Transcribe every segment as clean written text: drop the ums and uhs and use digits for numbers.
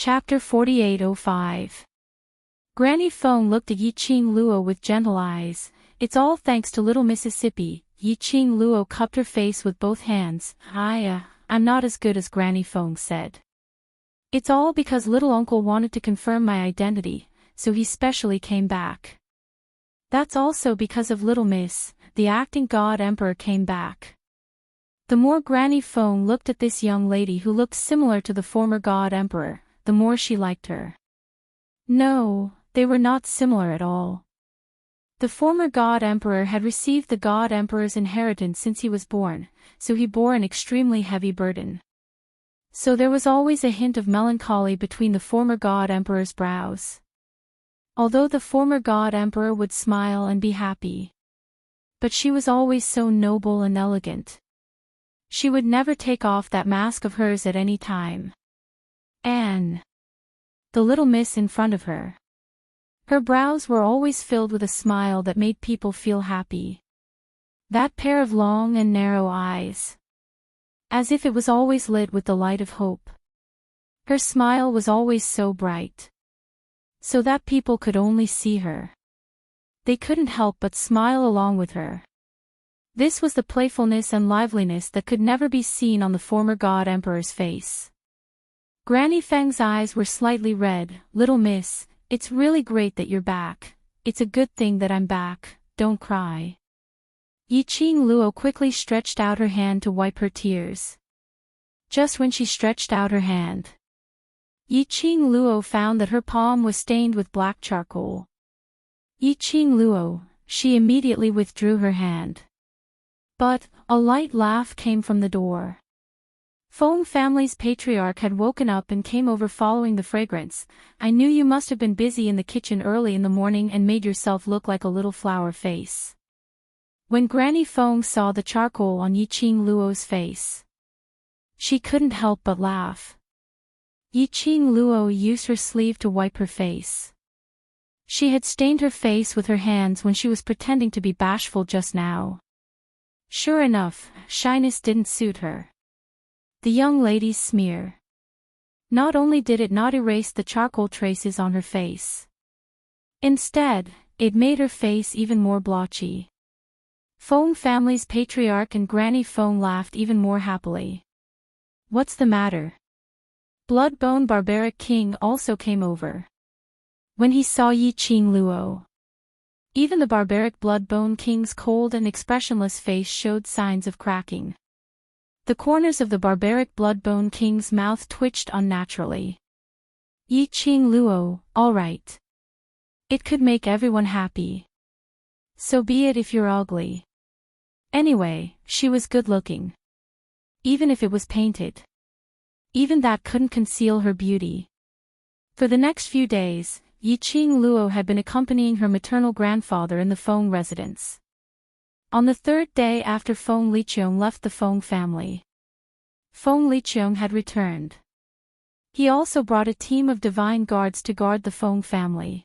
Chapter 4805. Granny Feng looked at Yi-Ching Luo with gentle eyes. It's all thanks to little Mississippi. Yi-Ching Luo cupped her face with both hands. I'm not as good as Granny Feng said. It's all because little uncle wanted to confirm my identity, so he specially came back. That's also because of little Miss, the acting god emperor came back. The more Granny Feng looked at this young lady who looked similar to the former god emperor, the more she liked her. No, they were not similar at all. The former god emperor had received the god emperor's inheritance since he was born, so he bore an extremely heavy burden. So there was always a hint of melancholy between the former god emperor's brows. Although the former god emperor would smile and be happy. But she was always so noble and elegant. She would never take off that mask of hers at any time. Anne. The little miss in front of her. Her brows were always filled with a smile that made people feel happy. That pair of long and narrow eyes. As if it was always lit with the light of hope. Her smile was always so bright. So that people could only see her. They couldn't help but smile along with her. This was the playfulness and liveliness that could never be seen on the former god emperor's face. Granny Feng's eyes were slightly red. Little miss, it's really great that you're back. It's a good thing that I'm back, don't cry. Yi-Ching Luo quickly stretched out her hand to wipe her tears. Just when she stretched out her hand, Yi-Ching Luo found that her palm was stained with black charcoal. Yi-Ching Luo, she immediately withdrew her hand. But, a light laugh came from the door. Feng family's patriarch had woken up and came over following the fragrance. I knew you must have been busy in the kitchen early in the morning and made yourself look like a little flower face. When Granny Feng saw the charcoal on Yi-Ching Luo's face, she couldn't help but laugh. Yi-Ching Luo used her sleeve to wipe her face. She had stained her face with her hands when she was pretending to be bashful just now. Sure enough, shyness didn't suit her. The young lady's smear. Not only did it not erase the charcoal traces on her face. Instead, it made her face even more blotchy. Feng family's patriarch and Granny Feng laughed even more happily. What's the matter? Bloodbone Barbaric King also came over. When he saw Yi-Ching Luo, even the barbaric Bloodbone King's cold and expressionless face showed signs of cracking. The corners of the barbaric Bloodbone King's mouth twitched unnaturally. Yi-Ching Luo, all right. It could make everyone happy. So be it if you're ugly. Anyway, she was good-looking. Even if it was painted. Even that couldn't conceal her beauty. For the next few days, Yi-Ching Luo had been accompanying her maternal grandfather in the Feng residence. On the third day after Feng Liqiong left the Feng family, Feng Liqiong had returned. He also brought a team of divine guards to guard the Feng family.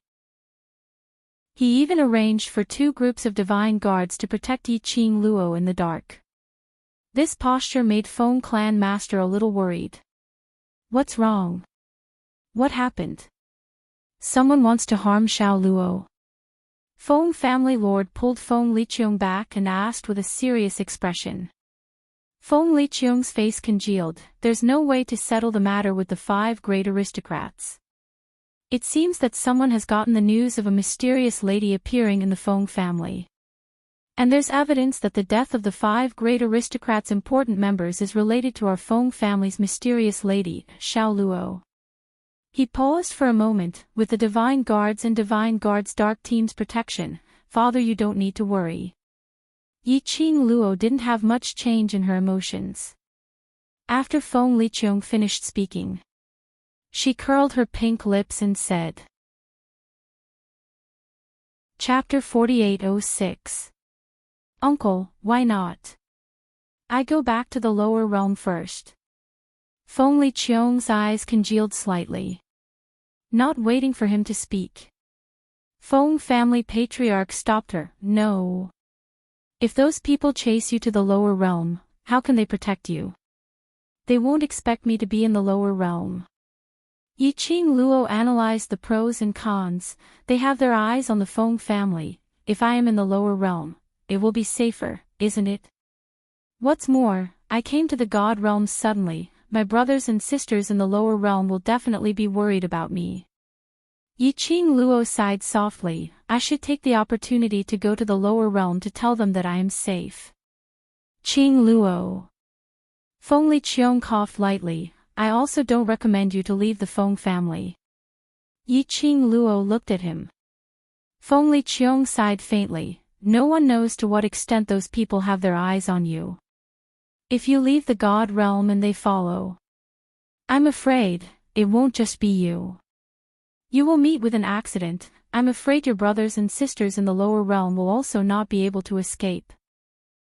He even arranged for 2 groups of divine guards to protect Yi-Ching Luo in the dark. This posture made Feng clan master a little worried. What's wrong? What happened? Someone wants to harm Xiao Luo. Feng family lord pulled Feng Liqiong back and asked with a serious expression. Feng Liqiong's face congealed. There's no way to settle the matter with the 5 great aristocrats. It seems that someone has gotten the news of a mysterious lady appearing in the Feng family. And there's evidence that the death of the 5 great aristocrats' important members is related to our Feng family's mysterious lady, Xiao Luo. He paused for a moment. With the Divine Guards and Divine Guards' Dark Team's protection, Father, you don't need to worry. Yi-Ching Luo didn't have much change in her emotions. After Feng Liqiong finished speaking, she curled her pink lips and said. Chapter 4806. Uncle, why not? I go back to the lower realm first. Feng Liqiong's eyes congealed slightly. Not waiting for him to speak, Feng family patriarch stopped her. No. If those people chase you to the lower realm, how can they protect you? They won't expect me to be in the lower realm. Yiqing Luo analyzed the pros and cons. They have their eyes on the Feng family. If I am in the lower realm, it will be safer, isn't it? What's more, I came to the God realms suddenly. My brothers and sisters in the lower realm will definitely be worried about me. Yiqing Luo sighed softly. I should take the opportunity to go to the lower realm to tell them that I am safe. Qing Luo. Feng Liqiong coughed lightly. I also don't recommend you to leave the Feng family. Yiqing Luo looked at him. Feng Liqiong sighed faintly. No one knows to what extent those people have their eyes on you. If you leave the God realm and they follow, I'm afraid, it won't just be you. You will meet with an accident. I'm afraid your brothers and sisters in the lower realm will also not be able to escape.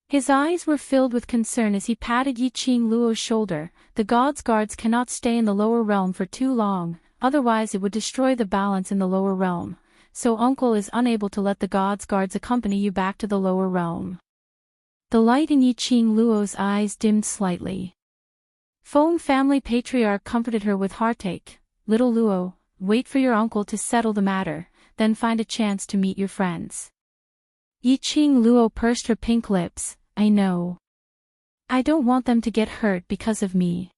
His eyes were filled with concern as he patted Yiqing Luo's shoulder. The God's guards cannot stay in the lower realm for too long, otherwise it would destroy the balance in the lower realm. So uncle is unable to let the God's guards accompany you back to the lower realm. The light in Yiqing Luo's eyes dimmed slightly. Feng family patriarch comforted her with heartache. Little Luo, wait for your uncle to settle the matter, then find a chance to meet your friends. Yiqing Luo pursed her pink lips. I know. I don't want them to get hurt because of me.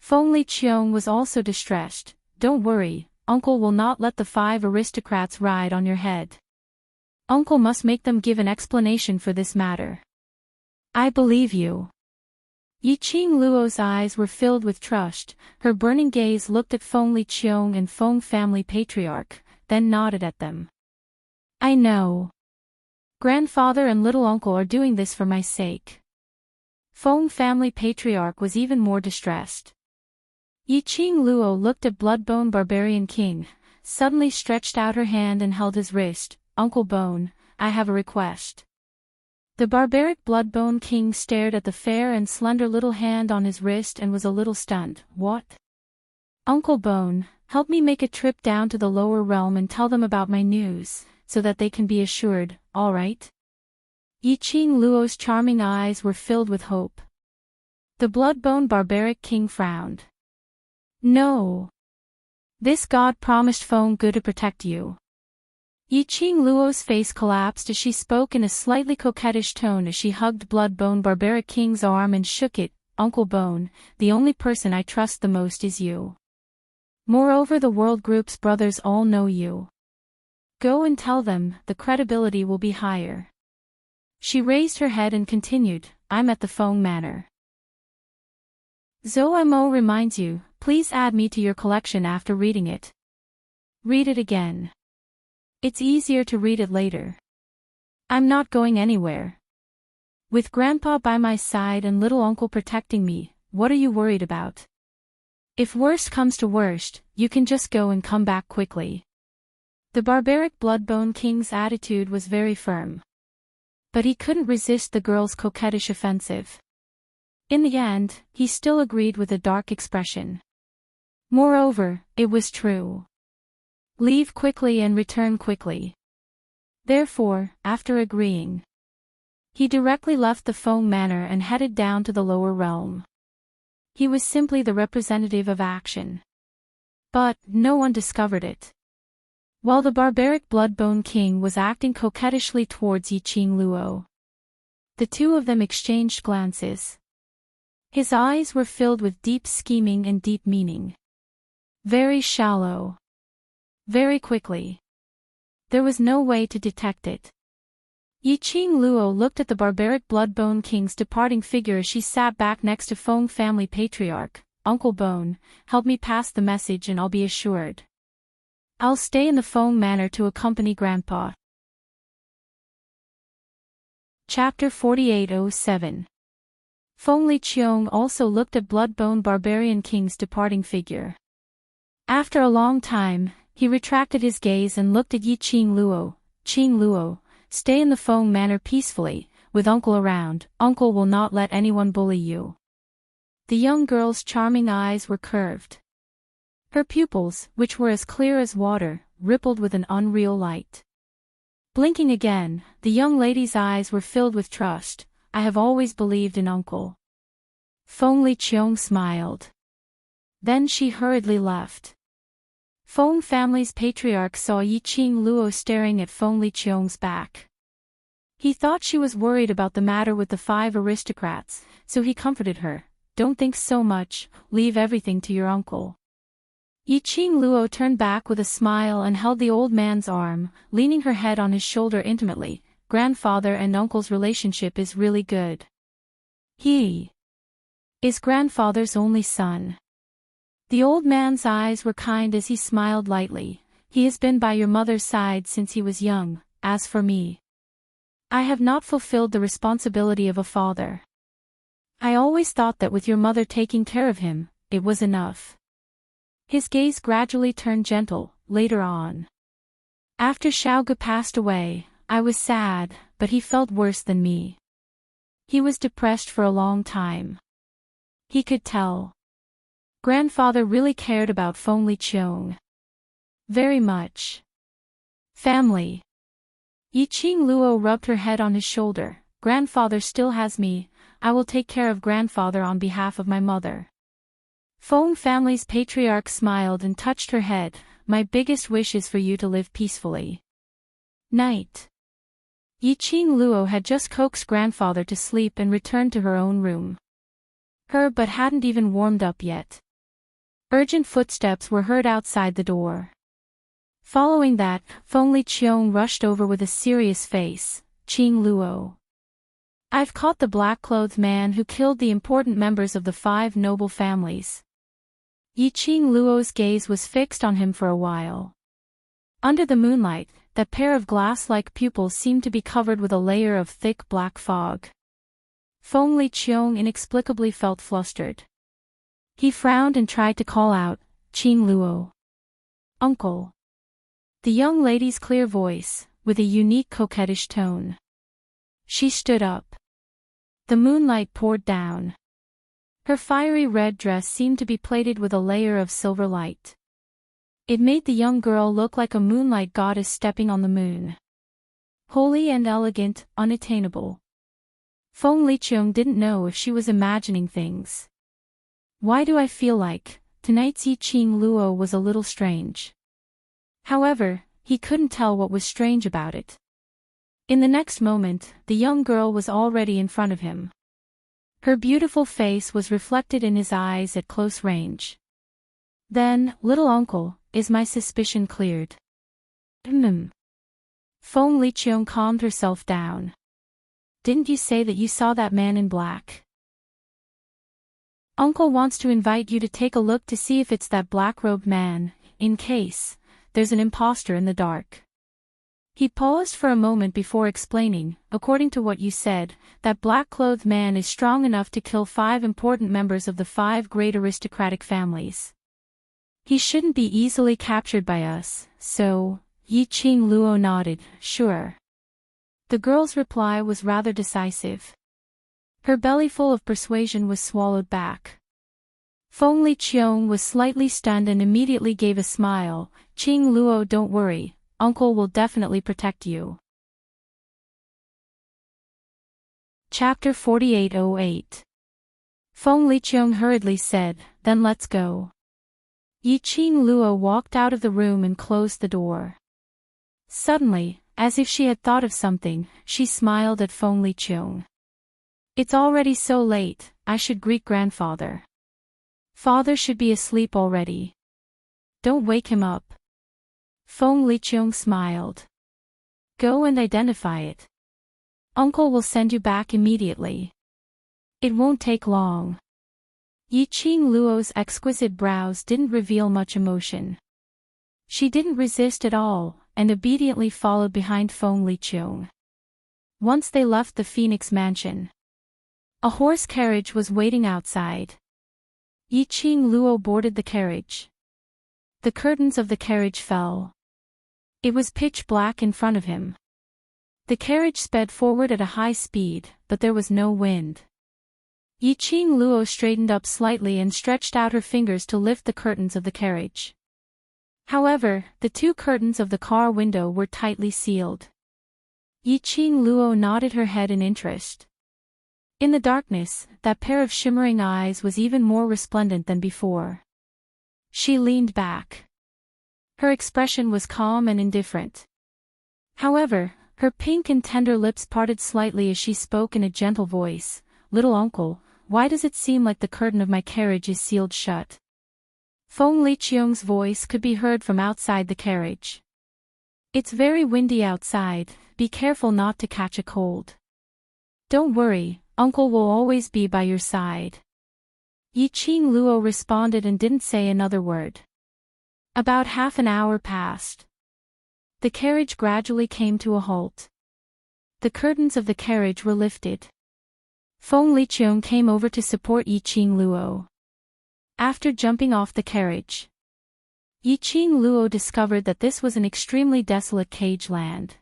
Feng Liqiong was also distressed. Don't worry, uncle will not let the 5 aristocrats ride on your head. Uncle must make them give an explanation for this matter. I believe you. Yiqing Luo's eyes were filled with trust. Her burning gaze looked at Feng Liqiong and Feng family patriarch, then nodded at them. I know. Grandfather and little uncle are doing this for my sake. Feng family patriarch was even more distressed. Yiqing Luo looked at Bloodbone Barbarian King, suddenly stretched out her hand and held his wrist. Uncle Bone, I have a request. The barbaric Bloodbone King stared at the fair and slender little hand on his wrist and was a little stunned. What? Uncle Bone, help me make a trip down to the lower realm and tell them about my news, so that they can be assured, all right? Yiqing Luo's charming eyes were filled with hope. The Bloodbone Barbaric King frowned. No. This god promised Feng Gu to protect you. Yiqing Luo's face collapsed as she spoke in a slightly coquettish tone as she hugged Bloodbone Barbaric King's arm and shook it. Uncle Bone, the only person I trust the most is you. Moreover, the World Group's brothers all know you. Go and tell them, the credibility will be higher. She raised her head and continued, I'm at the Feng Manor. Zomo reminds you, please add me to your collection after reading it. Read it again. It's easier to read it later. I'm not going anywhere. With Grandpa by my side and little uncle protecting me, what are you worried about? If worst comes to worst, you can just go and come back quickly. The barbaric Bloodbone King's attitude was very firm. But he couldn't resist the girl's coquettish offensive. In the end, he still agreed with a dark expression. Moreover, it was true. Leave quickly and return quickly. Therefore, after agreeing, he directly left the Feng Manor and headed down to the lower realm. He was simply the representative of action. But, no one discovered it. While the barbaric Bloodbone King was acting coquettishly towards Yiqing Luo, the two of them exchanged glances. His eyes were filled with deep scheming and deep meaning. Very shallow. Very quickly. There was no way to detect it. Yiqing Luo looked at the barbaric Bloodbone King's departing figure as she sat back next to Feng family patriarch. Uncle Bone, help me pass the message and I'll be assured. I'll stay in the Feng Manor to accompany Grandpa. Chapter 4807. Feng Liqiong also looked at Bloodbone Barbarian King's departing figure. After a long time, he retracted his gaze and looked at Yiqing Luo. Qing Luo, stay in the Feng Manor peacefully, with Uncle around. Uncle will not let anyone bully you. The young girl's charming eyes were curved. Her pupils, which were as clear as water, rippled with an unreal light. Blinking again, the young lady's eyes were filled with trust. I have always believed in Uncle. Feng Liqiong smiled. Then she hurriedly left. Feng family's patriarch saw Yiqing Luo staring at Feng Liqiong's back. He thought she was worried about the matter with the 5 aristocrats, so he comforted her. Don't think so much, leave everything to your uncle. Yiqing Luo turned back with a smile and held the old man's arm, leaning her head on his shoulder intimately. Grandfather and uncle's relationship is really good. He is grandfather's only son. The old man's eyes were kind as he smiled lightly. He has been by your mother's side since he was young. As for me, I have not fulfilled the responsibility of a father. I always thought that with your mother taking care of him, it was enough. His gaze gradually turned gentle, later on. After Xiaogu passed away, I was sad, but he felt worse than me. He was depressed for a long time. He could tell. Grandfather really cared about Feng Liqiong. Very much. Family. Yiqing Luo rubbed her head on his shoulder. Grandfather still has me. I will take care of grandfather on behalf of my mother. Feng family's patriarch smiled and touched her head. My biggest wish is for you to live peacefully. Night. Yiqing Luo had just coaxed grandfather to sleep and returned to her own room. Her but hadn't even warmed up yet. Urgent footsteps were heard outside the door. Following that, Feng Liqiong rushed over with a serious face. Qing Luo. I've caught the black-clothed man who killed the important members of the 5 noble families. Yiqing Luo's gaze was fixed on him for a while. Under the moonlight, that pair of glass-like pupils seemed to be covered with a layer of thick black fog. Feng Liqiong inexplicably felt flustered. He frowned and tried to call out, Qing Luo. Uncle. The young lady's clear voice, with a unique coquettish tone. She stood up. The moonlight poured down. Her fiery red dress seemed to be plated with a layer of silver light. It made the young girl look like a moonlight goddess stepping on the moon. Holy and elegant, unattainable. Feng Liqiong didn't know if she was imagining things. Why do I feel like tonight's Yiqing Luo was a little strange? However, he couldn't tell what was strange about it. In the next moment, the young girl was already in front of him. Her beautiful face was reflected in his eyes at close range. Then, little uncle, is my suspicion cleared? Feng Liqiong calmed herself down. Didn't you say that you saw that man in black? Uncle wants to invite you to take a look to see if it's that black-robed man, in case there's an imposter in the dark. He paused for a moment before explaining, according to what you said, that black-clothed man is strong enough to kill 5 important members of the 5 great aristocratic families. He shouldn't be easily captured by us, so, Yiqing Luo nodded, sure. The girl's reply was rather decisive. Her belly full of persuasion was swallowed back. Feng Liqiong was slightly stunned and immediately gave a smile. Qing Luo, don't worry, uncle will definitely protect you. Chapter 4808. Feng Liqiong hurriedly said, then let's go. Yiqing Luo walked out of the room and closed the door. Suddenly, as if she had thought of something, she smiled at Feng Liqiong. It's already so late, I should greet grandfather. Father should be asleep already. Don't wake him up. Feng Liqiong smiled. Go and identify it. Uncle will send you back immediately. It won't take long. Yiqing Luo's exquisite brows didn't reveal much emotion. She didn't resist at all, and obediently followed behind Feng Liqiong. Once they left the Phoenix Mansion, a horse carriage was waiting outside. Yiqing Luo boarded the carriage. The curtains of the carriage fell. It was pitch black in front of him. The carriage sped forward at a high speed, but there was no wind. Yiqing Luo straightened up slightly and stretched out her fingers to lift the curtains of the carriage. However, the 2 curtains of the car window were tightly sealed. Yiqing Luo nodded her head in interest. In the darkness, that pair of shimmering eyes was even more resplendent than before. She leaned back. Her expression was calm and indifferent. However, her pink and tender lips parted slightly as she spoke in a gentle voice. "Little uncle, why does it seem like the curtain of my carriage is sealed shut?" Feng Liqiong's voice could be heard from outside the carriage. "It's very windy outside, be careful not to catch a cold." "Don't worry, uncle will always be by your side." Yiqing Luo responded and didn't say another word. About half an hour passed. The carriage gradually came to a halt. The curtains of the carriage were lifted. Feng Liqiong came over to support Yiqing Luo. After jumping off the carriage, Yiqing Luo discovered that this was an extremely desolate cage land.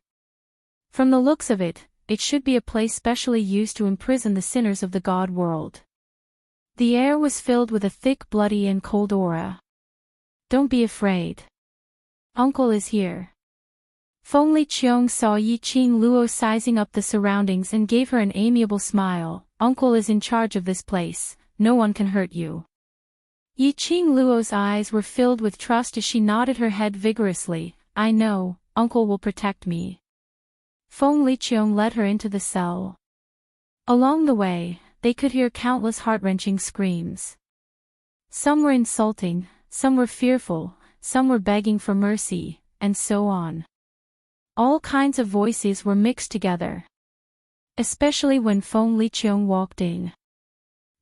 From the looks of it, it should be a place specially used to imprison the sinners of the god world. The air was filled with a thick, bloody and cold aura. "Don't be afraid. Uncle is here." Feng Liqiong saw Yiqing Luo sizing up the surroundings and gave her an amiable smile. "Uncle is in charge of this place, no one can hurt you." Yiqing Luo's eyes were filled with trust as she nodded her head vigorously. "I know, uncle will protect me." Feng Liqiong led her into the cell. Along the way, they could hear countless heart-wrenching screams. Some were insulting, some were fearful, some were begging for mercy, and so on. All kinds of voices were mixed together. Especially when Feng Liqiong walked in.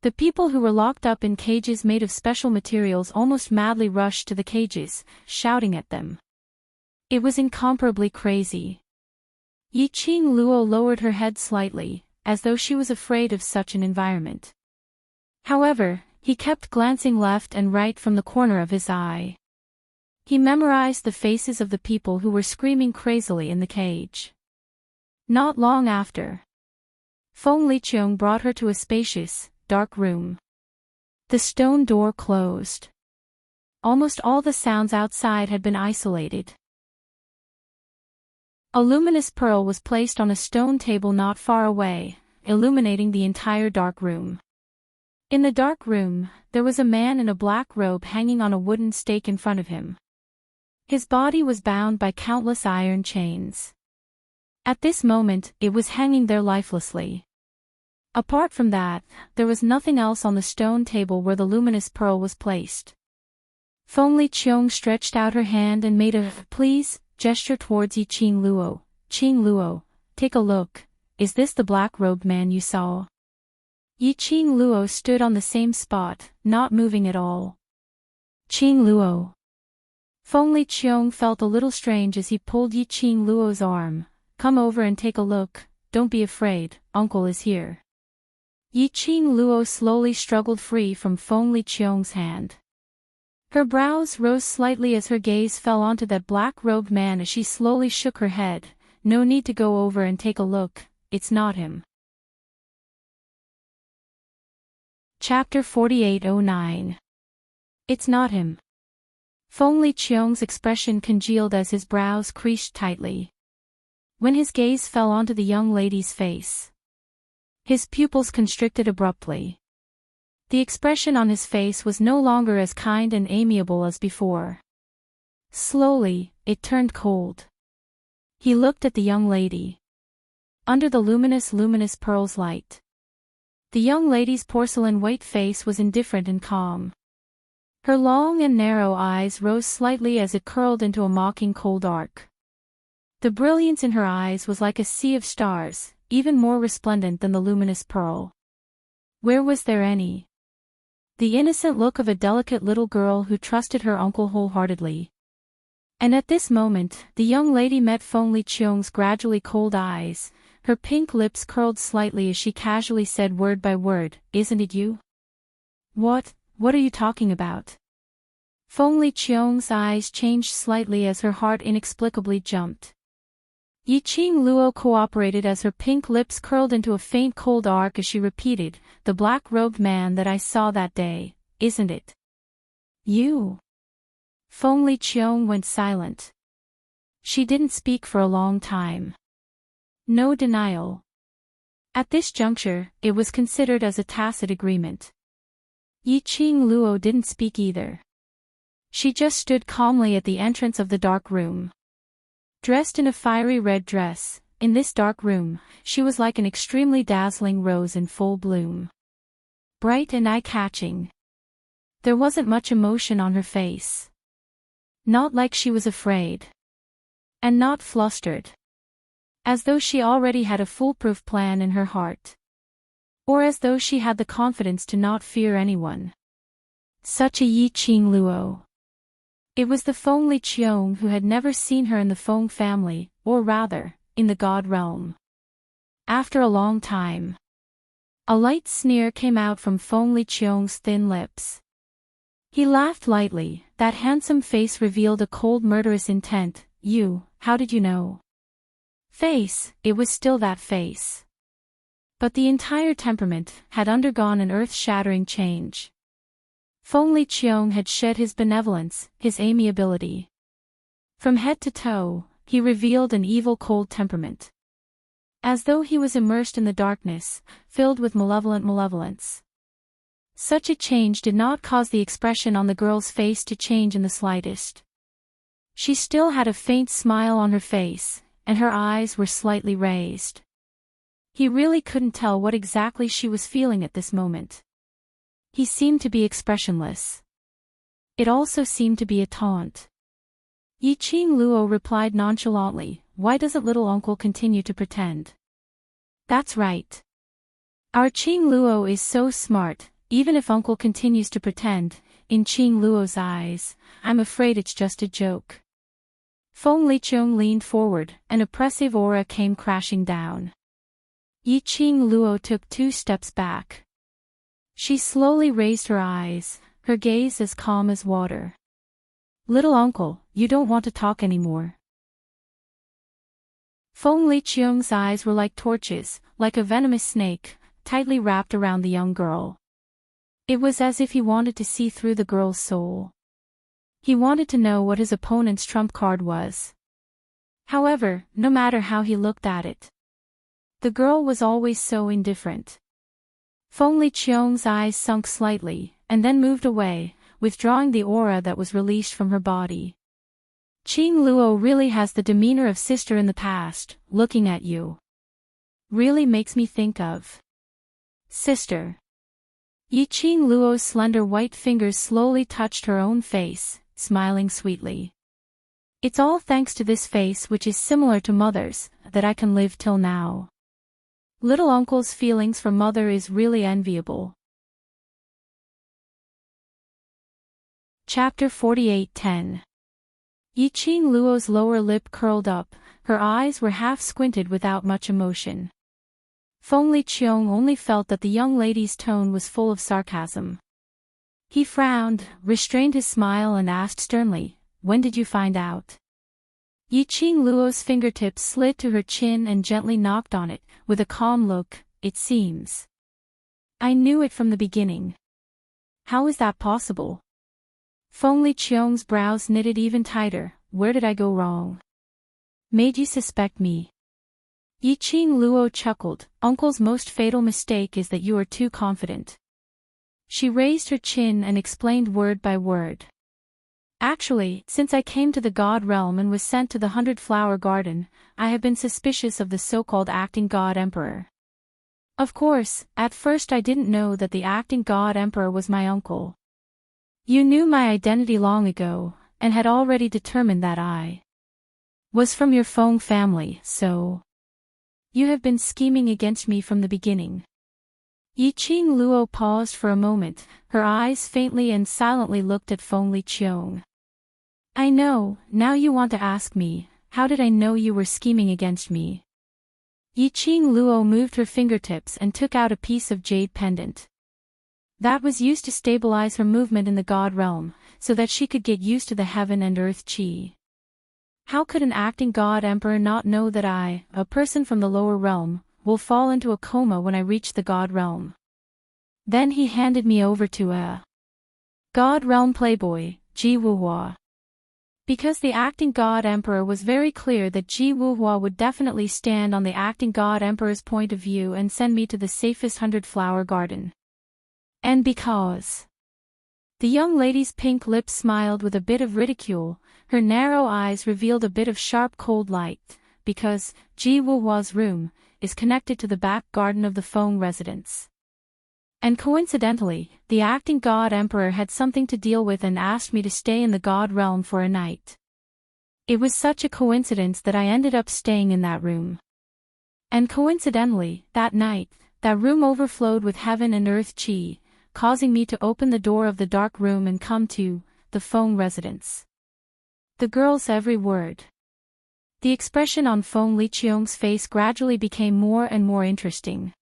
The people who were locked up in cages made of special materials almost madly rushed to the cages, shouting at them. It was incomparably crazy. Yiqing Luo lowered her head slightly, as though she was afraid of such an environment. However, he kept glancing left and right from the corner of his eye. He memorized the faces of the people who were screaming crazily in the cage. Not long after, Feng Liqiong brought her to a spacious, dark room. The stone door closed. Almost all the sounds outside had been isolated. A luminous pearl was placed on a stone table not far away, illuminating the entire dark room. In the dark room, there was a man in a black robe hanging on a wooden stake in front of him. His body was bound by countless iron chains. At this moment, it was hanging there lifelessly. Apart from that, there was nothing else on the stone table where the luminous pearl was placed. Feng Liqiong stretched out her hand and made a "please" gesture towards Yiqing Luo. "Qing Luo, take a look, is this the black-robed man you saw?" Yiqing Luo stood on the same spot, not moving at all. "Qing Luo." Feng Liqiong felt a little strange as he pulled Yiqing Luo's arm. "Come over and take a look, don't be afraid, uncle is here." Yiqing Luo slowly struggled free from Feng Liqiong's hand. Her brows rose slightly as her gaze fell onto that black-robed man as she slowly shook her head. "No need to go over and take a look, it's not him." Chapter 4809. It's not him. Feng Liqiong's expression congealed as his brows creased tightly. When his gaze fell onto the young lady's face, his pupils constricted abruptly. The expression on his face was no longer as kind and amiable as before. Slowly, it turned cold. He looked at the young lady. Under the luminous pearl's light, the young lady's porcelain white face was indifferent and calm. Her long and narrow eyes rose slightly as it curled into a mocking cold arc. The brilliance in her eyes was like a sea of stars, even more resplendent than the luminous pearl. Where was there any? The innocent look of a delicate little girl who trusted her uncle wholeheartedly. And at this moment, the young lady met Feng Liqiong's gradually cold eyes. Her pink lips curled slightly as she casually said word by word, "Isn't it you?" What are you talking about?" Feng Liqiong's eyes changed slightly as her heart inexplicably jumped. Yiqing Luo cooperated as her pink lips curled into a faint cold arc as she repeated, "The black-robed man that I saw that day, isn't it you?" Feng Liqiong went silent. She didn't speak for a long time. No denial. At this juncture, it was considered as a tacit agreement. Yiqing Luo didn't speak either. She just stood calmly at the entrance of the dark room. Dressed in a fiery red dress, in this dark room, she was like an extremely dazzling rose in full bloom. Bright and eye-catching. There wasn't much emotion on her face. Not like she was afraid. And not flustered. As though she already had a foolproof plan in her heart. Or as though she had the confidence to not fear anyone. Such a Yi-Ching Luo. It was the Feng Li Qiong who had never seen her in the Feng family, or rather, in the God realm. After a long time. A light sneer came out from Feng Li Qiong's thin lips. He laughed lightly, that handsome face revealed a cold murderous intent. You, how did you know? Face, it was still that face. But the entire temperament had undergone an earth-shattering change. Feng Li Qiong had shed his benevolence, his amiability. From head to toe, he revealed an evil cold temperament. As though he was immersed in the darkness, filled with malevolent malevolence. Such a change did not cause the expression on the girl's face to change in the slightest. She still had a faint smile on her face, and her eyes were slightly raised. He really couldn't tell what exactly she was feeling at this moment. He seemed to be expressionless. It also seemed to be a taunt. Yi-Ching Luo replied nonchalantly, "Why doesn't little uncle continue to pretend?" "That's right. Our Ching Luo is so smart, even if uncle continues to pretend." In Ching Luo's eyes, "I'm afraid it's just a joke." Feng Li Qiong leaned forward, an oppressive aura came crashing down. Yi-Ching Luo took 2 steps back. She slowly raised her eyes, her gaze as calm as water. "Little uncle, you don't want to talk anymore." Feng Li Qiong's eyes were like torches, like a venomous snake, tightly wrapped around the young girl. It was as if he wanted to see through the girl's soul. He wanted to know what his opponent's trump card was. However, no matter how he looked at it, the girl was always so indifferent. Feng Li Qiong's eyes sunk slightly, and then moved away, withdrawing the aura that was released from her body. Ching Luo really has the demeanor of sister in the past, looking at you. Really makes me think of sister. Yi-Ching Luo's slender white fingers slowly touched her own face, smiling sweetly. "It's all thanks to this face which is similar to mother's, that I can live till now. Little uncle's feelings for mother is really enviable." Chapter 48:10. Yi-Ching Luo's lower lip curled up, her eyes were half squinted without much emotion. Feng Li Qiong only felt that the young lady's tone was full of sarcasm. He frowned, restrained his smile and asked sternly, "When did you find out?" Yi-Ching Luo's fingertips slid to her chin and gently knocked on it, with a calm look. "It seems. I knew it from the beginning." "How is that possible?" Feng Li Qiong's brows knitted even tighter. "Where did I go wrong? Made you suspect me?" Yi-Ching Luo chuckled. "Uncle's most fatal mistake is that you are too confident." She raised her chin and explained word by word. "Actually, since I came to the God realm and was sent to the 100-Flower Garden, I have been suspicious of the so-called acting God Emperor. Of course, at first I didn't know that the acting God Emperor was my uncle. You knew my identity long ago, and had already determined that I was from your Feng family, so you have been scheming against me from the beginning." Yi-Ching Luo paused for a moment, her eyes faintly and silently looked at Feng Li Qiong. "I know, now you want to ask me, how did I know you were scheming against me?" Yi-Ching Luo moved her fingertips and took out a piece of jade pendant. That was used to stabilize her movement in the God realm, so that she could get used to the heaven and earth chi. How could an acting God Emperor not know that I, a person from the lower realm, will fall into a coma when I reach the God realm? Then he handed me over to a God realm playboy, Ji Wuhua. Because the acting God Emperor was very clear that Ji Wuhua would definitely stand on the acting God Emperor's point of view and send me to the safest 100-Flower Garden. And because The young lady's pink lips smiled with a bit of ridicule, her narrow eyes revealed a bit of sharp cold light, because Ji Wuhua's room is connected to the back garden of the Feng residence. And coincidentally, the acting god emperor had something to deal with and asked me to stay in the god realm for a night. It was such a coincidence that I ended up staying in that room. And coincidentally, that night, that room overflowed with heaven and earth qi, causing me to open the door of the dark room and come to the Feng residence. The girl's every word. The expression on Feng Liqiong's face gradually became more and more interesting.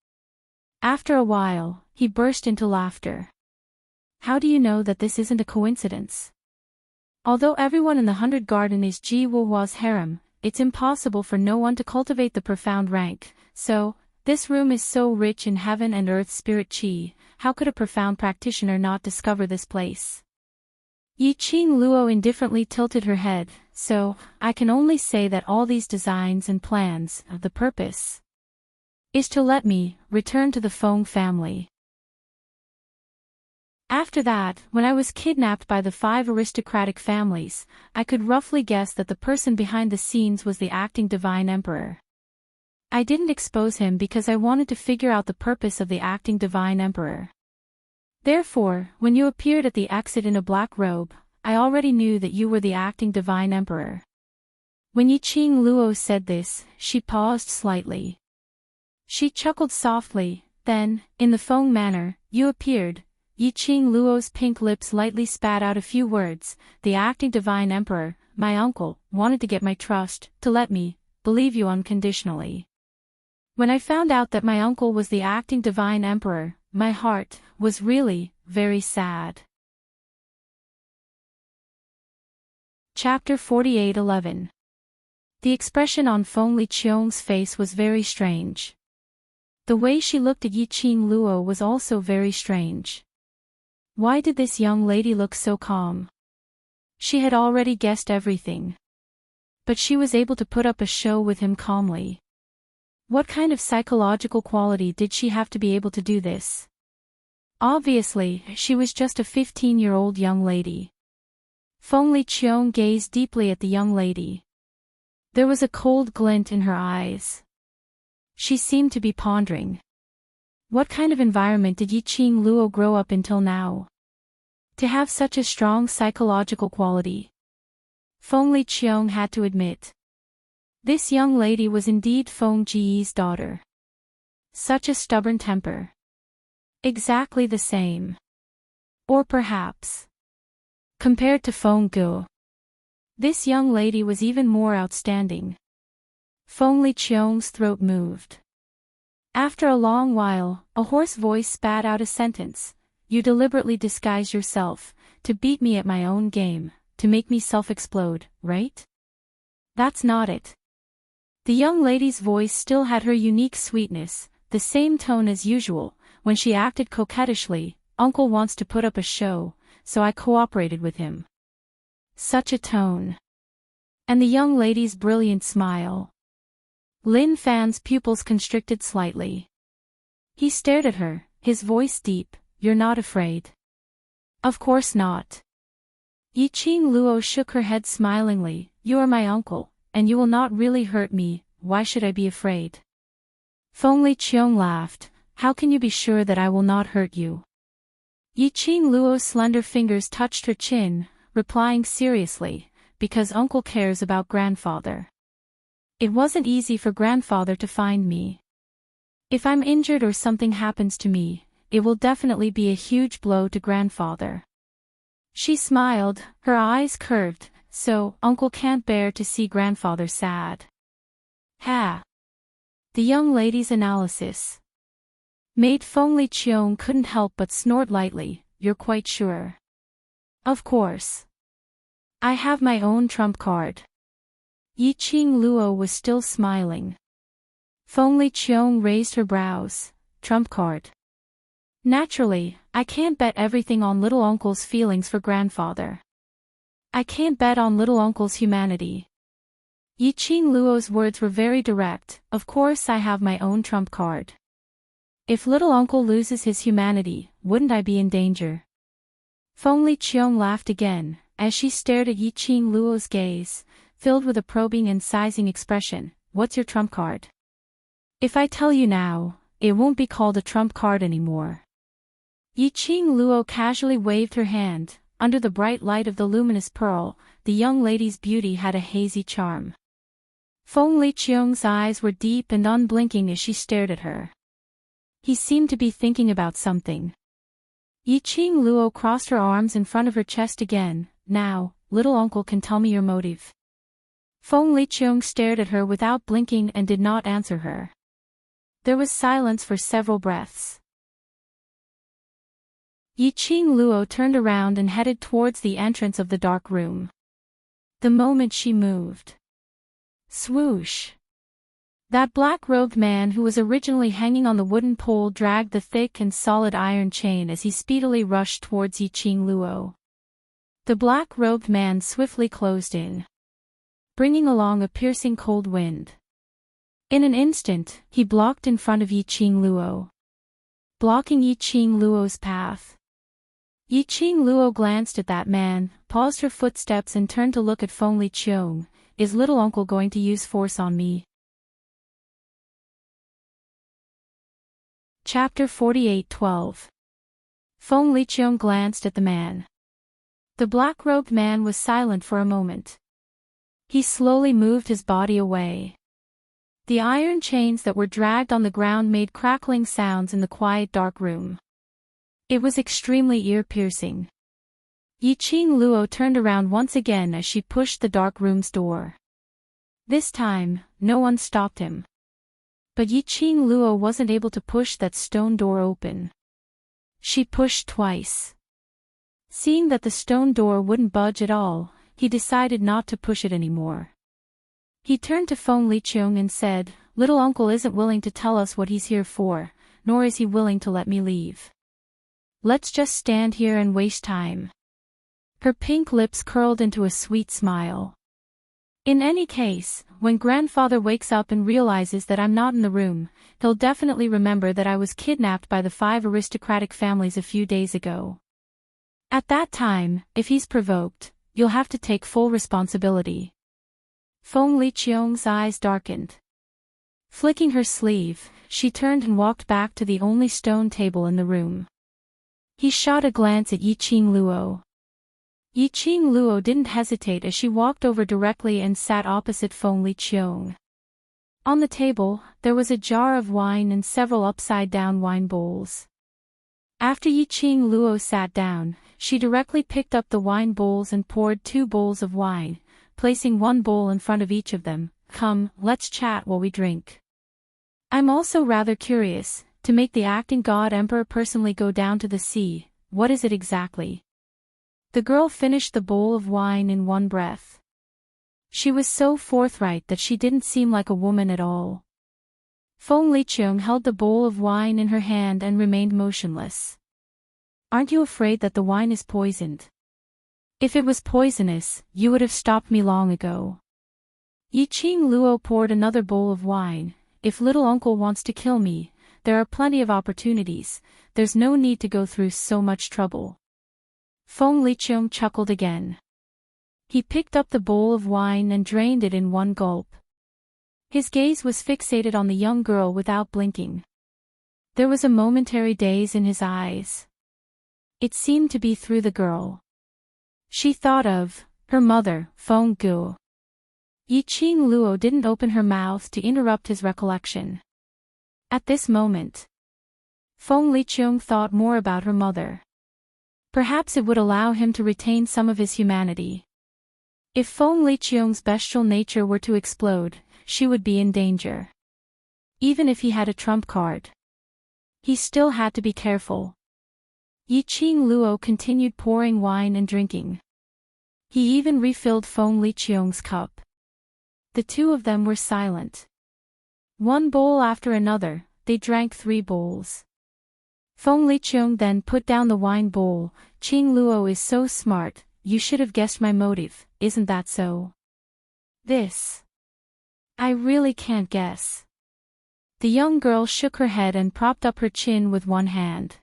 After a while, he burst into laughter. How do you know that this isn't a coincidence? Although everyone in the 100 Garden is Ji Wuhua's harem, it's impossible for no one to cultivate the profound rank, so, this room is so rich in heaven and earth spirit qi, how could a profound practitioner not discover this place? Yiqing Luo indifferently tilted her head, so, I can only say that all these designs and plans, the purpose is to let me return to the Feng family. After that, when I was kidnapped by the 5 aristocratic families, I could roughly guess that the person behind the scenes was the acting divine emperor. I didn't expose him because I wanted to figure out the purpose of the acting divine emperor. Therefore, when you appeared at the exit in a black robe, I already knew that you were the acting divine emperor. When Yiqing Luo said this, she paused slightly. She chuckled softly, then, in the Feng manner, you appeared. Yiqing Luo's pink lips lightly spat out a few words. The acting divine emperor, my uncle, wanted to get my trust, to let me believe you unconditionally. When I found out that my uncle was the acting divine emperor, my heart was really very sad. Chapter 48:11. The expression on Feng Liqiong's face was very strange. The way she looked at Yiqing Luo was also very strange. Why did this young lady look so calm? She had already guessed everything. But she was able to put up a show with him calmly. What kind of psychological quality did she have to be able to do this? Obviously, she was just a 15-year-old young lady. Feng Liqiong gazed deeply at the young lady. There was a cold glint in her eyes. She seemed to be pondering. What kind of environment did Yiqing Luo grow up until now? To have such a strong psychological quality. Feng Liqiong had to admit. This young lady was indeed Feng Ji's daughter. Such a stubborn temper. Exactly the same. Or perhaps, compared to Feng Gu, this young lady was even more outstanding. Feng Liqiong's throat moved. After a long while, a hoarse voice spat out a sentence. You deliberately disguise yourself, to beat me at my own game, to make me self-explode, right? That's not it. The young lady's voice still had her unique sweetness, the same tone as usual. When she acted coquettishly, Uncle wants to put up a show, so I cooperated with him. Such a tone. And the young lady's brilliant smile. Lin Fan's pupils constricted slightly. He stared at her, his voice deep. You're not afraid? Of course not. Yiqing Luo shook her head smilingly. You are my uncle, and you will not really hurt me. Why should I be afraid? Feng Liqiong laughed. How can you be sure that I will not hurt you? Yiqing Luo's slender fingers touched her chin, replying seriously, because uncle cares about grandfather. It wasn't easy for grandfather to find me. If I'm injured or something happens to me, it will definitely be a huge blow to grandfather. She smiled, her eyes curved, so uncle can't bear to see grandfather sad. Ha! The young lady's analysis made Feng Liqiong couldn't help but snort lightly. You're quite sure? Of course. I have my own trump card. Yiqing Luo was still smiling. Feng Liqiong raised her brows. Trump card. Naturally, I can't bet everything on little uncle's feelings for grandfather. I can't bet on little uncle's humanity. Yiqing Luo's words were very direct. Of course I have my own trump card. If little uncle loses his humanity, wouldn't I be in danger? Feng Liqiang laughed again, as she stared at Yiqing Luo's gaze, filled with a probing and sizing expression. What's your trump card? If I tell you now, it won't be called a trump card anymore. Yiqing Luo casually waved her hand. Under the bright light of the luminous pearl, the young lady's beauty had a hazy charm. Feng Liqiang's eyes were deep and unblinking as she stared at her. He seemed to be thinking about something. Yiqing Luo crossed her arms in front of her chest again. Now, little uncle can tell me your motive. Feng Liqiang stared at her without blinking and did not answer her. There was silence for several breaths. Yiqing Luo turned around and headed towards the entrance of the dark room. The moment she moved. Swoosh! That black-robed man who was originally hanging on the wooden pole dragged the thick and solid iron chain as he speedily rushed towards Yiqing Luo. The black-robed man swiftly closed in, bringing along a piercing cold wind. In an instant, he blocked in front of Yiqing Luo, blocking Yiqing Luo's path. Yiqing Luo glanced at that man, paused her footsteps and turned to look at Feng Liqiang. Is little uncle going to use force on me? Chapter 48:12. Feng Liqiang glanced at the man. The black-robed man was silent for a moment. He slowly moved his body away. The iron chains that were dragged on the ground made crackling sounds in the quiet dark room. It was extremely ear-piercing. Yiqing Luo turned around once again as she pushed the dark room's door. This time, no one stopped him. But Yiqing Luo wasn't able to push that stone door open. She pushed twice. Seeing that the stone door wouldn't budge at all, he decided not to push it anymore. He turned to Feng Liqiang and said, "Little uncle isn't willing to tell us what he's here for, nor is he willing to let me leave. Let's just stand here and waste time." Her pink lips curled into a sweet smile. In any case, when grandfather wakes up and realizes that I'm not in the room, he'll definitely remember that I was kidnapped by the 5 aristocratic families a few days ago. At that time, if he's provoked, you'll have to take full responsibility. Feng Liqiang's eyes darkened. Flicking her sleeve, she turned and walked back to the only stone table in the room. He shot a glance at Yiqing Luo. Yiqing Luo didn't hesitate as she walked over directly and sat opposite Feng Liqiang. On the table, there was a jar of wine and several upside-down wine bowls. After Yiqing Luo sat down, she directly picked up the wine bowls and poured 2 bowls of wine, placing 1 bowl in front of each of them. "Come, let's chat while we drink. I'm also rather curious, to make the acting god emperor personally go down to the sea, what is it exactly?" The girl finished the bowl of wine in one breath. She was so forthright that she didn't seem like a woman at all. Feng Liqiang held the bowl of wine in her hand and remained motionless. "Aren't you afraid that the wine is poisoned? If it was poisonous, you would have stopped me long ago." Yiqing Luo poured another bowl of wine. "If little uncle wants to kill me, there are plenty of opportunities, there's no need to go through so much trouble." Feng Liqiang chuckled again. He picked up the bowl of wine and drained it in one gulp. His gaze was fixated on the young girl without blinking. There was a momentary daze in his eyes. It seemed to be through the girl. She thought of her mother, Feng Gu. Yiqing Luo didn't open her mouth to interrupt his recollection. At this moment, Feng Liqiang thought more about her mother. Perhaps it would allow him to retain some of his humanity. If Feng Liqiang's bestial nature were to explode, she would be in danger. Even if he had a trump card, he still had to be careful. Yiqing Luo continued pouring wine and drinking. He even refilled Feng Liqiang's cup. The two of them were silent. One bowl after another, they drank 3 bowls. Feng Liqiang then put down the wine bowl. "Qing Luo is so smart, you should have guessed my motive, isn't that so?" "This. I really can't guess." The young girl shook her head and propped up her chin with one hand.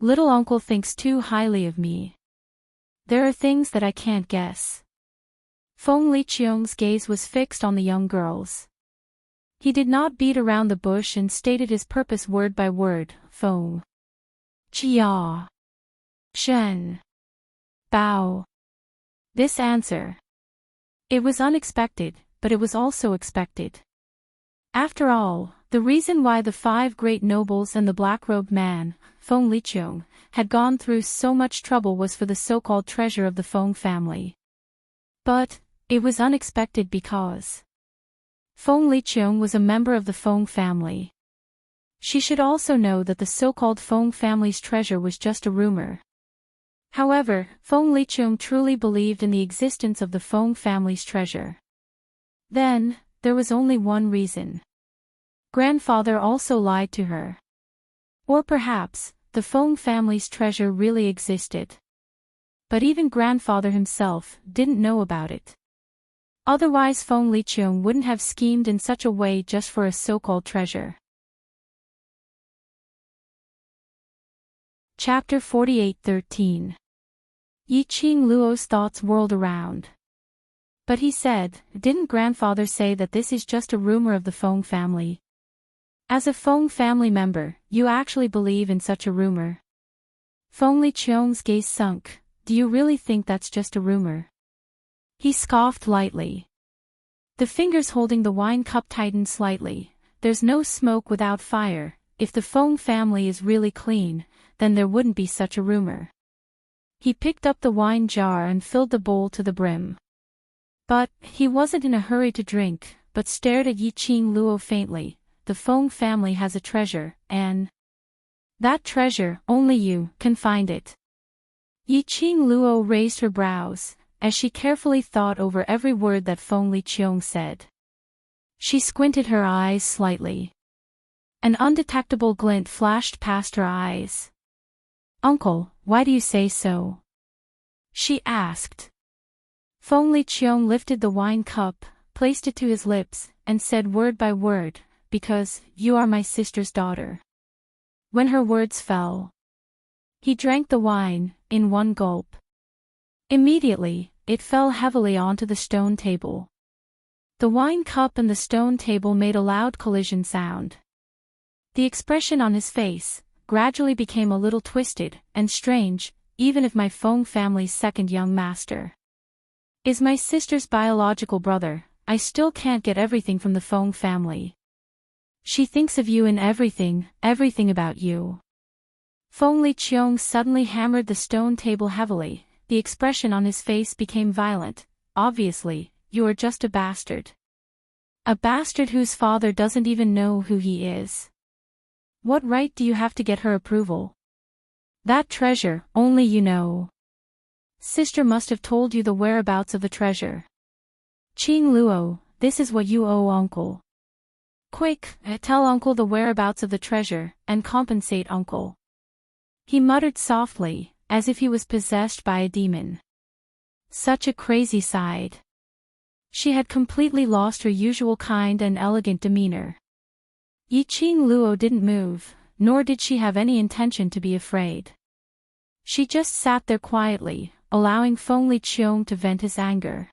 Little uncle thinks too highly of me. There are things that I can't guess. Feng Liqiong's gaze was fixed on the young girls. He did not beat around the bush and stated his purpose word by word. Feng. Jia. Shen. Bao. This answer. It was unexpected, but it was also expected. After all, the reason why the 5 great nobles and the black-robed man, Feng Liqiong, had gone through so much trouble was for the so-called treasure of the Feng family. But, it was unexpected because Feng Liqiong was a member of the Feng family. She should also know that the so-called Feng family's treasure was just a rumor. However, Feng Liqiong truly believed in the existence of the Feng family's treasure. Then, there was only one reason. Grandfather also lied to her. Or perhaps, the Feng family's treasure really existed. But even grandfather himself didn't know about it. Otherwise Feng Liqiong wouldn't have schemed in such a way just for a so-called treasure. Chapter 48:13. Yiqing Luo's thoughts whirled around. But he said, didn't grandfather say that this is just a rumor of the Feng family? As a Feng family member, you actually believe in such a rumor? Feng Liqiong's gaze sunk. Do you really think that's just a rumor? He scoffed lightly. The fingers holding the wine cup tightened slightly. There's no smoke without fire. If the Feng family is really clean, then there wouldn't be such a rumor. He picked up the wine jar and filled the bowl to the brim. But, he wasn't in a hurry to drink, but stared at Yiqing Luo faintly. The Feng family has a treasure, and that treasure, only you can find it. Yiqing Luo raised her brows, as she carefully thought over every word that Feng Liqiong said. She squinted her eyes slightly. An undetectable glint flashed past her eyes. Uncle, why do you say so? She asked. Feng Liqiong lifted the wine cup, placed it to his lips, and said word by word, because you are my sister's daughter. When her words fell, he drank the wine, in one gulp. Immediately, it fell heavily onto the stone table. The wine cup and the stone table made a loud collision sound. The expression on his face gradually became a little twisted and strange. Even if my Feng family's second young master is my sister's biological brother, I still can't get everything from the Feng family. She thinks of you in everything about you. Feng Liqiong suddenly hammered the stone table heavily. The expression on his face became violent. Obviously, you are just a bastard. A bastard whose father doesn't even know who he is. What right do you have to get her approval? That treasure, only you know. Sister must have told you the whereabouts of the treasure. Qing Luo, this is what you owe uncle. Quick, tell uncle the whereabouts of the treasure, and compensate uncle. He muttered softly, as if he was possessed by a demon. Such a crazy side. She had completely lost her usual kind and elegant demeanor. Yiqing Luo didn't move, nor did she have any intention to be afraid. She just sat there quietly, allowing Feng Liqiong to vent his anger.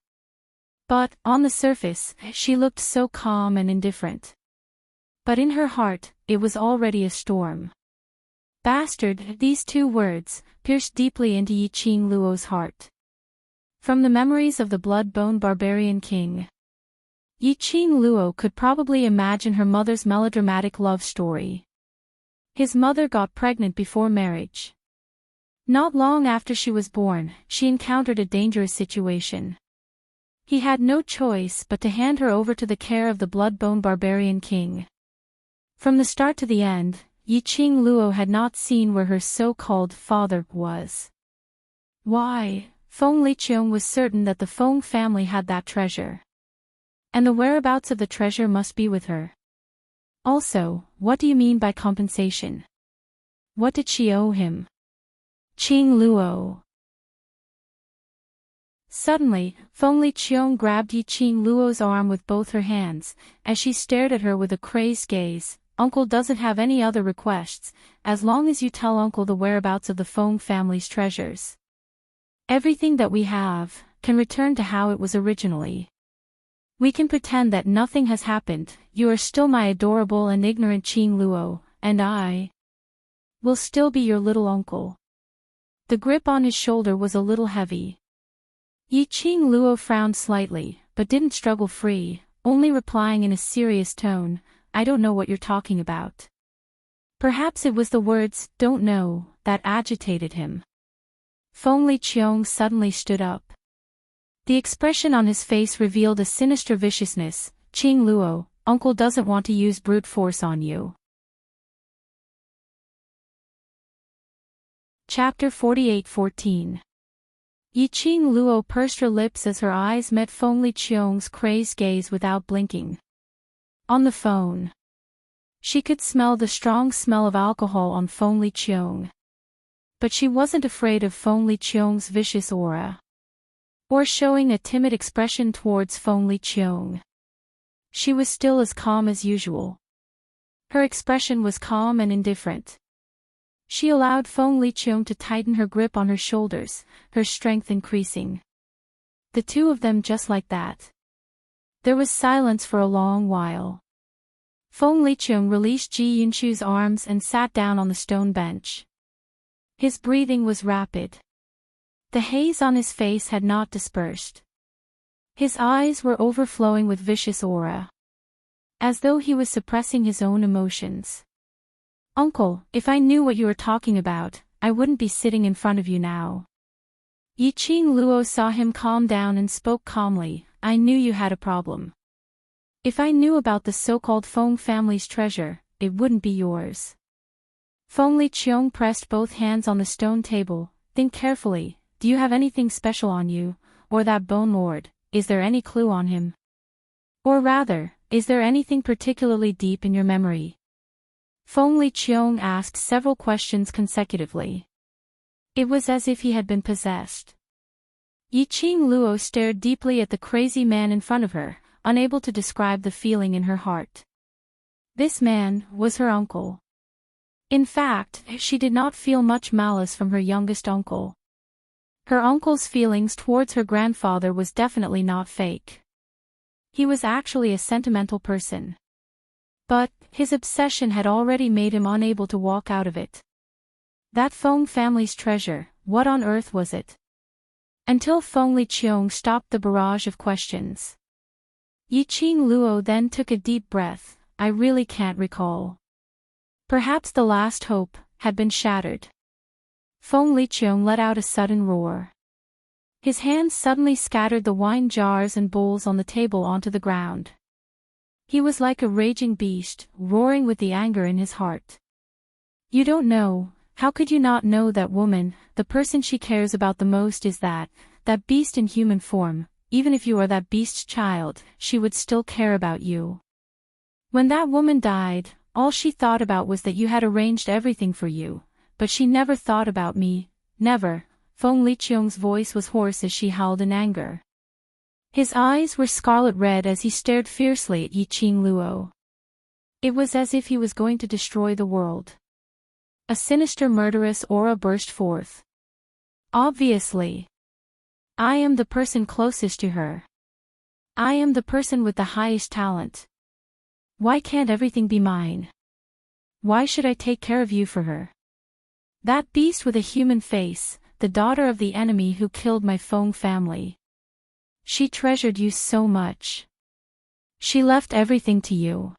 But, on the surface, she looked so calm and indifferent. But in her heart, it was already a storm. Bastard, these 2 words, pierced deeply into Yiqing Luo's heart. From the memories of the blood-bone barbarian king, Yiqing Luo could probably imagine her mother's melodramatic love story. His mother got pregnant before marriage. Not long after she was born, she encountered a dangerous situation. He had no choice but to hand her over to the care of the blood-bone barbarian king. From the start to the end, Yiqing Luo had not seen where her so-called father was. Why, Feng Liqiong was certain that the Feng family had that treasure. And the whereabouts of the treasure must be with her. Also, what do you mean by compensation? What did she owe him? Qing Luo. Suddenly, Feng Liqiong grabbed Yiqing Luo's arm with both her hands, as she stared at her with a crazed gaze. Uncle doesn't have any other requests, as long as you tell Uncle the whereabouts of the Fong family's treasures. Everything that we have can return to how it was originally. We can pretend that nothing has happened. You are still my adorable and ignorant Qing Luo, and I will still be your little uncle. The grip on his shoulder was a little heavy. Yi Qing Luo frowned slightly, but didn't struggle free, only replying in a serious tone, I don't know what you're talking about. Perhaps it was the words, don't know, that agitated him. Feng Liqiong suddenly stood up. The expression on his face revealed a sinister viciousness. Qing Luo, Uncle doesn't want to use brute force on you. Chapter 48:14. Yi Qing Luo pursed her lips as her eyes met Feng Liqiong's crazed gaze without blinking. On the phone, she could smell the strong smell of alcohol on Feng Liqiong. But she wasn't afraid of Feng Liqiong's vicious aura, or showing a timid expression towards Feng Liqiong. She was still as calm as usual. Her expression was calm and indifferent. She allowed Feng Liqiong to tighten her grip on her shoulders, her strength increasing. The two of them just like that. There was silence for a long while. Feng Liqiong released Ji Yunchu's arms and sat down on the stone bench. His breathing was rapid. The haze on his face had not dispersed. His eyes were overflowing with vicious aura, as though he was suppressing his own emotions. Uncle, if I knew what you were talking about, I wouldn't be sitting in front of you now. Yi Qing Luo saw him calm down and spoke calmly, I knew you had a problem. If I knew about the so-called Feng family's treasure, it wouldn't be yours. Feng Liqiong pressed both hands on the stone table. Think carefully, do you have anything special on you, or that bone lord, is there any clue on him? Or rather, is there anything particularly deep in your memory? Feng Liqiong asked several questions consecutively. It was as if he had been possessed. Yi Qing Luo stared deeply at the crazy man in front of her, unable to describe the feeling in her heart. This man was her uncle. In fact, she did not feel much malice from her youngest uncle. Her uncle's feelings towards her grandfather was definitely not fake. He was actually a sentimental person. But his obsession had already made him unable to walk out of it. That Feng family's treasure, what on earth was it? Until Feng Liqiong stopped the barrage of questions. Yi Qing Luo then took a deep breath, I really can't recall. Perhaps the last hope had been shattered. Feng Liqiong let out a sudden roar. His hands suddenly scattered the wine jars and bowls on the table onto the ground. He was like a raging beast, roaring with the anger in his heart. You don't know, how could you not know that woman, the person she cares about the most is that beast in human form, even if you are that beast's child, she would still care about you. When that woman died, all she thought about was that you had arranged everything for you, but she never thought about me, never. Feng Liqiong's voice was hoarse as she howled in anger. His eyes were scarlet red as he stared fiercely at Yi Qing Luo. It was as if he was going to destroy the world. A sinister murderous aura burst forth. Obviously. I am the person closest to her. I am the person with the highest talent. Why can't everything be mine? Why should I take care of you for her? That beast with a human face, the daughter of the enemy who killed my Feng family. She treasured you so much. She left everything to you.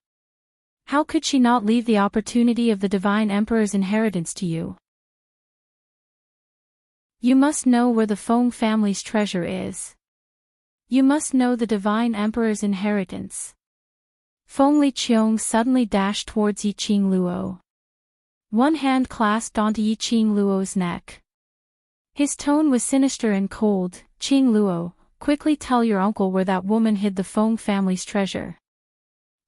How could she not leave the opportunity of the Divine Emperor's inheritance to you? You must know where the Feng family's treasure is. You must know the Divine Emperor's inheritance. Feng Liqiong suddenly dashed towards Yi Qing Luo. One hand clasped onto Yi Qing Luo's neck. His tone was sinister and cold. Qing Luo, quickly tell your uncle where that woman hid the Feng family's treasure.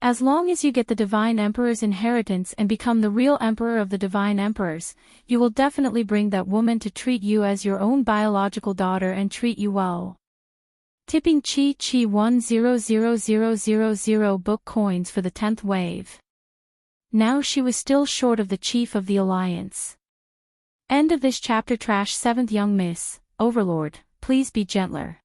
As long as you get the Divine Emperor's inheritance and become the real Emperor of the Divine Emperors, you will definitely bring that woman to treat you as your own biological daughter and treat you well. Tipping Chi 100,000 book coins for the 10th wave. Now she was still short of the chief of the alliance. End of this chapter. Trash 7th Young Miss, Overlord, please be gentler.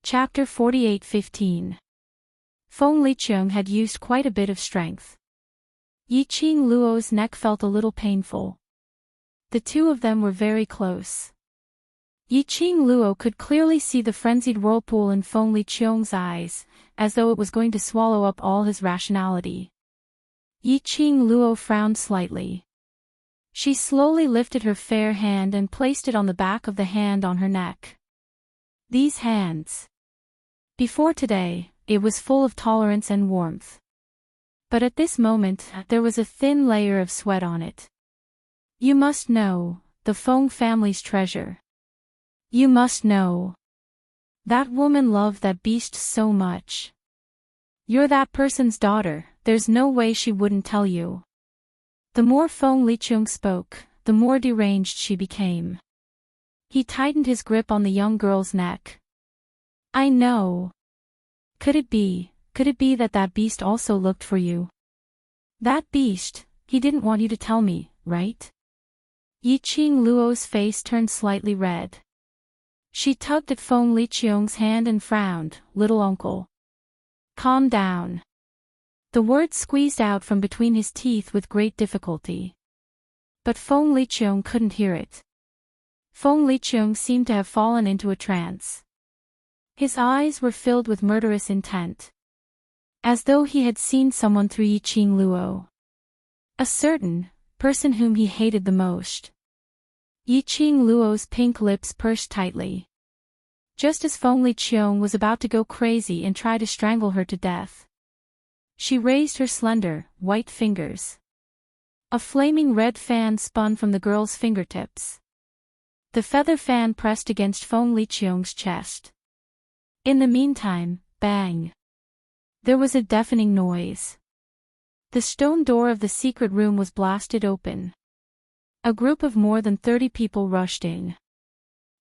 Chapter 48:15. Feng Liqiang had used quite a bit of strength. Yiqing Luo's neck felt a little painful. The two of them were very close. Yiqing Luo could clearly see the frenzied whirlpool in Feng Liqiang's eyes, as though it was going to swallow up all his rationality. Yiqing Luo frowned slightly. She slowly lifted her fair hand and placed it on the back of the hand on her neck. These hands. Before today, it was full of tolerance and warmth. But at this moment, there was a thin layer of sweat on it. You must know, the Feng family's treasure. You must know. That woman loved that beast so much. You're that person's daughter, there's no way she wouldn't tell you. The more Feng Liqiang spoke, the more deranged she became. He tightened his grip on the young girl's neck. I know. Could it be that that beast also looked for you? That beast, he didn't want you to tell me, right? Yiqing Luo's face turned slightly red. She tugged at Feng Liqiang's hand and frowned, little uncle. Calm down. The words squeezed out from between his teeth with great difficulty. But Feng Liqiang couldn't hear it. Feng Liqiang seemed to have fallen into a trance. His eyes were filled with murderous intent. As though he had seen someone through Yiqing Luo. A certain person whom he hated the most. Yiqing Luo's pink lips pursed tightly. Just as Feng Liqiang was about to go crazy and try to strangle her to death. She raised her slender, white fingers. A flaming red fan spun from the girl's fingertips. The feather fan pressed against Feng Liqiang's chest. In the meantime, bang. There was a deafening noise. The stone door of the secret room was blasted open. A group of more than 30 people rushed in.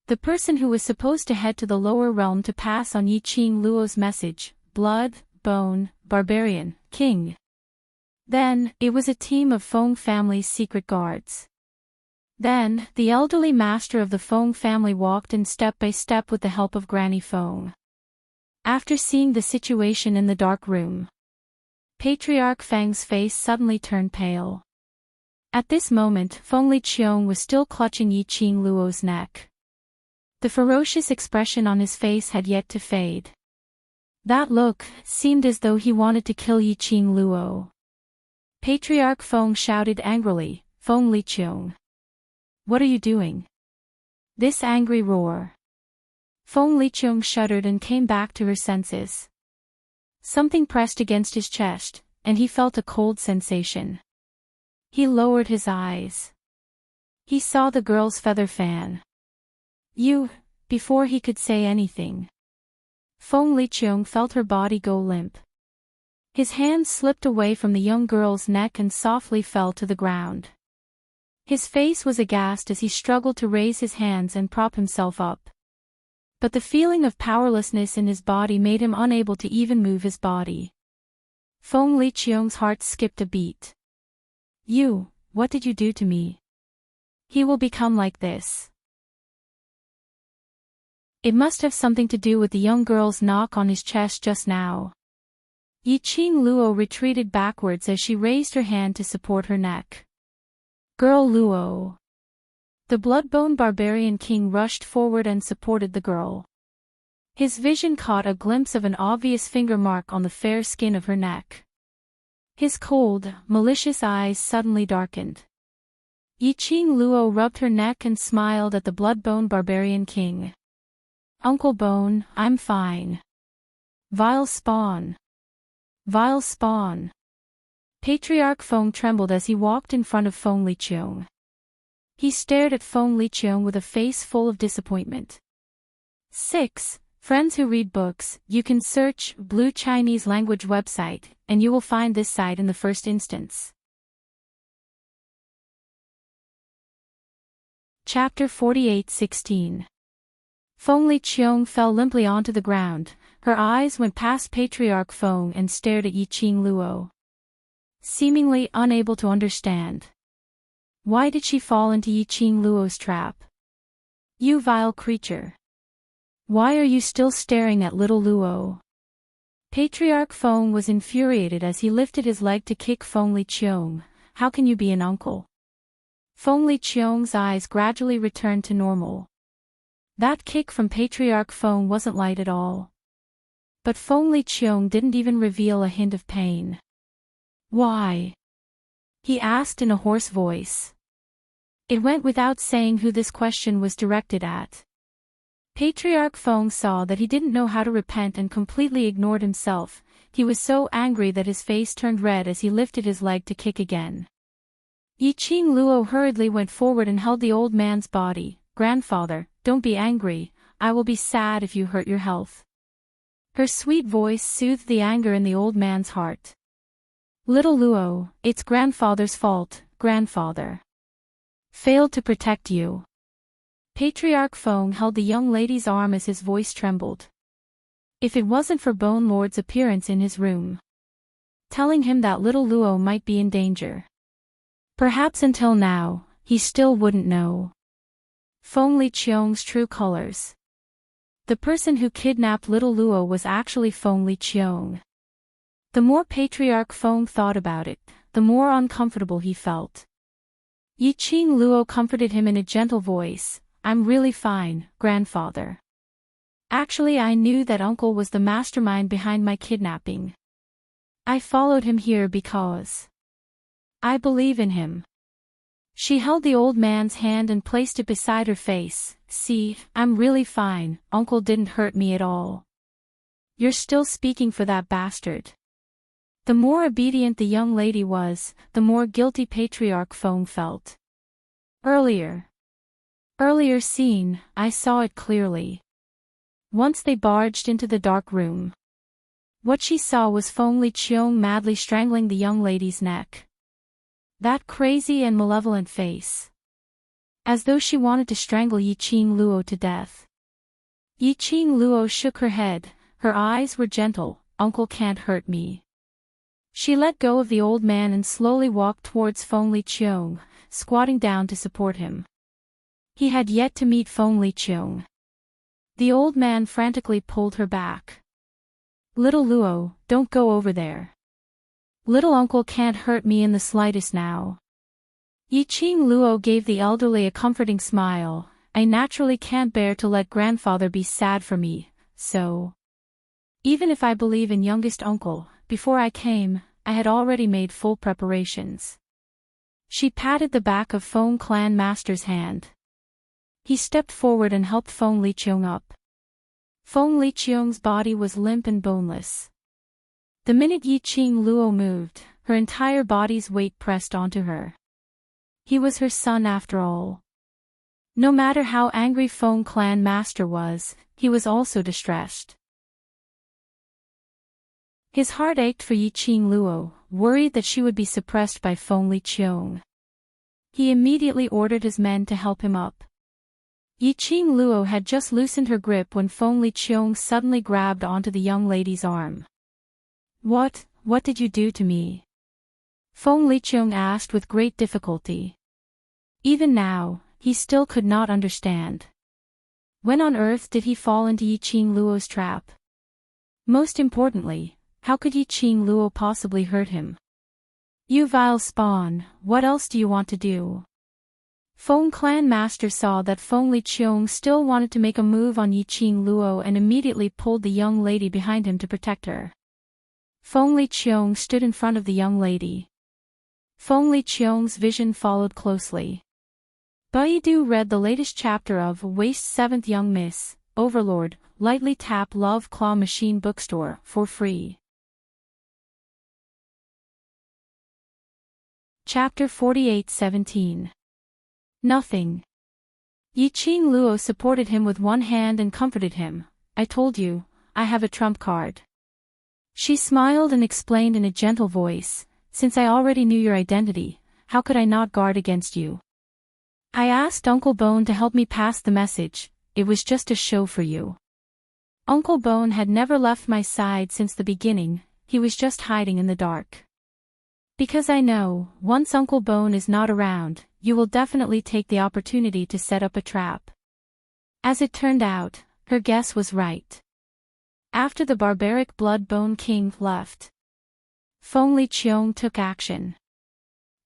The person who was supposed to head to the lower realm to pass on Yiqing Luo's message, blood, bone, barbarian, king. Then, it was a team of Feng family's secret guards. Then, the elderly master of the Feng family walked in step by step with the help of Granny Feng. After seeing the situation in the dark room, Patriarch Feng's face suddenly turned pale. At this moment, Feng Liqiang was still clutching Yiqing Luo's neck. The ferocious expression on his face had yet to fade. That look seemed as though he wanted to kill Yiqing Luo. Patriarch Feng shouted angrily, Feng Liqiang. What are you doing? This angry roar. Feng Liqiang shuddered and came back to her senses. Something pressed against his chest, and he felt a cold sensation. He lowered his eyes. He saw the girl's feather fan. Before he could say anything. Feng Liqiang felt her body go limp. His hand slipped away from the young girl's neck and softly fell to the ground. His face was aghast as he struggled to raise his hands and prop himself up. But the feeling of powerlessness in his body made him unable to even move his body. Feng Liqiang's heart skipped a beat. What did you do to me? He will become like this. It must have something to do with the young girl's knock on his chest just now. Yiqing Luo retreated backwards as she raised her hand to support her neck. Girl Luo. The blood-bone barbarian king rushed forward and supported the girl. His vision caught a glimpse of an obvious finger mark on the fair skin of her neck. His cold, malicious eyes suddenly darkened. Yiqing Luo rubbed her neck and smiled at the blood-bone barbarian king. Uncle Bone, I'm fine. Vile spawn. Vile spawn. Patriarch Feng trembled as he walked in front of Feng Liqiang. He stared at Feng Liqiang with a face full of disappointment. 6. Friends who read books, you can search Blue Chinese language website, and you will find this site in the first instance. Chapter 48:16. Feng Liqiang fell limply onto the ground, Her eyes went past Patriarch Feng and stared at Yiqing Luo, seemingly unable to understand. Why did she fall into Yiqing Luo's trap? You vile creature. Why are you still staring at little Luo? Patriarch Feng was infuriated as he lifted his leg to kick Feng Liqiong. How can you be an uncle? Feng Liqiong's eyes gradually returned to normal. That kick from Patriarch Feng wasn't light at all. But Feng Liqiong didn't even reveal a hint of pain. Why? He asked in a hoarse voice. It went without saying who this question was directed at. Patriarch Feng saw that he didn't know how to repent and completely ignored himself. He was so angry that his face turned red as he lifted his leg to kick again. Yiqing Luo hurriedly went forward and held the old man's body. Grandfather, don't be angry, I will be sad if you hurt your health. Her sweet voice soothed the anger in the old man's heart. Little Luo, it's grandfather's fault, grandfather. Failed to protect you. Patriarch Feng held the young lady's arm as his voice trembled. If it wasn't for Bone Lord's appearance in his room, telling him that little Luo might be in danger, perhaps until now, he still wouldn't know Feng Liqiong's true colors. The person who kidnapped little Luo was actually Feng Liqiong. The more Patriarch Feng thought about it, the more uncomfortable he felt. Yiqing Luo comforted him in a gentle voice. I'm really fine, grandfather. Actually, I knew that uncle was the mastermind behind my kidnapping. I followed him here because I believe in him. She held the old man's hand and placed it beside her face. See, I'm really fine, uncle didn't hurt me at all. You're still speaking for that bastard. The more obedient the young lady was, the more guilty Patriarch Feng felt. Earlier scene, I saw it clearly. Once they barged into the dark room. What she saw was Feng Liqiong madly strangling the young lady's neck. That crazy and malevolent face. As though she wanted to strangle Yiqing Luo to death. Yiqing Luo shook her head, her eyes were gentle. Uncle can't hurt me. She let go of the old man and slowly walked towards Feng Liqiong, squatting down to support him. He had yet to meet Feng Liqiong. The old man frantically pulled her back. Little Luo, don't go over there. Little uncle can't hurt me in the slightest now. Yiqing Luo gave the elderly a comforting smile. I naturally can't bear to let grandfather be sad for me, so. Even if I believe in youngest uncle, before I came, I had already made full preparations. She patted the back of Feng Clan Master's hand. He stepped forward and helped Feng Liqiong up. Feng Liqiong's body was limp and boneless. The minute Yiqing Luo moved, her entire body's weight pressed onto her. He was her son after all. No matter how angry Feng Clan Master was, he was also distressed. His heart ached for Yiqing Luo, worried that she would be suppressed by Feng Liqiong. He immediately ordered his men to help him up. Yiqing Luo had just loosened her grip when Feng Liqiong suddenly grabbed onto the young lady's arm. What did you do to me? Feng Liqiong asked with great difficulty. Even now, he still could not understand. When on earth did he fall into Yiqing Luo's trap? Most importantly, how could Yiqing Luo possibly hurt him? You vile spawn, what else do you want to do? Feng Clan Master saw that Feng Liqiong still wanted to make a move on Yiqing Luo and immediately pulled the young lady behind him to protect her. Feng Liqiong stood in front of the young lady. Feng Liqiong's vision followed closely. Baidu read the latest chapter of Waste 7th Young Miss, Overlord, lightly tap Love Claw Machine Bookstore for free. Chapter 48:17. Nothing. Yiqing Luo supported him with one hand and comforted him. I told you, I have a trump card. She smiled and explained in a gentle voice, since I already knew your identity, how could I not guard against you? I asked Uncle Bone to help me pass the message, it was just a show for you. Uncle Bone had never left my side since the beginning, he was just hiding in the dark. Because I know, once Uncle Bone is not around, you will definitely take the opportunity to set up a trap. As it turned out, her guess was right. After the barbaric Blood Bone King left, Feng Li Qiong took action.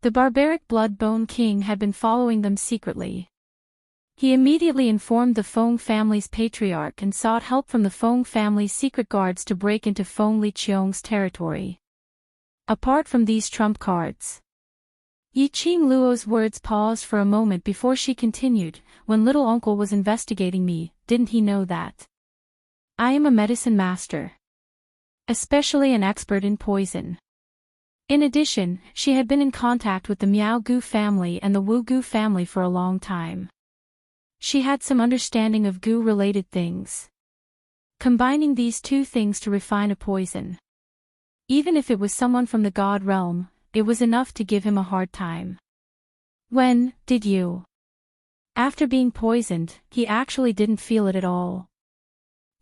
The barbaric Blood Bone King had been following them secretly. He immediately informed the Feng family's patriarch and sought help from the Feng family's secret guards to break into Feng Li Qiong's territory. Apart from these trump cards, Yiqing Luo's words paused for a moment before she continued. When little uncle was investigating me, didn't he know that I am a medicine master, especially an expert in poison? In addition, she had been in contact with the Miao Gu family and the Wu Gu family for a long time. She had some understanding of Gu-related things. Combining these two things to refine a poison, even if it was someone from the god realm, it was enough to give him a hard time. When did you? After being poisoned, he actually didn't feel it at all.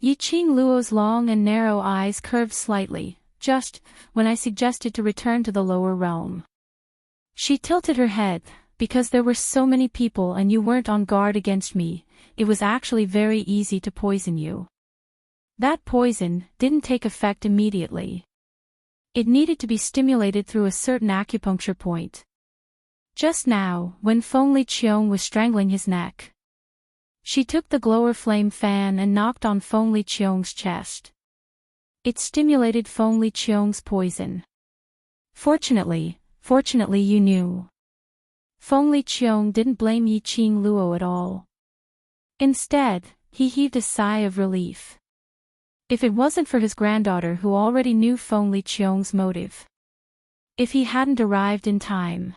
Yiqing Luo's long and narrow eyes curved slightly, just when I suggested to return to the lower realm. She tilted her head. Because there were so many people and you weren't on guard against me, it was actually very easy to poison you. That poison didn't take effect immediately. It needed to be stimulated through a certain acupuncture point. Just now, when Feng Li Qiong was strangling his neck, she took the glower flame fan and knocked on Feng Li Qiong's chest. It stimulated Feng Li Qiong's poison. Fortunately you knew. Feng Li Qiong didn't blame Yiqing Luo at all. Instead, he heaved a sigh of relief. If it wasn't for his granddaughter who already knew Feng Li Qiong's motive. If he hadn't arrived in time.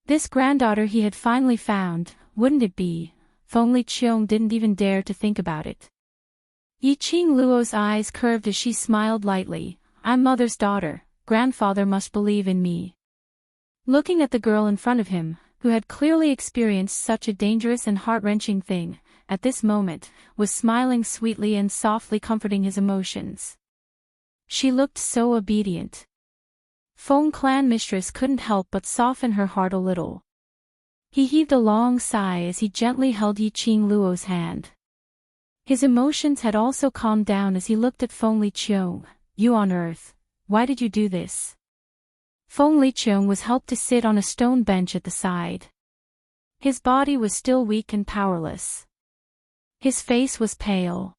This granddaughter he had finally found, wouldn't it be? Feng Li Qiong didn't even dare to think about it. Yiqing Luo's eyes curved as she smiled lightly. I'm mother's daughter, grandfather must believe in me. Looking at the girl in front of him, who had clearly experienced such a dangerous and heart-wrenching thing, at this moment, was smiling sweetly and softly comforting his emotions. She looked so obedient. Feng Clan mistress couldn't help but soften her heart a little. He heaved a long sigh as he gently held Yiqing Luo's hand. His emotions had also calmed down as he looked at Feng Li Qiong. You on earth, why did you do this? Feng Li Qiong was helped to sit on a stone bench at the side. His body was still weak and powerless. His face was pale.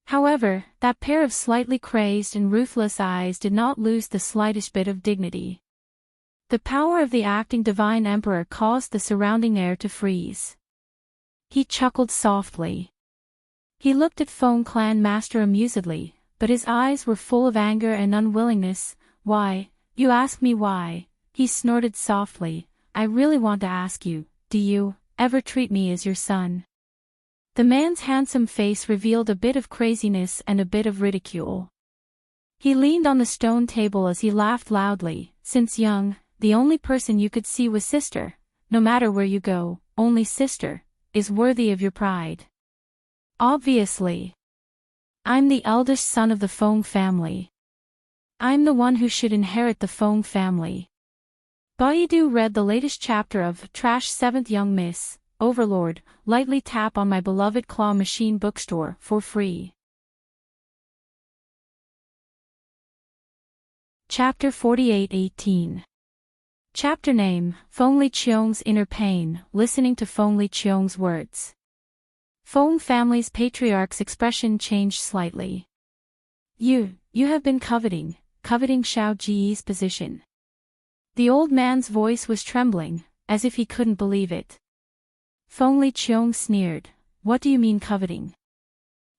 However, that pair of slightly crazed and ruthless eyes did not lose the slightest bit of dignity. The power of the acting divine emperor caused the surrounding air to freeze. He chuckled softly. He looked at Feng Clan master amusedly, but his eyes were full of anger and unwillingness. Why, you ask me why? He snorted softly. I really want to ask you, do you ever treat me as your son? The man's handsome face revealed a bit of craziness and a bit of ridicule. He leaned on the stone table as he laughed loudly. Since young, the only person you could see was sister. No matter where you go, only sister is worthy of your pride. Obviously. I'm the eldest son of the Feng family. I'm the one who should inherit the Feng family. Baidu read the latest chapter of Trash 7th Young Miss, Overlord, lightly tap on my beloved claw machine bookstore for free. Chapter 48:18. Chapter name, Feng Li Qiong's Inner Pain, listening to Feng Li Qiong's words. Feng family's patriarch's expression changed slightly. You have been coveting Xiao Ji's position. The old man's voice was trembling, as if he couldn't believe it. Feng Li Qiong sneered. What do you mean coveting?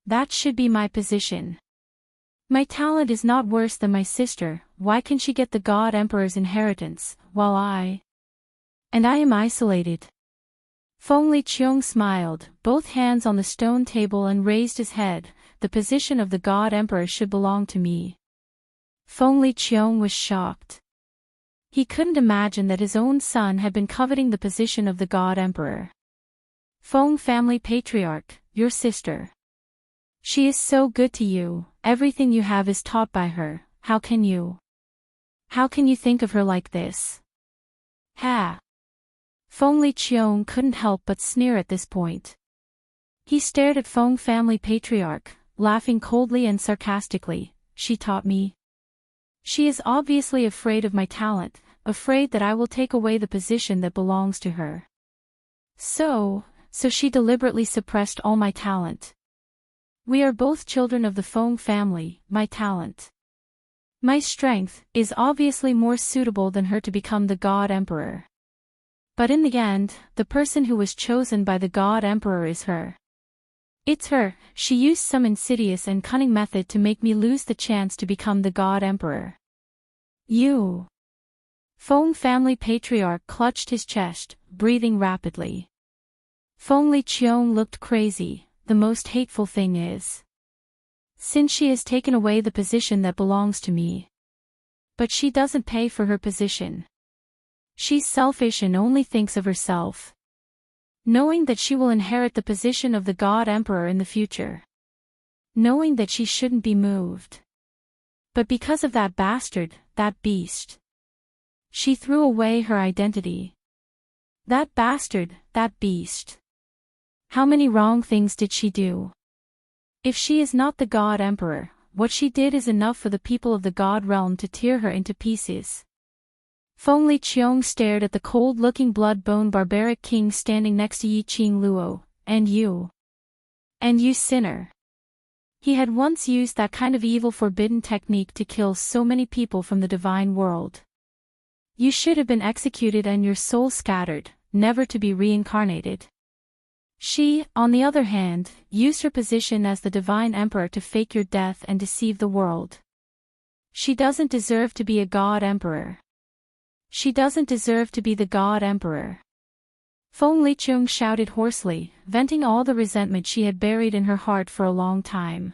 That should be my position. My talent is not worse than my sister. Why can she get the God Emperor's inheritance, while I am isolated? Feng Li Qiong smiled, both hands on the stone table, and raised his head. The position of the God Emperor should belong to me. Feng Li Qiong was shocked. He couldn't imagine that his own son had been coveting the position of the God Emperor. Feng family patriarch, your sister. She is so good to you, everything you have is taught by her, how can you think of her like this? Ha! Feng Liqiong couldn't help but sneer at this point. He stared at Feng family patriarch, laughing coldly and sarcastically. She taught me. She is obviously afraid of my talent, afraid that I will take away the position that belongs to her. So she deliberately suppressed all my talent. We are both children of the Feng family, my talent. My strength is obviously more suitable than her to become the God Emperor. But in the end, the person who was chosen by the God Emperor is her. It's her. She used some insidious and cunning method to make me lose the chance to become the God Emperor. You. Feng family patriarch clutched his chest, breathing rapidly. Feng Liqiong looked crazy. The most hateful thing is, since she has taken away the position that belongs to me. But she doesn't pay for her position. She's selfish and only thinks of herself. Knowing that she will inherit the position of the God Emperor in the future. Knowing that she shouldn't be moved. But because of that bastard, that beast. She threw away her identity. That bastard, that beast. How many wrong things did she do? If she is not the God Emperor, what she did is enough for the people of the God realm to tear her into pieces. Feng Liqiong stared at the cold-looking blood-bone barbaric king standing next to Yiqing Luo. And you, sinner. He had once used that kind of evil forbidden technique to kill so many people from the divine world. You should have been executed and your soul scattered, never to be reincarnated. She, on the other hand, used her position as the divine emperor to fake your death and deceive the world. She doesn't deserve to be a God Emperor. She doesn't deserve to be the God Emperor. Feng Liqiong shouted hoarsely, venting all the resentment she had buried in her heart for a long time.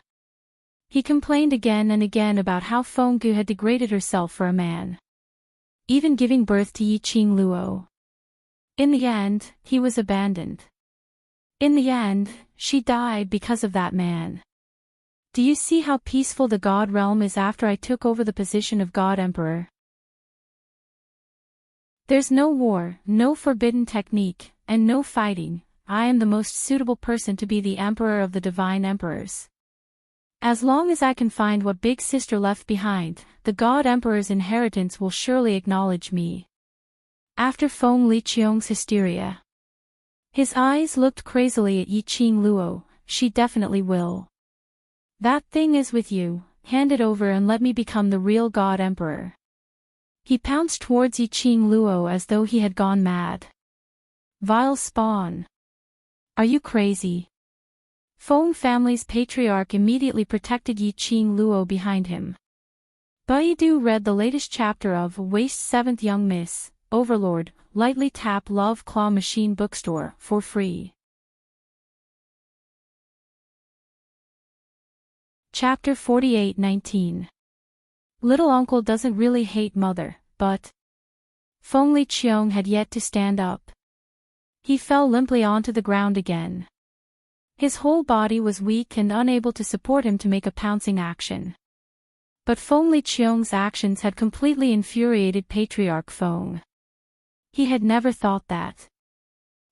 He complained again and again about how Feng Gu had degraded herself for a man. Even giving birth to Yiqing Luo. In the end, he was abandoned. In the end, she died because of that man. Do you see how peaceful the God realm is after I took over the position of God Emperor? There's no war, no forbidden technique, and no fighting. I am the most suitable person to be the Emperor of the Divine Emperors. As long as I can find what Big Sister left behind, the God Emperor's inheritance will surely acknowledge me. After Feng Liqiong's hysteria. His eyes looked crazily at Yiqing Luo. She definitely will. That thing is with you, hand it over and let me become the real God Emperor. He pounced towards Yiqing Luo as though he had gone mad. Vile spawn. Are you crazy? Feng family's patriarch immediately protected Yiqing Luo behind him. Baidu read the latest chapter of Waste 7th Young Miss, Overlord, lightly tap Love Claw Machine Bookstore for free. Chapter 48:19. Little uncle doesn't really hate mother, but Feng Liqiong had yet to stand up. He fell limply onto the ground again. His whole body was weak and unable to support him to make a pouncing action. But Feng Liqiong's actions had completely infuriated Patriarch Feng. He had never thought that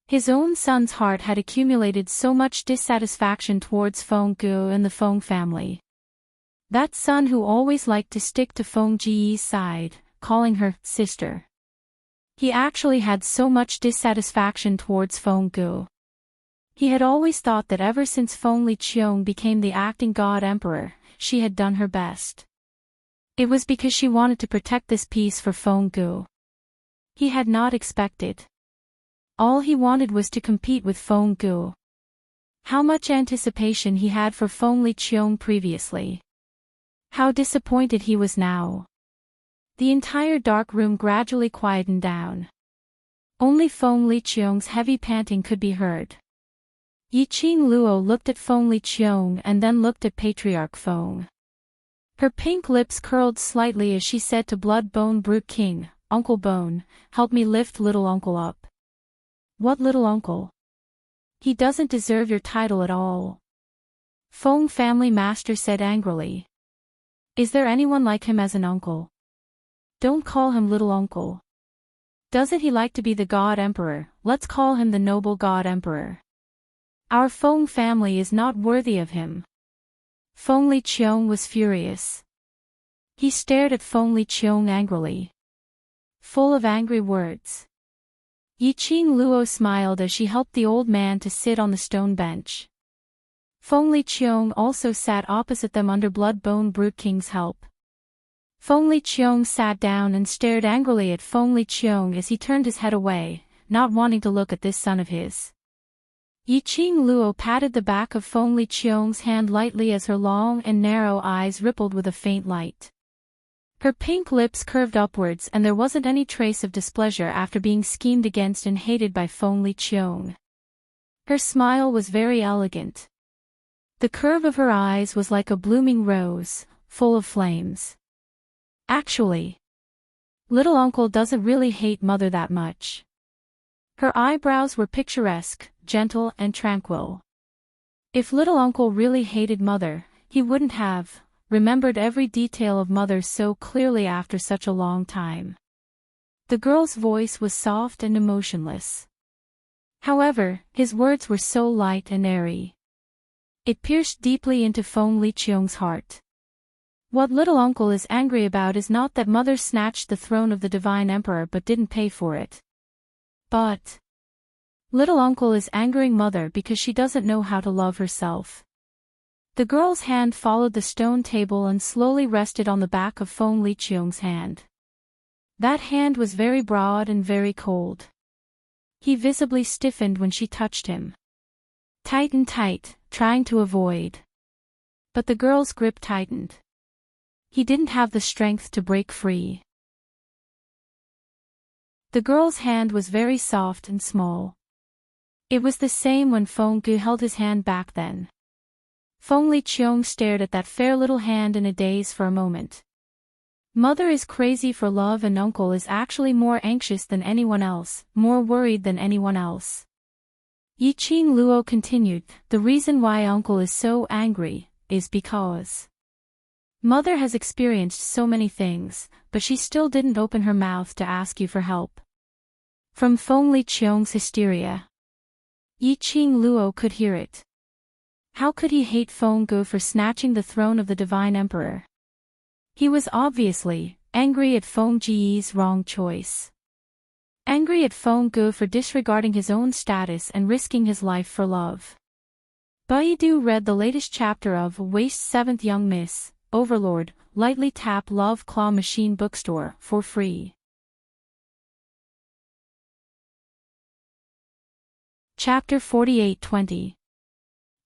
his own son's heart had accumulated so much dissatisfaction towards Feng Gu and the Feng family. That son who always liked to stick to Feng Ji's side, calling her sister. He actually had so much dissatisfaction towards Feng Gu. He had always thought that ever since Feng Liqiong became the acting God Emperor, she had done her best. It was because she wanted to protect this peace for Feng Gu. He had not expected. All he wanted was to compete with Feng Gu. How much anticipation he had for Feng Liqiong previously. How disappointed he was now. The entire dark room gradually quietened down. Only Feng Liqiong's heavy panting could be heard. Yiqing Luo looked at Feng Liqiong and then looked at Patriarch Feng. Her pink lips curled slightly as she said to Blood Bone Brute King, Uncle Bone, help me lift little uncle up. What little uncle? He doesn't deserve your title at all. Feng family master said angrily. Is there anyone like him as an uncle? Don't call him little uncle. Doesn't he like to be the God Emperor? Let's call him the noble God Emperor. Our Feng family is not worthy of him. Feng Liqiong was furious. He stared at Feng Liqiong angrily. Full of angry words. Yiqing Luo smiled as she helped the old man to sit on the stone bench. Feng Liqiong also sat opposite them under Blood-Bone Brute King's help. Feng Liqiong sat down and stared angrily at Feng Liqiong as he turned his head away, not wanting to look at this son of his. Yiqing Luo patted the back of Feng Liqiong's hand lightly as her long and narrow eyes rippled with a faint light. Her pink lips curved upwards and there wasn't any trace of displeasure after being schemed against and hated by Feng Liqiong. Her smile was very elegant. The curve of her eyes was like a blooming rose, full of flames. Actually, little uncle doesn't really hate mother that much. Her eyebrows were picturesque, gentle and tranquil. If little uncle really hated mother, he wouldn't have remembered every detail of mother so clearly after such a long time. The girl's voice was soft and emotionless. However, his words were so light and airy. It pierced deeply into Feng Liqiong's heart. What little uncle is angry about is not that mother snatched the throne of the divine emperor but didn't pay for it. But little uncle is angering mother because she doesn't know how to love herself. The girl's hand followed the stone table and slowly rested on the back of Feng Liqiong's hand. That hand was very broad and very cold. He visibly stiffened when she touched him. Tight and tight, trying to avoid. But the girl's grip tightened. He didn't have the strength to break free. The girl's hand was very soft and small. It was the same when Feng Gu held his hand back then. Feng Liqiong stared at that fair little hand in a daze for a moment. Mother is crazy for love and uncle is actually more anxious than anyone else, more worried than anyone else. Yiqing Luo continued, the reason why uncle is so angry is because mother has experienced so many things, but she still didn't open her mouth to ask you for help. From Feng Liqiong's hysteria, Yiqing Luo could hear it. How could he hate Feng Gu for snatching the throne of the divine emperor? He was obviously angry at Feng Ji's wrong choice. Angry at Feng Gu for disregarding his own status and risking his life for love. Baidu read the latest chapter of Waste 7th Young Miss, Overlord, lightly tap Love Claw Machine Bookstore for free. Chapter 48:20.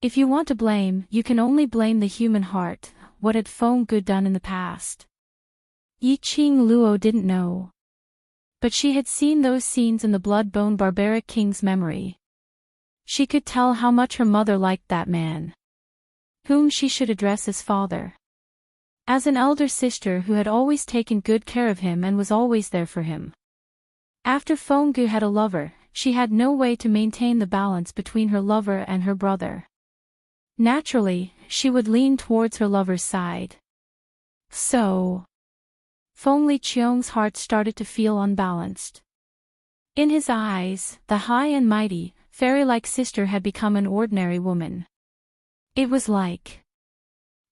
If you want to blame, you can only blame the human heart. What had Feng Gu done in the past? Yiqing Luo didn't know. But she had seen those scenes in the Blood-Bone Barbaric King's memory. She could tell how much her mother liked that man, whom she should address as father. As an elder sister who had always taken good care of him and was always there for him. After Feng Gu had a lover, she had no way to maintain the balance between her lover and her brother. Naturally, she would lean towards her lover's side. So, Feng Liqiong's heart started to feel unbalanced. In his eyes, the high and mighty, fairy-like sister had become an ordinary woman. It was like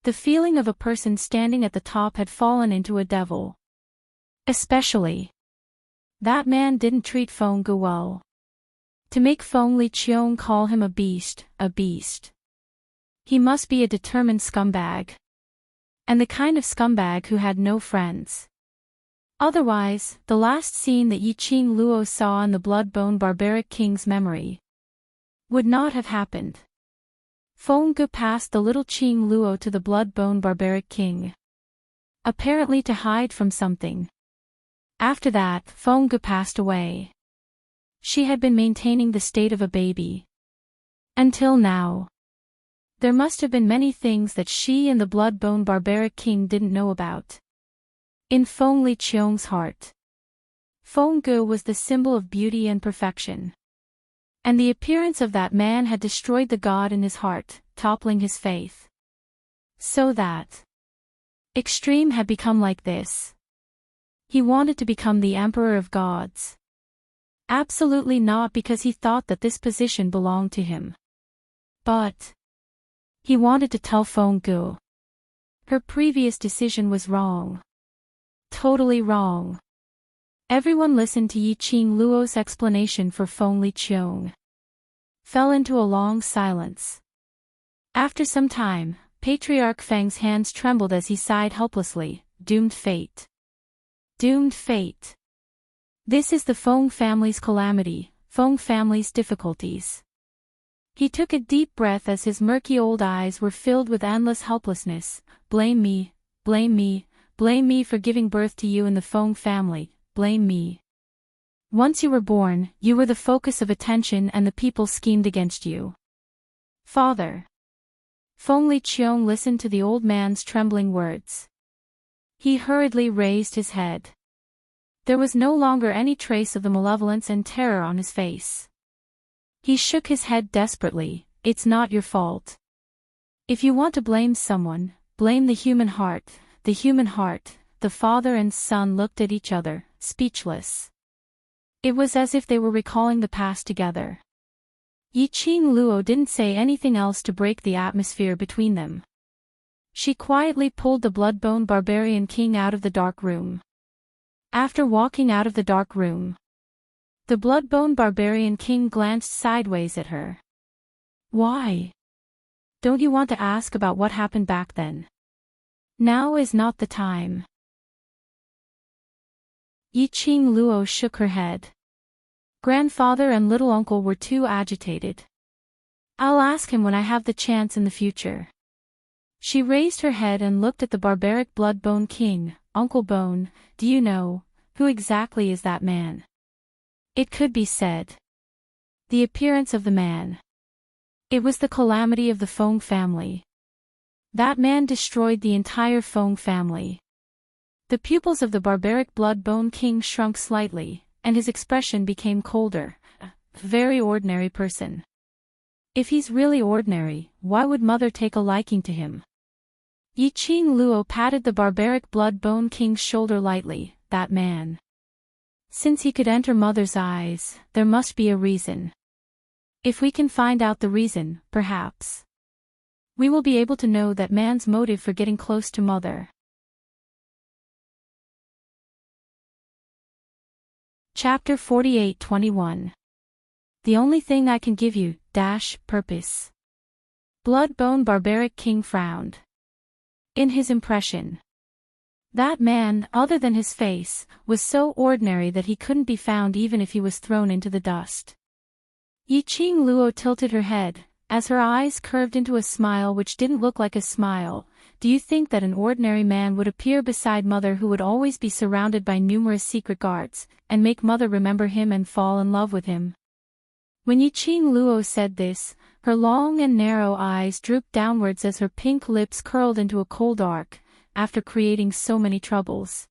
the feeling of a person standing at the top had fallen into a devil. Especially, that man didn't treat Feng Gu well. To make Feng Liqiong call him a beast. He must be a determined scumbag. And the kind of scumbag who had no friends. Otherwise, the last scene that Yiqing Luo saw in the Blood-Bone Barbaric King's memory would not have happened. Feng Gu passed the little Qing Luo to the Blood-Bone Barbaric King, apparently to hide from something. After that, Feng Gu passed away. She had been maintaining the state of a baby. Until now. There must have been many things that she and the Blood-Bone Barbaric King didn't know about. In Feng Liqiong's heart, Feng Gu was the symbol of beauty and perfection. And the appearance of that man had destroyed the god in his heart, toppling his faith. So that Extreme had become like this. He wanted to become the emperor of gods. Absolutely not because he thought that this position belonged to him. But he wanted to tell Feng Gu. Her previous decision was wrong. Totally wrong. Everyone listened to Yi Qing Luo's explanation for Feng Liqiong. Fell into a long silence. After some time, Patriarch Feng's hands trembled as he sighed helplessly. Doomed fate. Doomed fate. This is the Feng family's calamity, Feng family's difficulties. He took a deep breath as his murky old eyes were filled with endless helplessness. Blame me, blame me, blame me for giving birth to you in the Feng family, blame me. Once you were born, you were the focus of attention and the people schemed against you. Father. Feng Liqiong listened to the old man's trembling words. He hurriedly raised his head. There was no longer any trace of the malevolence and terror on his face. He shook his head desperately. It's not your fault. If you want to blame someone, blame the human heart. The human heart. The father and son looked at each other, speechless. It was as if they were recalling the past together. Yi Qing Luo didn't say anything else to break the atmosphere between them. She quietly pulled the blood-bone barbarian king out of the dark room. After walking out of the dark room, the blood-bone barbarian king glanced sideways at her. Why? Don't you want to ask about what happened back then? Now is not the time. Yi Qing Luo shook her head. Grandfather and little uncle were too agitated. I'll ask him when I have the chance in the future. She raised her head and looked at the barbaric blood-bone king. Uncle Bone, do you know, who exactly is that man? It could be said. The appearance of the man. It was the calamity of the Feng family. That man destroyed the entire Feng family. The pupils of the barbaric blood-bone king shrunk slightly, and his expression became colder. A very ordinary person. If he's really ordinary, why would Mother take a liking to him? Yi Qing Luo patted the barbaric blood-bone king's shoulder lightly. That man. Since he could enter Mother's eyes, there must be a reason. If we can find out the reason, perhaps we will be able to know that man's motive for getting close to Mother. Chapter 48-21. The only thing I can give you, purpose. Blood-bone barbaric king frowned. In his impression, that man, other than his face, was so ordinary that he couldn't be found even if he was thrown into the dust. Yi Qing Luo tilted her head, as her eyes curved into a smile which didn't look like a smile. Do you think that an ordinary man would appear beside Mother who would always be surrounded by numerous secret guards, and make Mother remember him and fall in love with him? When Yi Qing Luo said this, her long and narrow eyes drooped downwards as her pink lips curled into a cold arc, after creating so many troubles.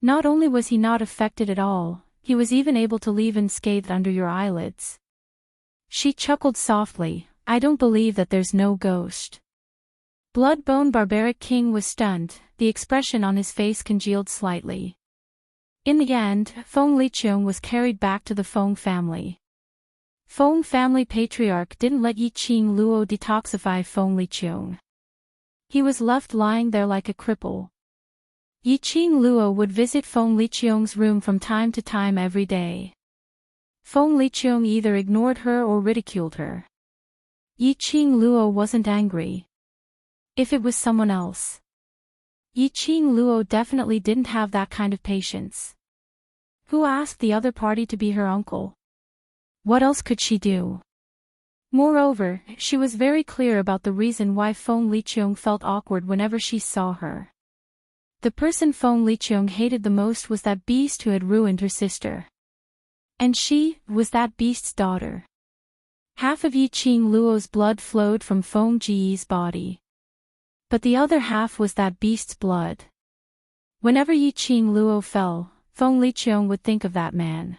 Not only was he not affected at all, he was even able to leave unscathed under your eyelids. She chuckled softly. I don't believe that there's no ghost. Blood-bone barbaric king was stunned, the expression on his face congealed slightly. In the end, Feng Liqiong was carried back to the Feng family. Feng family patriarch didn't let Yi Qing Luo detoxify Feng Liqiong. He was left lying there like a cripple. Yi Qing Luo would visit Feng Liqiong's room from time to time every day. Feng Liqiong either ignored her or ridiculed her. Yi Qing Luo wasn't angry. If it was someone else, Yi Qing Luo definitely didn't have that kind of patience. Who asked the other party to be her uncle? What else could she do? Moreover, she was very clear about the reason why Feng Liqiong felt awkward whenever she saw her. The person Feng Liqiong hated the most was that beast who had ruined her sister. And she was that beast's daughter. Half of Yi Qing Luo's blood flowed from Feng Ji's body. But the other half was that beast's blood. Whenever Yi Qing Luo fell, Feng Liqiong would think of that man.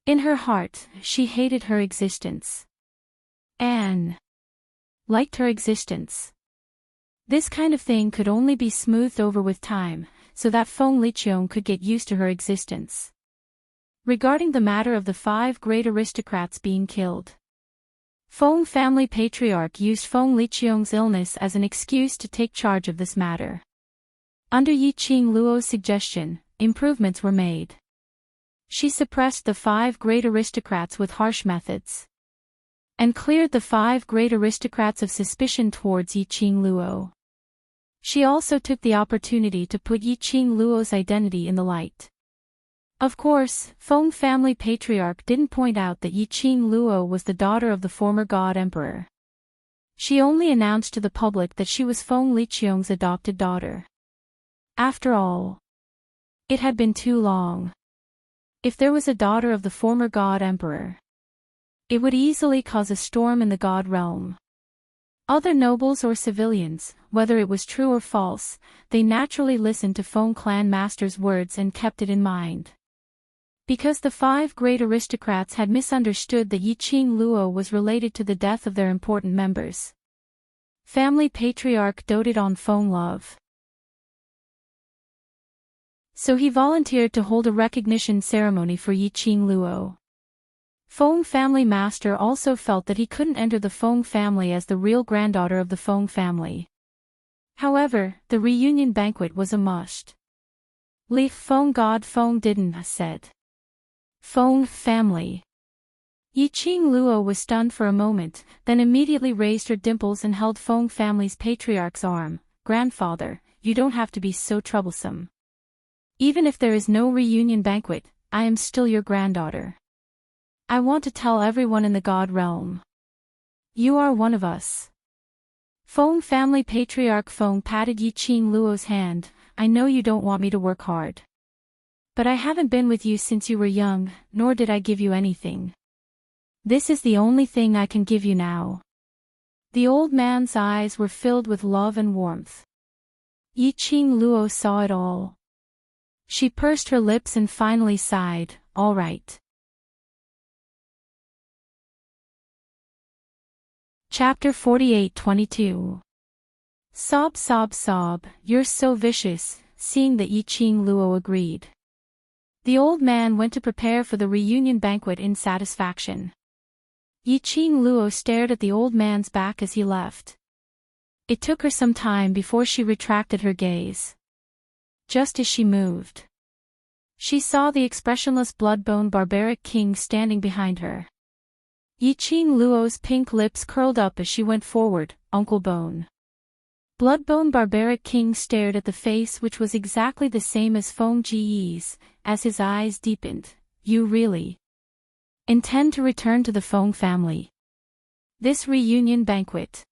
In her heart, she hated her existence. Anne liked her existence. This kind of thing could only be smoothed over with time, so that Feng Liqiong could get used to her existence. Regarding the matter of the 5 great aristocrats being killed, Feng family patriarch used Feng Liqiong's illness as an excuse to take charge of this matter. Under Yiqing Luo's suggestion, improvements were made. She suppressed the 5 great aristocrats with harsh methods, and cleared the 5 great aristocrats of suspicion towards Yiqing Luo. She also took the opportunity to put Yiqing Luo's identity in the light. Of course, Feng family patriarch didn't point out that Yiqing Luo was the daughter of the former god emperor. She only announced to the public that she was Feng Liqiong's adopted daughter. After all, it had been too long. If there was a daughter of the former god emperor, it would easily cause a storm in the god realm. Other nobles or civilians, whether it was true or false, they naturally listened to Feng clan master's words and kept it in mind. Because the 5 great aristocrats had misunderstood that Yiqing Luo was related to the death of their important members, family patriarch doted on Feng love. So he volunteered to hold a recognition ceremony for Yiqing Luo. Feng family master also felt that he couldn't enter the Feng family as the real granddaughter of the Feng family. However, the reunion banquet was a must. Li Feng God Feng didn't said. Feng family. Yiqing Luo was stunned for a moment, then immediately raised her dimples and held Feng family's patriarch's arm. Grandfather, you don't have to be so troublesome. Even if there is no reunion banquet, I am still your granddaughter. I want to tell everyone in the god realm. You are one of us. Feng family patriarch Feng patted Yiqing Luo's hand. I know you don't want me to work hard. But I haven't been with you since you were young, nor did I give you anything. This is the only thing I can give you now. The old man's eyes were filled with love and warmth. Yiqing Luo saw it all. She pursed her lips and finally sighed, all right. Chapter 48-22. Sob sob sob, you're so vicious, seeing that Yiqing Luo agreed. The old man went to prepare for the reunion banquet in satisfaction. Yiqing Luo stared at the old man's back as he left. It took her some time before she retracted her gaze. Just as she moved, she saw the expressionless blood-bone barbaric king standing behind her. Yiqing Luo's pink lips curled up as she went forward. Uncle Bone. Bloodbone barbaric king stared at the face which was exactly the same as Feng Ji's, as his eyes deepened. You really intend to return to the Feng family? This reunion banquet.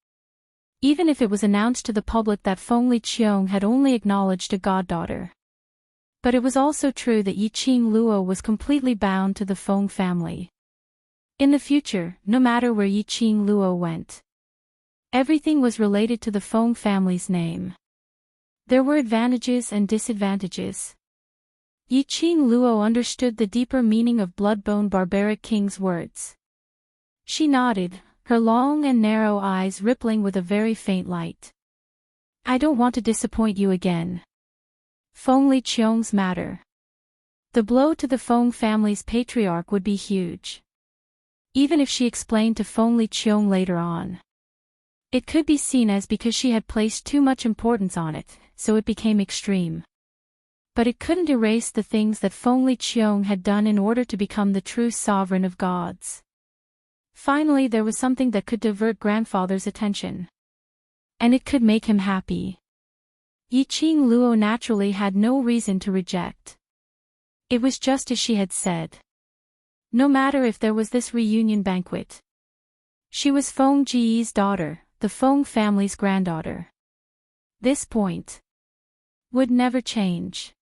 Even if it was announced to the public that Feng Liqiong had only acknowledged a goddaughter. But it was also true that Yiqing Luo was completely bound to the Feng family. In the future, no matter where Yiqing Luo went, everything was related to the Feng family's name. There were advantages and disadvantages. Yiqing Luo understood the deeper meaning of Bloodbone Barbaric King's words. She nodded, her long and narrow eyes rippling with a very faint light. I don't want to disappoint you again. Feng Liqiong's matter. The blow to the Feng family's patriarch would be huge. Even if she explained to Feng Liqiong later on, it could be seen as because she had placed too much importance on it, so it became extreme. But it couldn't erase the things that Feng Liqiong had done in order to become the true sovereign of gods. Finally, there was something that could divert grandfather's attention. And it could make him happy. Yiqing Luo naturally had no reason to reject. It was just as she had said. No matter if there was this reunion banquet. She was Feng Ji's daughter, the Feng family's granddaughter. This point would never change.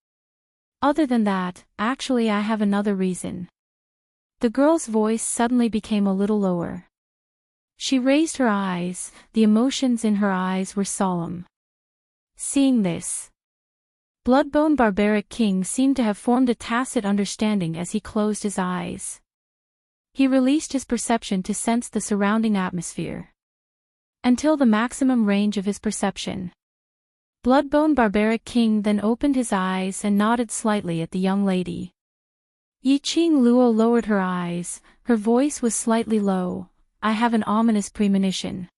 Other than that, actually I have another reason. The girl's voice suddenly became a little lower. She raised her eyes, the emotions in her eyes were solemn. Seeing this, Bloodbone Barbaric King seemed to have formed a tacit understanding as he closed his eyes. He released his perception to sense the surrounding atmosphere. Until the maximum range of his perception. Bloodbone Barbaric King then opened his eyes and nodded slightly at the young lady. Yiqing Luo lowered her eyes, her voice was slightly low. I have an ominous premonition.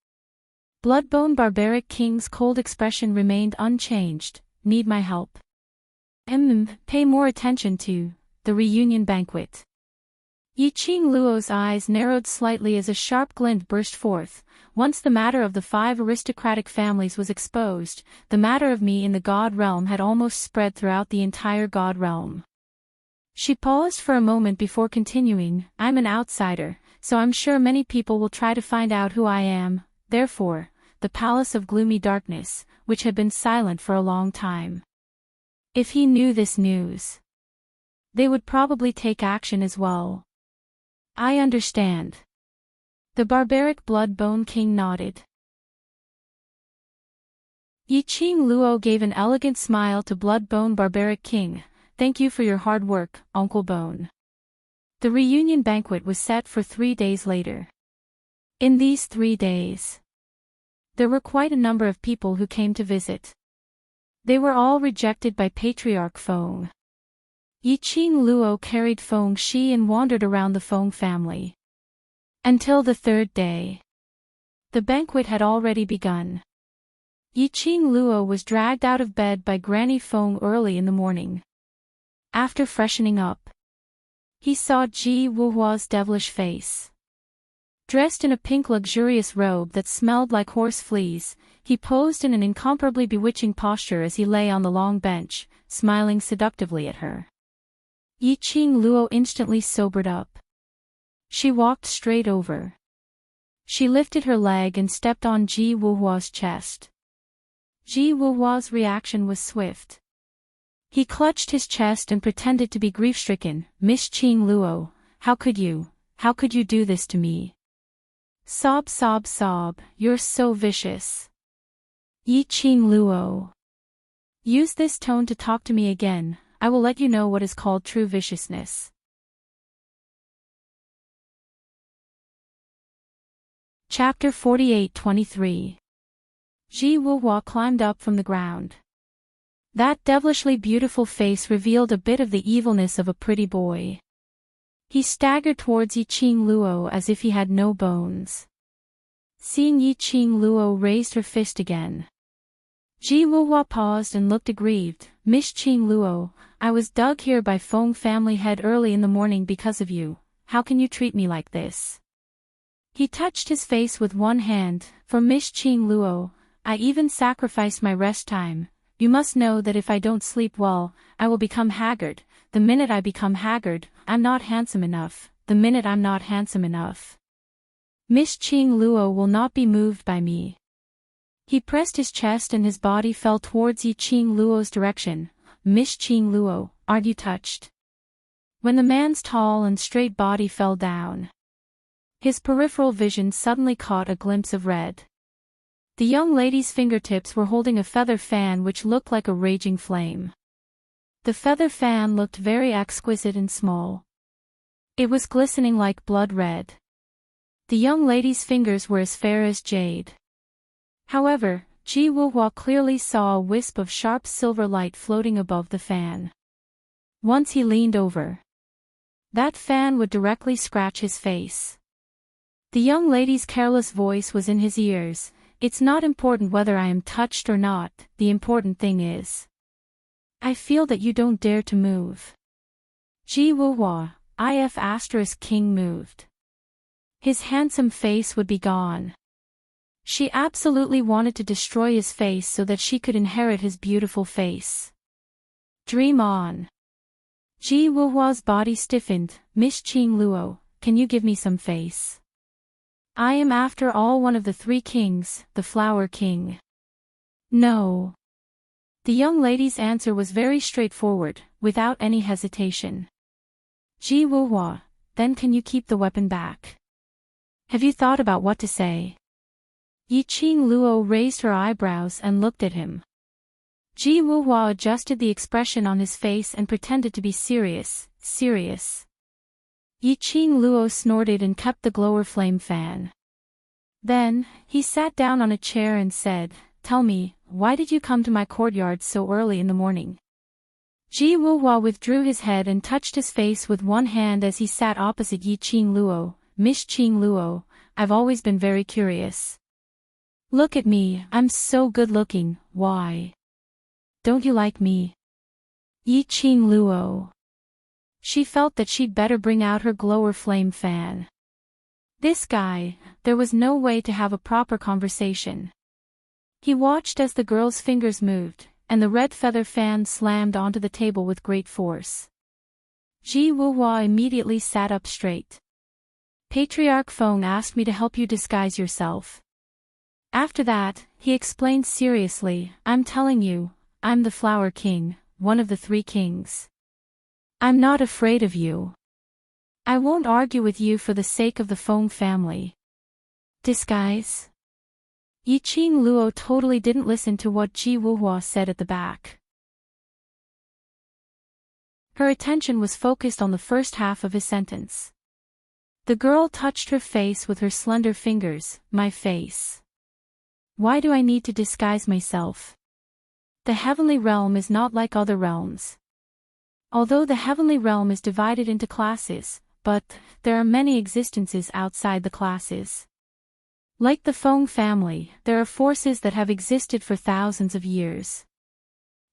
Bloodbone Barbaric King's cold expression remained unchanged. Need my help? Pay more attention to the reunion banquet. Yiqing Luo's eyes narrowed slightly as a sharp glint burst forth. Once the matter of the 5 aristocratic families was exposed, the matter of me in the God realm had almost spread throughout the entire God realm. She paused for a moment before continuing, I'm an outsider, so I'm sure many people will try to find out who I am. Therefore, the Palace of Gloomy Darkness, which had been silent for a long time. If he knew this news, they would probably take action as well. I understand. The barbaric Bloodbone King nodded. Yiqing Luo gave an elegant smile to Bloodbone Barbaric King. Thank you for your hard work, Uncle Bone. The reunion banquet was set for 3 days later. In these 3 days, there were quite a number of people who came to visit. They were all rejected by Patriarch Feng. Yiqing Luo carried Feng Shi and wandered around the Feng family. Until the 3rd day. The banquet had already begun. Yiqing Luo was dragged out of bed by Granny Feng early in the morning. After freshening up, he saw Ji Wuhua's devilish face. Dressed in a pink luxurious robe that smelled like horse fleas, he posed in an incomparably bewitching posture as he lay on the long bench, smiling seductively at her. Yiqing Luo instantly sobered up. She walked straight over. She lifted her leg and stepped on Ji Wuhua's chest. Ji Wuhua's reaction was swift. He clutched his chest and pretended to be grief-stricken. Miss Qing Luo, how could you do this to me? Sob sob sob, you're so vicious. Yiqing Luo. Use this tone to talk to me again. I will let you know what is called true viciousness. Chapter 48-23. Ji Wuhua climbed up from the ground. That devilishly beautiful face revealed a bit of the evilness of a pretty boy. He staggered towards Yiqing Luo as if he had no bones. Seeing Yiqing Luo raised her fist again, Ji Wuhua paused and looked aggrieved. Miss Qing Luo, I was dug here by Feng family head early in the morning because of you. How can you treat me like this? He touched his face with one hand. For Miss Qing Luo, I even sacrificed my rest time. You must know that if I don't sleep well, I will become haggard. The minute I become haggard, I'm not handsome enough. The minute I'm not handsome enough, Miss Qing Luo will not be moved by me. He pressed his chest and his body fell towards Yiqing Luo's direction. Miss Qing Luo, aren't you touched? When the man's tall and straight body fell down, his peripheral vision suddenly caught a glimpse of red. The young lady's fingertips were holding a feather fan which looked like a raging flame. The feather fan looked very exquisite and small. It was glistening like blood red. The young lady's fingers were as fair as jade. However, Ji Wuhua clearly saw a wisp of sharp silver light floating above the fan. Once he leaned over, that fan would directly scratch his face. The young lady's careless voice was in his ears. It's not important whether I am touched or not, the important thing is, I feel that you don't dare to move. Ji Wuhua, if King moved, his handsome face would be gone. She absolutely wanted to destroy his face so that she could inherit his beautiful face. Dream on. Ji Wuhua's body stiffened. Miss Qing Luo, can you give me some face? I am after all one of the 3 kings, the Flower King. No. The young lady's answer was very straightforward, without any hesitation. Ji Wuhua, then can you keep the weapon back? Have you thought about what to say? Yiqing Luo raised her eyebrows and looked at him. Ji Wuhua adjusted the expression on his face and pretended to be serious. Yi-Ching Luo snorted and kept the glower flame fan. Then, he sat down on a chair and said, "Tell me, why did you come to my courtyard so early in the morning?" Ji Wuhua withdrew his head and touched his face with one hand as he sat opposite Yi-Ching Luo. "Miss Ching Luo, I've always been very curious. Look at me, I'm so good looking, why? Don't you like me?" Yi-Ching Luo. She felt that she'd better bring out her glower flame fan. This guy, there was no way to have a proper conversation. He watched as the girl's fingers moved, and the red feather fan slammed onto the table with great force. Ji Wuhua immediately sat up straight. "Patriarch Feng asked me to help you disguise yourself." After that, he explained seriously, "I'm telling you, I'm the Flower King, one of the 3 kings. I'm not afraid of you. I won't argue with you for the sake of the Feng family." Disguise? Yi-Ching Luo totally didn't listen to what Ji Wuhua said at the back. Her attention was focused on the first half of his sentence. The girl touched her face with her slender fingers. "My face. Why do I need to disguise myself? The heavenly realm is not like other realms. Although the heavenly realm is divided into classes, but there are many existences outside the classes. Like the Feng family, there are forces that have existed for thousands of years."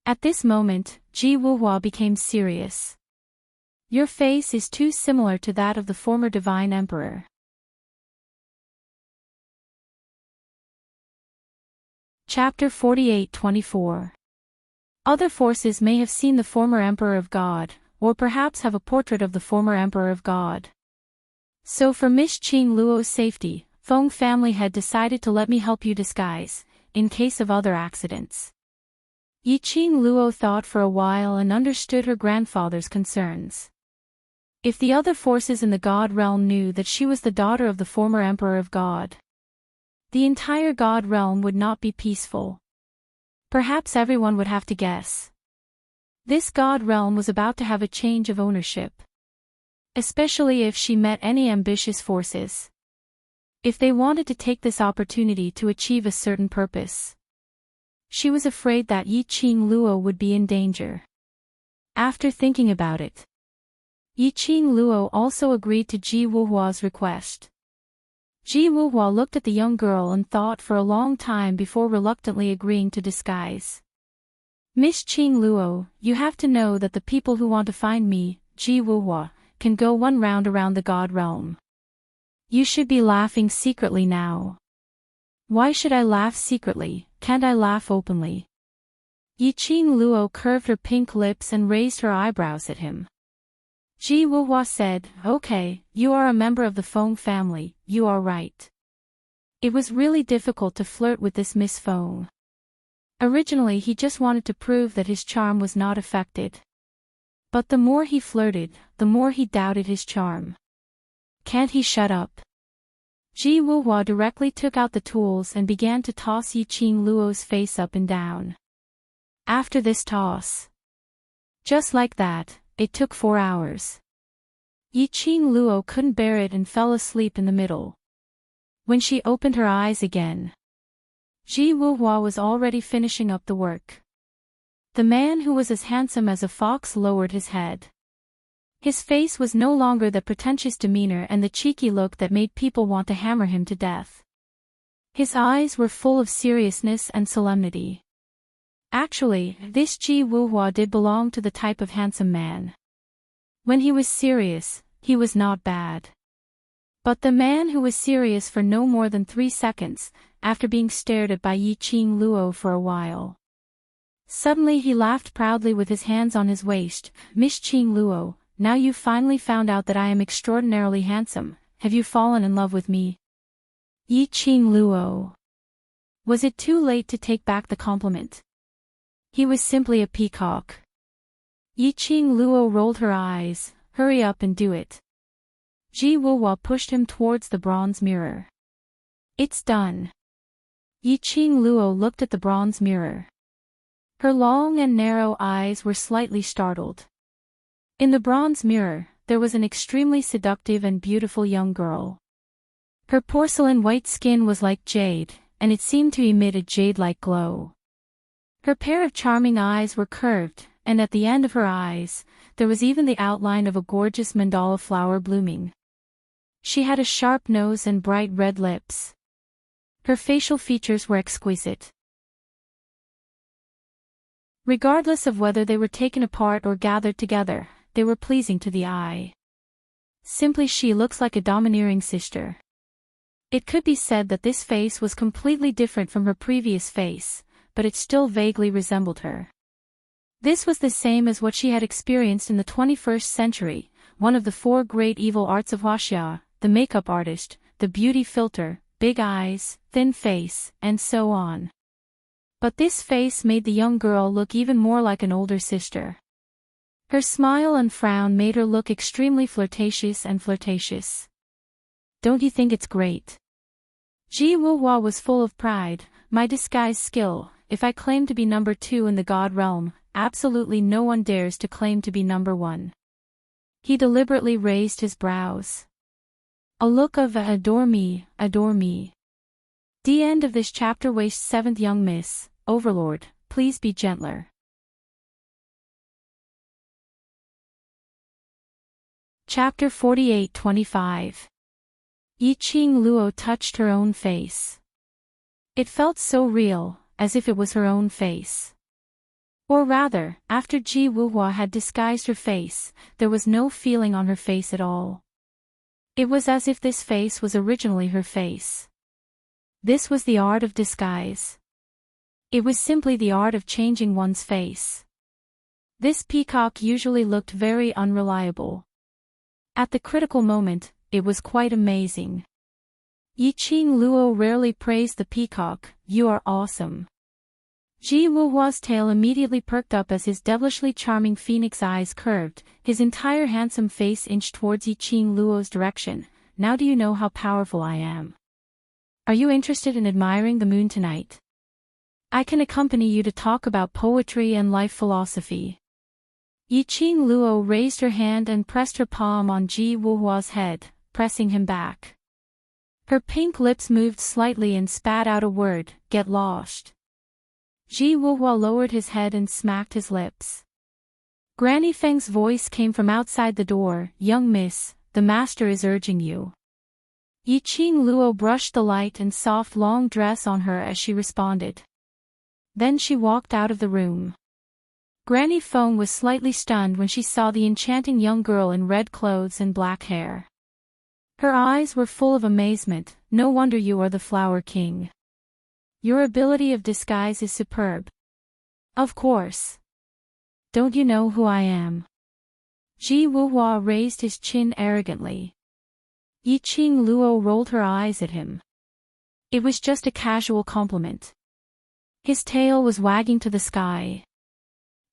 At this moment, Ji Wuhua became serious. "Your face is too similar to that of the former divine emperor." Chapter 48-24. Other forces may have seen the former emperor of God, or perhaps have a portrait of the former emperor of God. So for Miss Ching Luo's safety, Feng family had decided to let me help you disguise, in case of other accidents. Yi-Ching Luo thought for a while and understood her grandfather's concerns. If the other forces in the God realm knew that she was the daughter of the former emperor of God, the entire God realm would not be peaceful. Perhaps everyone would have to guess. This God realm was about to have a change of ownership. Especially if she met any ambitious forces. If they wanted to take this opportunity to achieve a certain purpose. She was afraid that Yi-Ching Luo would be in danger. After thinking about it, Yi-Ching Luo also agreed to Ji Wuhua's request. Ji Wuhua looked at the young girl and thought for a long time before reluctantly agreeing to disguise. "Miss Ching Luo, you have to know that the people who want to find me, Ji Wuhua, can go one round around the God realm. You should be laughing secretly now." "Why should I laugh secretly? Can't I laugh openly?" Yi-Ching Luo curved her pink lips and raised her eyebrows at him. Ji Wuhua said, "Okay, you are a member of the Feng family, you are right." It was really difficult to flirt with this Miss Feng. Originally he just wanted to prove that his charm was not affected. But the more he flirted, the more he doubted his charm. Can't he shut up? Ji Wuhua directly took out the tools and began to toss Yi-Ching Luo's face up and down. After this toss, just like that, it took 4 hours. Yi-Ching Luo couldn't bear it and fell asleep in the middle. When she opened her eyes again, Ji Wuhua was already finishing up the work. The man who was as handsome as a fox lowered his head. His face was no longer the pretentious demeanor and the cheeky look that made people want to hammer him to death. His eyes were full of seriousness and solemnity. Actually, this Ji Wuhua did belong to the type of handsome man. When he was serious, he was not bad. But the man who was serious for no more than 3 seconds, after being stared at by Yi-Ching Luo for a while. Suddenly he laughed proudly with his hands on his waist. "Miss Ching Luo, now you've finally found out that I am extraordinarily handsome, have you fallen in love with me?" Yi-Ching Luo. Was it too late to take back the compliment? He was simply a peacock. Yi-Ching Luo rolled her eyes. "Hurry up and do it." Ji Wuhua pushed him towards the bronze mirror. "It's done." Yi-Ching Luo looked at the bronze mirror. Her long and narrow eyes were slightly startled. In the bronze mirror, there was an extremely seductive and beautiful young girl. Her porcelain white skin was like jade, and it seemed to emit a jade-like glow. Her pair of charming eyes were curved, and at the end of her eyes, there was even the outline of a gorgeous mandala flower blooming. She had a sharp nose and bright red lips. Her facial features were exquisite. Regardless of whether they were taken apart or gathered together, they were pleasing to the eye. Simply, she looks like a domineering sister. It could be said that this face was completely different from her previous face, but it still vaguely resembled her. This was the same as what she had experienced in the 21st century, one of the four great evil arts of Huaxia, the makeup artist, the beauty filter, big eyes, thin face, and so on. But this face made the young girl look even more like an older sister. Her smile and frown made her look extremely flirtatious. Don't you think it's great? Ji Wuhua was full of pride. My disguise skill, if I claim to be number 2 in the god realm, absolutely no one dares to claim to be number 1. He deliberately raised his brows. A look of adore me. The end of this chapter. Waste 7th young miss, Overlord, please be gentler. Chapter 48-25. Yiqing Luo touched her own face. It felt so real, as if it was her own face. Or rather, after Ji Wuhua had disguised her face, there was no feeling on her face at all. It was as if this face was originally her face. This was the art of disguise. It was simply the art of changing one's face. This peacock usually looked very unreliable. At the critical moment, it was quite amazing. Yiqing Luo rarely praised the peacock. You are awesome. Ji Wuhua's tail immediately perked up as his devilishly charming phoenix eyes curved, his entire handsome face inched towards Yiqing Luo's direction. Now do you know how powerful I am? Are you interested in admiring the moon tonight? I can accompany you to talk about poetry and life philosophy. Yiqing Luo raised her hand and pressed her palm on Ji Wuhua's head, pressing him back. Her pink lips moved slightly and spat out a word, get lost. Ji Wuhua lowered his head and smacked his lips. Granny Feng's voice came from outside the door, young miss, the master is urging you. Yiqing Luo brushed the light and soft long dress on her as she responded. Then she walked out of the room. Granny Feng was slightly stunned when she saw the enchanting young girl in red clothes and black hair. Her eyes were full of amazement. No wonder you are the Flower King. Your ability of disguise is superb. Of course. Don't you know who I am? Ji Wuhua raised his chin arrogantly. Yiqing Luo rolled her eyes at him. It was just a casual compliment. His tail was wagging to the sky.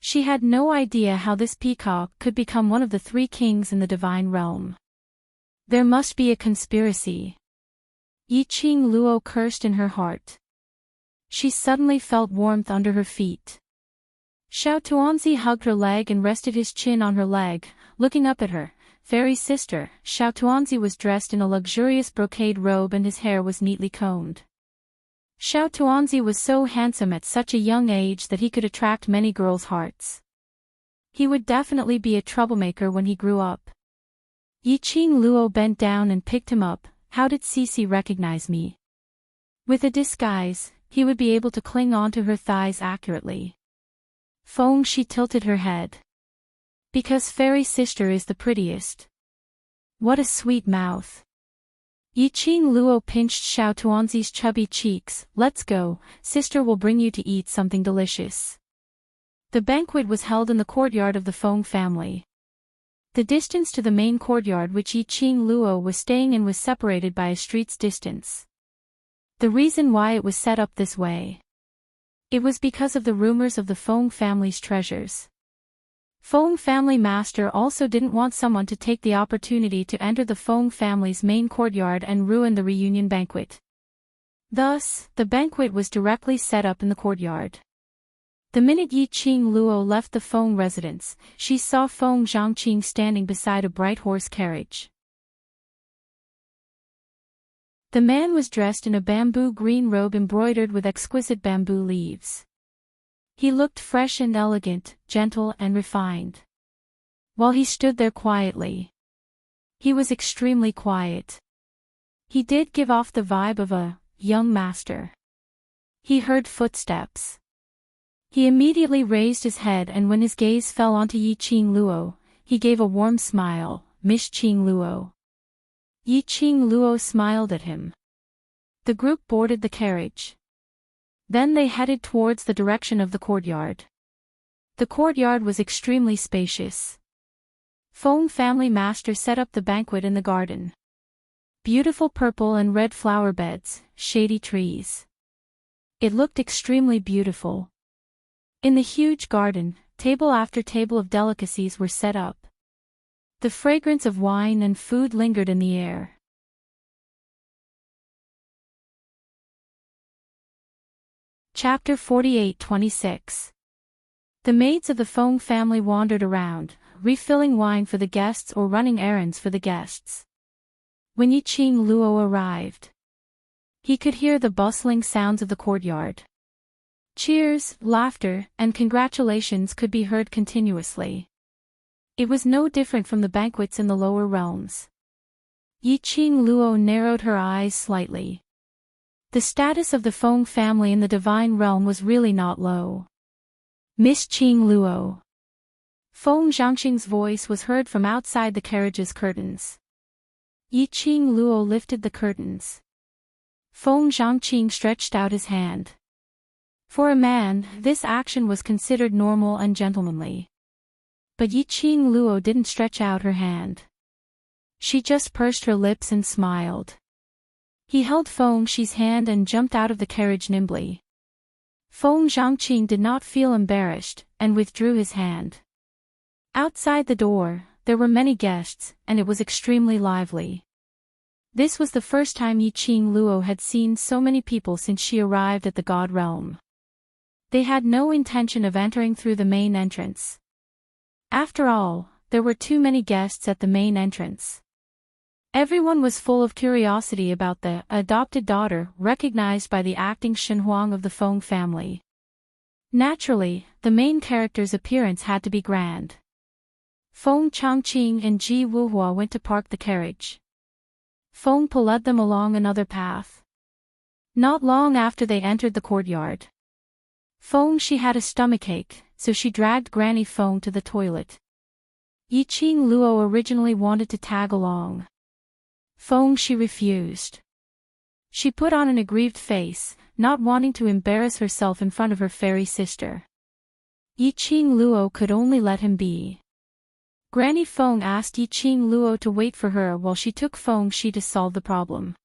She had no idea how this peacock could become one of the 3 kings in the divine realm. There must be a conspiracy. Yiqing Luo cursed in her heart. She suddenly felt warmth under her feet. Xiao Tuanzi hugged her leg and rested his chin on her leg, looking up at her. Fairy sister, Xiao Tuanzi was dressed in a luxurious brocade robe and his hair was neatly combed. Xiao Tuanzi was so handsome at such a young age that he could attract many girls' hearts. He would definitely be a troublemaker when he grew up. Yiqing Luo bent down and picked him up. How did Cici recognize me? With a disguise, he would be able to cling onto her thighs accurately. Feng, she tilted her head. Because fairy sister is the prettiest. What a sweet mouth. Yiqing Luo pinched Xiao Tuanzi's chubby cheeks. Let's go, sister will bring you to eat something delicious. The banquet was held in the courtyard of the Feng family. The distance to the main courtyard which Yiqing Luo was staying in was separated by a street's distance. The reason why it was set up this way. It was because of the rumors of the Feng family's treasures. Feng family master also didn't want someone to take the opportunity to enter the Feng family's main courtyard and ruin the reunion banquet. Thus, the banquet was directly set up in the courtyard. The minute Yi Qing Luo left the Feng residence, she saw Feng Zhangqing standing beside a bright horse carriage. The man was dressed in a bamboo green robe embroidered with exquisite bamboo leaves. He looked fresh and elegant, gentle and refined. While he stood there quietly, he was extremely quiet. He did give off the vibe of a young master. He heard footsteps. He immediately raised his head, and when his gaze fell onto Yi Qing Luo, he gave a warm smile. Miss Qing Luo. Yi Qing Luo smiled at him. The group boarded the carriage. Then they headed towards the direction of the courtyard. The courtyard was extremely spacious. Feng family master set up the banquet in the garden. Beautiful purple and red flower beds, shady trees. It looked extremely beautiful. In the huge garden, table after table of delicacies were set up. The fragrance of wine and food lingered in the air. Chapter 48-26. The maids of the Feng family wandered around, refilling wine for the guests or running errands for the guests. When Yi Qing Luo arrived, he could hear the bustling sounds of the courtyard. Cheers, laughter, and congratulations could be heard continuously. It was no different from the banquets in the lower realms. Yi Qing Luo narrowed her eyes slightly. The status of the Feng family in the divine realm was really not low. Miss Qing Luo. Feng Zhangqing's voice was heard from outside the carriage's curtains. Yi Qing Luo lifted the curtains. Feng Zhangqing stretched out his hand. For a man, this action was considered normal and gentlemanly. But Yi Qing Luo didn't stretch out her hand. She just pursed her lips and smiled. He held Feng Shi's hand and jumped out of the carriage nimbly. Feng Zhangqing did not feel embarrassed, and withdrew his hand. Outside the door, there were many guests, and it was extremely lively. This was the first time Yi Qing Luo had seen so many people since she arrived at the God realm. They had no intention of entering through the main entrance. After all, there were too many guests at the main entrance. Everyone was full of curiosity about the adopted daughter recognized by the acting Shen Huang of the Feng family. Naturally, the main character's appearance had to be grand. Feng Changqing and Ji Wuhua went to park the carriage. Feng Po led them along another path. Not long after they entered the courtyard, Feng Shi had a stomachache, so she dragged Granny Feng to the toilet. Yi Qing Luo originally wanted to tag along. Feng Shi refused. She put on an aggrieved face, not wanting to embarrass herself in front of her fairy sister. Yi Qing Luo could only let him be. Granny Feng asked Yi Qing Luo to wait for her while she took Feng Shi to solve the problem.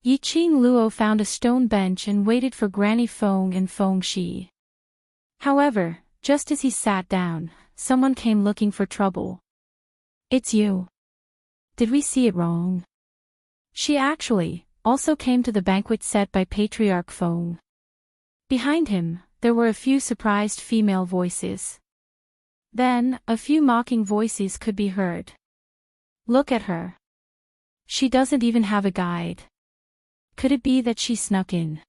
Yi Qing Luo found a stone bench and waited for Granny Feng and Feng Shi. However, just as he sat down, someone came looking for trouble. "It's you. Did we see it wrong?" She actually also came to the banquet set by Patriarch Feng. Behind him, there were a few surprised female voices. Then, a few mocking voices could be heard. "Look at her. She doesn't even have a guide. Could it be that she snuck in?"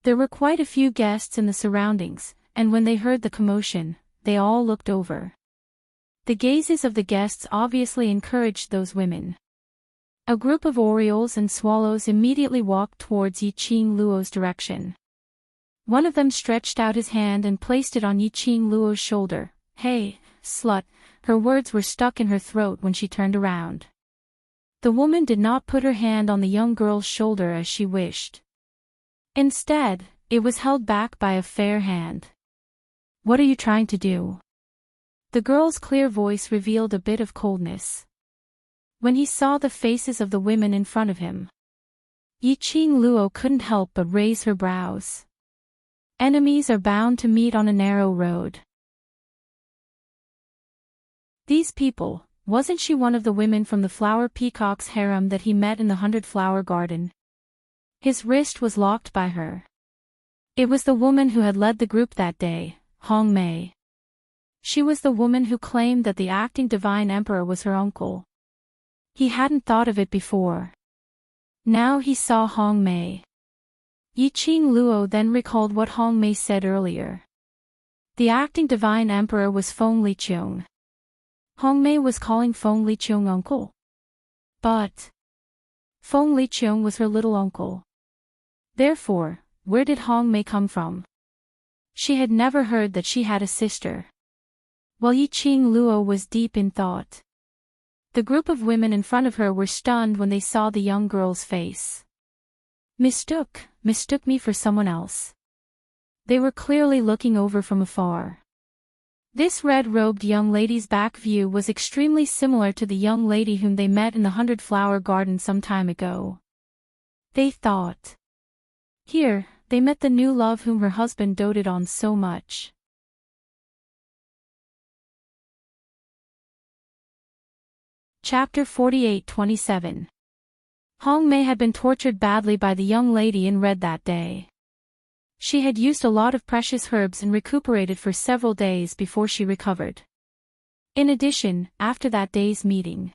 There were quite a few guests in the surroundings, and when they heard the commotion, they all looked over. The gazes of the guests obviously encouraged those women. A group of orioles and swallows immediately walked towards Yi Qing Luo's direction. One of them stretched out his hand and placed it on Yi Qing Luo's shoulder. "Hey, slut," her words were stuck in her throat when she turned around. The woman did not put her hand on the young girl's shoulder as she wished. Instead, it was held back by a fair hand. "What are you trying to do?" The girl's clear voice revealed a bit of coldness. When he saw the faces of the women in front of him, Yi Qing Luo couldn't help but raise her brows. Enemies are bound to meet on a narrow road. These people, wasn't she one of the women from the flower peacock's harem that he met in the 100-flower garden? His wrist was locked by her. It was the woman who had led the group that day, Hong Mei. She was the woman who claimed that the acting divine emperor was her uncle. He hadn't thought of it before. Now he saw Hong Mei. Yiqing Luo then recalled what Hong Mei said earlier. The acting divine emperor was Feng Liqiong. Hong Mei was calling Feng Liqiong uncle. But Feng Liqiong was her little uncle. Therefore, where did Hong Mei come from? She had never heard that she had a sister. While Yiqing Luo was deep in thought, the group of women in front of her were stunned when they saw the young girl's face. Mistook me for someone else. They were clearly looking over from afar. This red-robed young lady's back view was extremely similar to the young lady whom they met in the 100-flower garden some time ago. They thought. Here, they met the new love whom her husband doted on so much. Chapter 48-27. Hong Mei had been tortured badly by the young lady in red that day. She had used a lot of precious herbs and recuperated for several days before she recovered. In addition, after that day's meeting,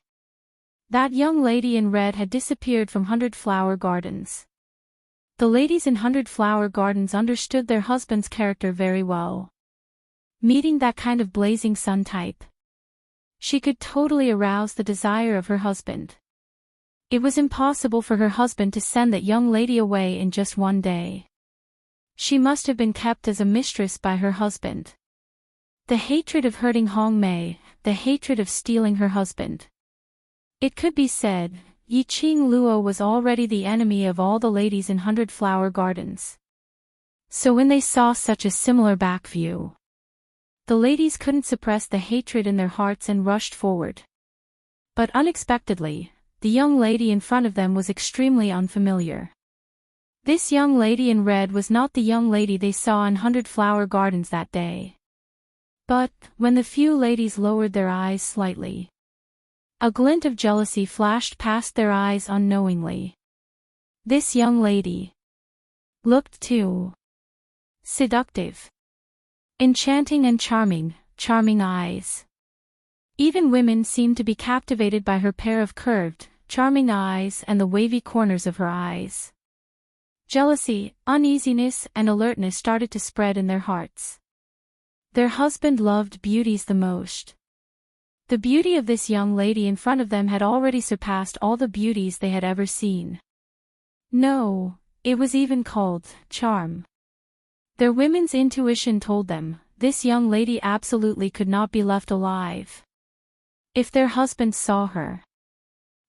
that young lady in red had disappeared from 100-flower gardens. The ladies in 100-flower gardens understood their husband's character very well. Meeting that kind of blazing sun type, she could totally arouse the desire of her husband. It was impossible for her husband to send that young lady away in just one day. She must have been kept as a mistress by her husband. The hatred of hurting Hong Mei, the hatred of stealing her husband. It could be said, Yiqing Luo was already the enemy of all the ladies in 100-flower gardens. So when they saw such a similar back view, the ladies couldn't suppress the hatred in their hearts and rushed forward. But unexpectedly, the young lady in front of them was extremely unfamiliar. This young lady in red was not the young lady they saw in 100-flower gardens that day. But, when the few ladies lowered their eyes slightly, a glint of jealousy flashed past their eyes unknowingly. This young lady looked too seductive. Enchanting and charming eyes. Even women seemed to be captivated by her pair of curved, charming eyes and the wavy corners of her eyes. Jealousy, uneasiness and alertness started to spread in their hearts. Their husband loved beauties the most. The beauty of this young lady in front of them had already surpassed all the beauties they had ever seen. No, it was even called charm. Their women's intuition told them, this young lady absolutely could not be left alive. If their husbands saw her,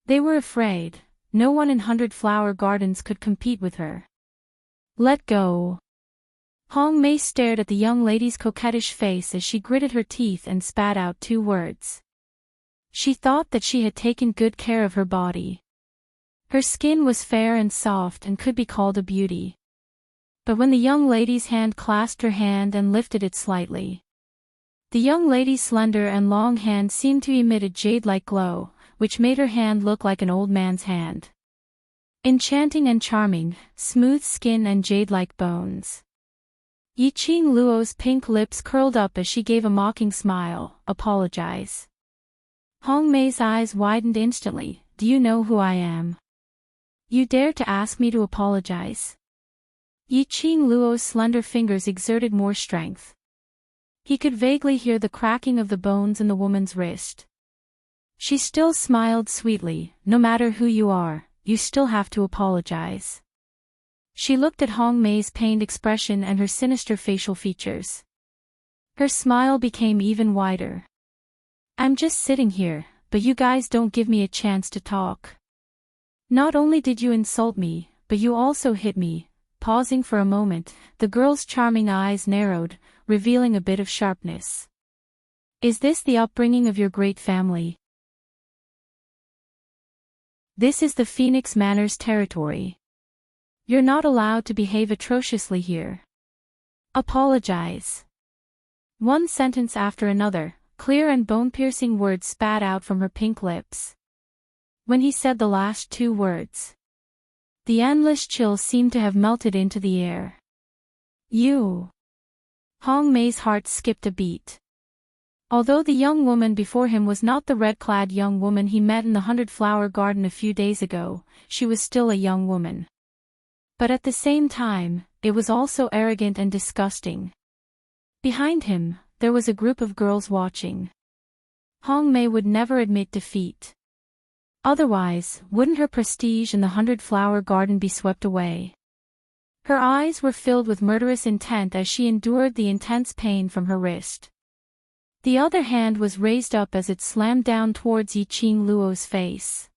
they were afraid. No one in 100-flower gardens could compete with her. Let go. Hong Mei stared at the young lady's coquettish face as she gritted her teeth and spat out 2 words. She thought that she had taken good care of her body. Her skin was fair and soft and could be called a beauty. But when the young lady's hand clasped her hand and lifted it slightly, the young lady's slender and long hand seemed to emit a jade-like glow, which made her hand look like an old man's hand. Enchanting and charming, smooth skin and jade-like bones. Yiqing Luo's pink lips curled up as she gave a mocking smile. Apologize. Hong Mei's eyes widened instantly. Do you know who I am? You dare to ask me to apologize? Yiqing Luo's slender fingers exerted more strength. He could vaguely hear the cracking of the bones in the woman's wrist. She still smiled sweetly. No matter who you are, you still have to apologize. She looked at Hong Mei's pained expression and her sinister facial features. Her smile became even wider. I'm just sitting here, but you guys don't give me a chance to talk. Not only did you insult me, but you also hit me. Pausing for a moment, the girl's charming eyes narrowed, revealing a bit of sharpness. Is this the upbringing of your great family? This is the Phoenix Manor's territory. You're not allowed to behave atrociously here. Apologize. One sentence after another, clear and bone-piercing words spat out from her pink lips. When he said the last 2 words, the endless chill seemed to have melted into the air. You. Hong Mei's heart skipped a beat. Although the young woman before him was not the red-clad young woman he met in the 100-flower garden a few days ago, she was still a young woman. But at the same time, it was also arrogant and disgusting. Behind him, there was a group of girls watching. Hong Mei would never admit defeat. Otherwise, wouldn't her prestige in the 100-flower garden be swept away? Her eyes were filled with murderous intent as she endured the intense pain from her wrist. The other hand was raised up as it slammed down towards Yiqing Luo's face.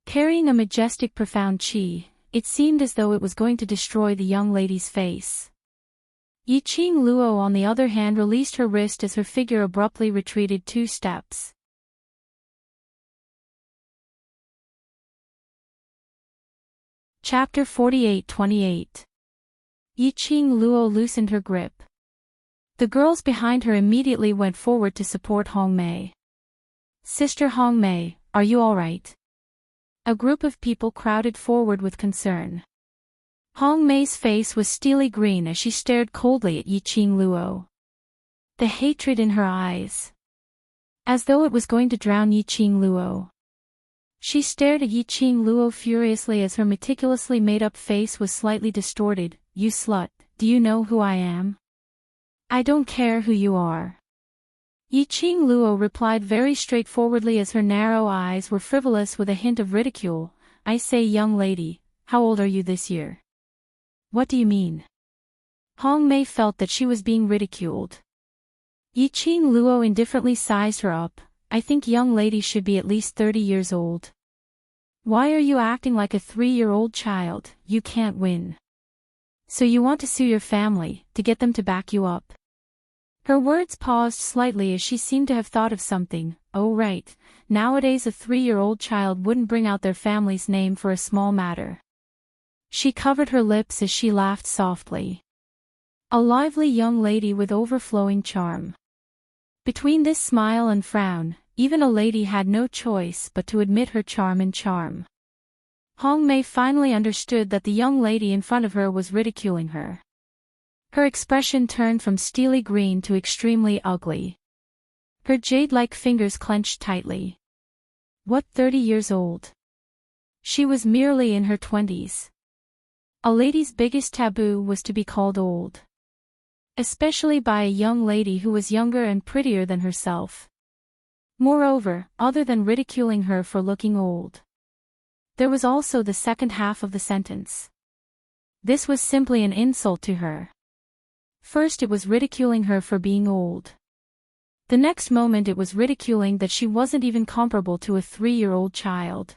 Carrying a majestic profound qi, it seemed as though it was going to destroy the young lady's face. Yiqing Luo on the other hand released her wrist as her figure abruptly retreated 2 steps. Chapter 48-28. Yiqing Luo loosened her grip. The girls behind her immediately went forward to support Hong Mei. Sister Hong Mei, are you all right? A group of people crowded forward with concern. Hong Mei's face was steely green as she stared coldly at Yiqing Luo. The hatred in her eyes. As though it was going to drown Yiqing Luo. She stared at Yiqing Luo furiously as her meticulously made-up face was slightly distorted. You slut, do you know who I am? I don't care who you are. Yiqing Luo replied very straightforwardly as her narrow eyes were frivolous with a hint of ridicule. I say, young lady, how old are you this year? What do you mean? Hong Mei felt that she was being ridiculed. Yiqing Luo indifferently sized her up. I think young lady should be at least 30 years old. Why are you acting like a 3-year-old child? You can't win. So you want to sue your family, to get them to back you up? Her words paused slightly as she seemed to have thought of something. Oh right, nowadays a 3-year-old child wouldn't bring out their family's name for a small matter. She covered her lips as she laughed softly. A lively young lady with overflowing charm. Between this smile and frown, even a lady had no choice but to admit her charm and charm. Hong Mei finally understood that the young lady in front of her was ridiculing her. Her expression turned from steely green to extremely ugly. Her jade-like fingers clenched tightly. What, 30 years old? She was merely in her 20s. A lady's biggest taboo was to be called old. Especially by a young lady who was younger and prettier than herself. Moreover, other than ridiculing her for looking old, there was also the second half of the sentence. This was simply an insult to her. First it was ridiculing her for being old. The next moment it was ridiculing that she wasn't even comparable to a 3-year-old child.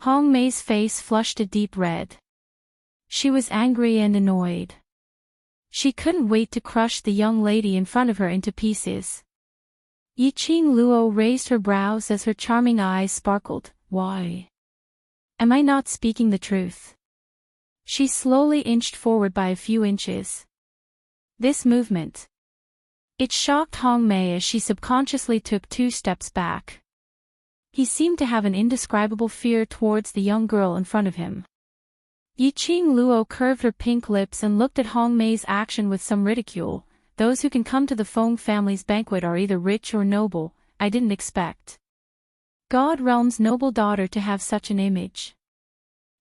Hong Mei's face flushed a deep red. She was angry and annoyed. She couldn't wait to crush the young lady in front of her into pieces. Yiqing Luo raised her brows as her charming eyes sparkled. Why? Am I not speaking the truth? She slowly inched forward by a few inches. This movement. It shocked Hong Mei as she subconsciously took 2 steps back. He seemed to have an indescribable fear towards the young girl in front of him. Yiqing Luo curved her pink lips and looked at Hong Mei's action with some ridicule. Those who can come to the Feng family's banquet are either rich or noble. I didn't expect God Realm's noble daughter to have such an image.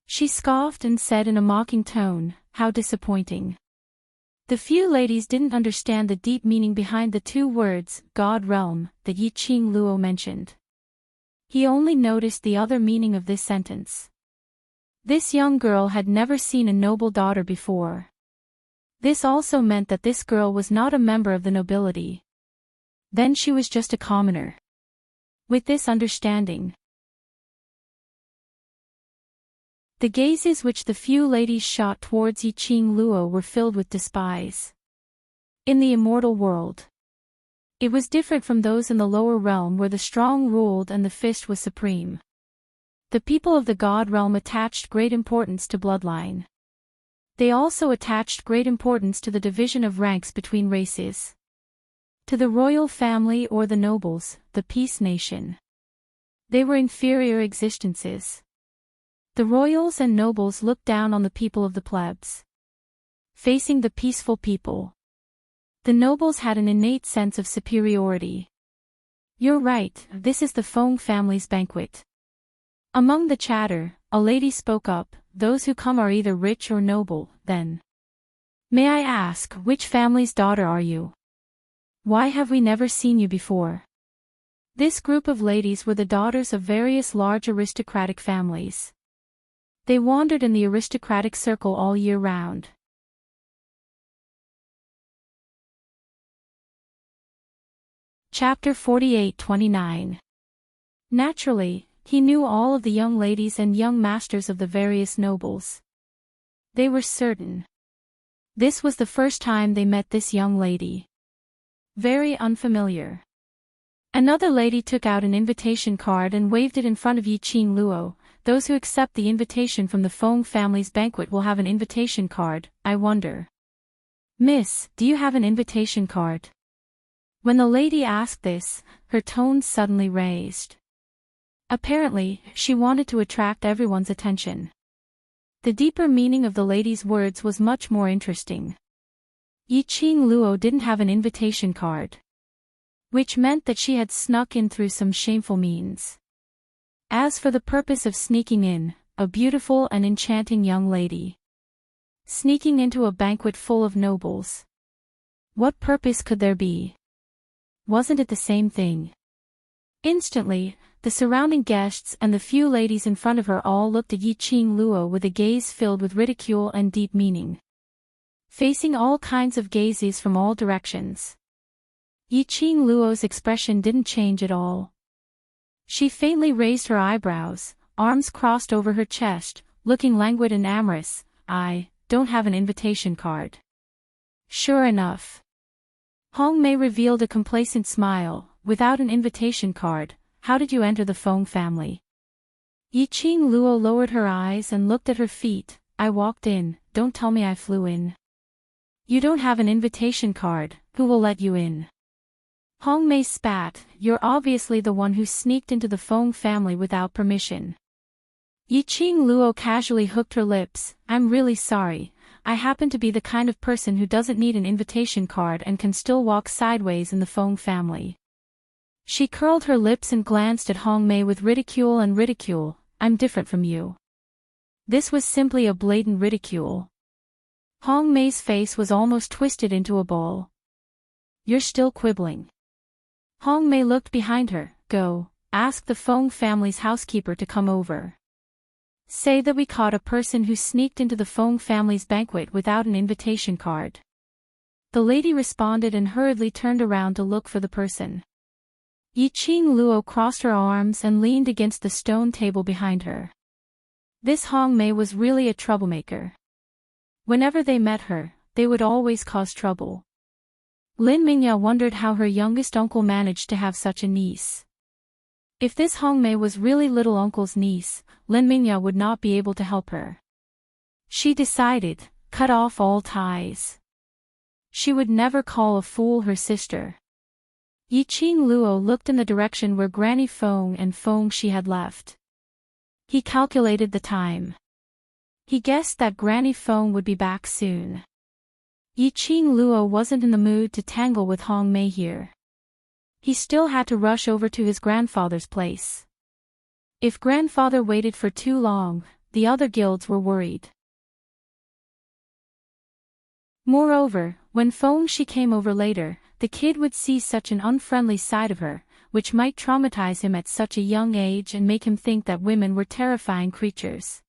She scoffed and said in a mocking tone, how disappointing. The few ladies didn't understand the deep meaning behind the 2 words, God Realm, that Yiqing Luo mentioned. He only noticed the other meaning of this sentence. This young girl had never seen a noble daughter before. This also meant that this girl was not a member of the nobility. Then she was just a commoner. With this understanding, the gazes which the few ladies shot towards Yiqing Luo were filled with despise. In the immortal world, it was different from those in the lower realm where the strong ruled and the fist was supreme. The people of the God realm attached great importance to bloodline. They also attached great importance to the division of ranks between races. To the royal family or the nobles, the peace nation. They were inferior existences. The royals and nobles looked down on the people of the plebs. facing the peaceful people. The nobles had an innate sense of superiority. You're right, this is the Feng family's banquet. Among the chatter, a lady spoke up, those who come are either rich or noble, then. May I ask, which family's daughter are you? Why have we never seen you before? This group of ladies were the daughters of various large aristocratic families. They wandered in the aristocratic circle all year round. Chapter 48-29. Naturally, he knew all of the young ladies and young masters of the various nobles. They were certain. This was the first time they met this young lady. Very unfamiliar. Another lady took out an invitation card and waved it in front of Yiqing Luo. Those who accept the invitation from the Feng family's banquet will have an invitation card, I wonder. Miss, do you have an invitation card? When the lady asked this, her tone suddenly raised. Apparently, she wanted to attract everyone's attention. The deeper meaning of the lady's words was much more interesting. Yiqing Luo didn't have an invitation card. Which meant that she had snuck in through some shameful means. As for the purpose of sneaking in, a beautiful and enchanting young lady. Sneaking into a banquet full of nobles. What purpose could there be? Wasn't it the same thing? Instantly, the surrounding guests and the few ladies in front of her all looked at Yiqing Luo with a gaze filled with ridicule and deep meaning. Facing all kinds of gazes from all directions. Yiqing Luo's expression didn't change at all. She faintly raised her eyebrows, arms crossed over her chest, looking languid and amorous. I don't have an invitation card. Sure enough. Hong Mei revealed a complacent smile. Without an invitation card, how did you enter the Feng family? Yiqing Luo lowered her eyes and looked at her feet. I walked in, don't tell me I flew in. You don't have an invitation card, who will let you in? Hong Mei spat, you're obviously the one who sneaked into the Feng family without permission. Yiqing Luo casually hooked her lips, I'm really sorry. I happen to be the kind of person who doesn't need an invitation card and can still walk sideways in the Feng family. She curled her lips and glanced at Hong Mei with ridicule and ridicule, I'm different from you. This was simply a blatant ridicule. Hong Mei's face was almost twisted into a ball. You're still quibbling. Hong Mei looked behind her, go, ask the Feng family's housekeeper to come over. Say that we caught a person who sneaked into the Feng family's banquet without an invitation card. The lady responded and hurriedly turned around to look for the person. Yiqing Luo crossed her arms and leaned against the stone table behind her. This Hong Mei was really a troublemaker. Whenever they met her, they would always cause trouble. Lin Mingya wondered how her youngest uncle managed to have such a niece. If this Hong Mei was really little uncle's niece, Lin Mingya would not be able to help her. She decided, cut off all ties. She would never call a fool her sister. Yiqing Luo looked in the direction where Granny Feng and Feng Shi had left. He calculated the time. He guessed that Granny Feng would be back soon. Yiqing Luo wasn't in the mood to tangle with Hong Mei here. He still had to rush over to his grandfather's place. If grandfather waited for too long, the other guilds were worried. Moreover, when Feng Shi came over later, the kid would see such an unfriendly side of her, which might traumatize him at such a young age and make him think that women were terrifying creatures.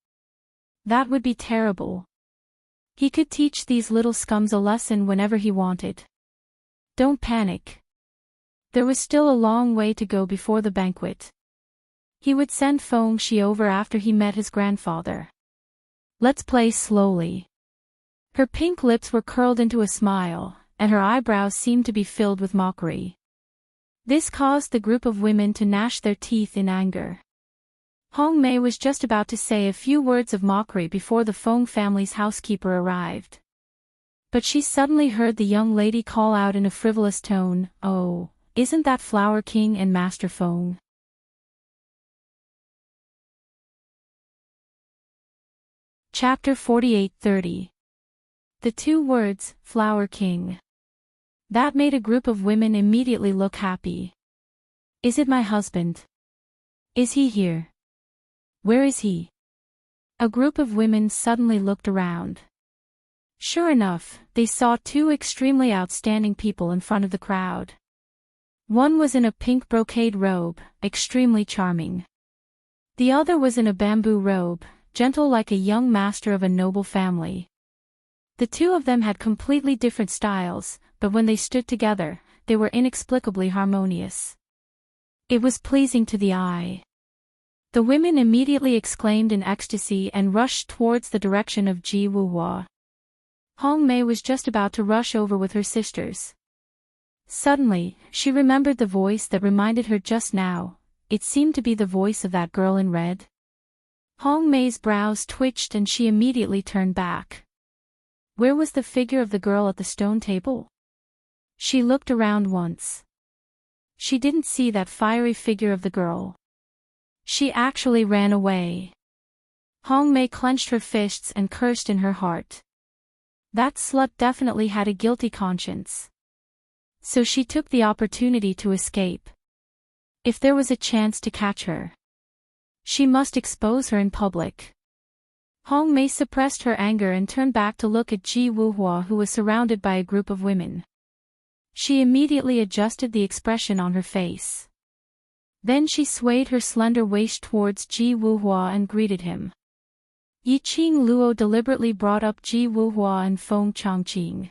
That would be terrible. He could teach these little scums a lesson whenever he wanted. Don't panic. There was still a long way to go before the banquet. He would send Feng Shi over after he met his grandfather. Let's play slowly. Her pink lips were curled into a smile, and her eyebrows seemed to be filled with mockery. This caused the group of women to gnash their teeth in anger. Hong Mei was just about to say a few words of mockery before the Feng family's housekeeper arrived. But she suddenly heard the young lady call out in a frivolous tone, oh, isn't that Flower King and Master Feng? Chapter 48-30. The two words, Flower King. That made a group of women immediately look happy. Is it my husband? Is he here? Where is he? A group of women suddenly looked around. Sure enough, they saw two extremely outstanding people in front of the crowd. One was in a pink brocade robe, extremely charming. The other was in a bamboo robe, gentle like a young master of a noble family. The two of them had completely different styles, but when they stood together, they were inexplicably harmonious. It was pleasing to the eye. The women immediately exclaimed in ecstasy and rushed towards the direction of Ji Wuhua. Hong Mei was just about to rush over with her sisters. Suddenly, she remembered the voice that reminded her just now. It seemed to be the voice of that girl in red. Hong Mei's brows twitched and she immediately turned back. Where was the figure of the girl at the stone table? She looked around once. She didn't see that fiery figure of the girl. She actually ran away. Hong Mei clenched her fists and cursed in her heart. That slut definitely had a guilty conscience. So she took the opportunity to escape. If there was a chance to catch her, she must expose her in public. Hong Mei suppressed her anger and turned back to look at Ji Wuhua, who was surrounded by a group of women. She immediately adjusted the expression on her face. Then she swayed her slender waist towards Ji Wuhua and greeted him. Yiqing Luo deliberately brought up Ji Wuhua and Feng Chongqing.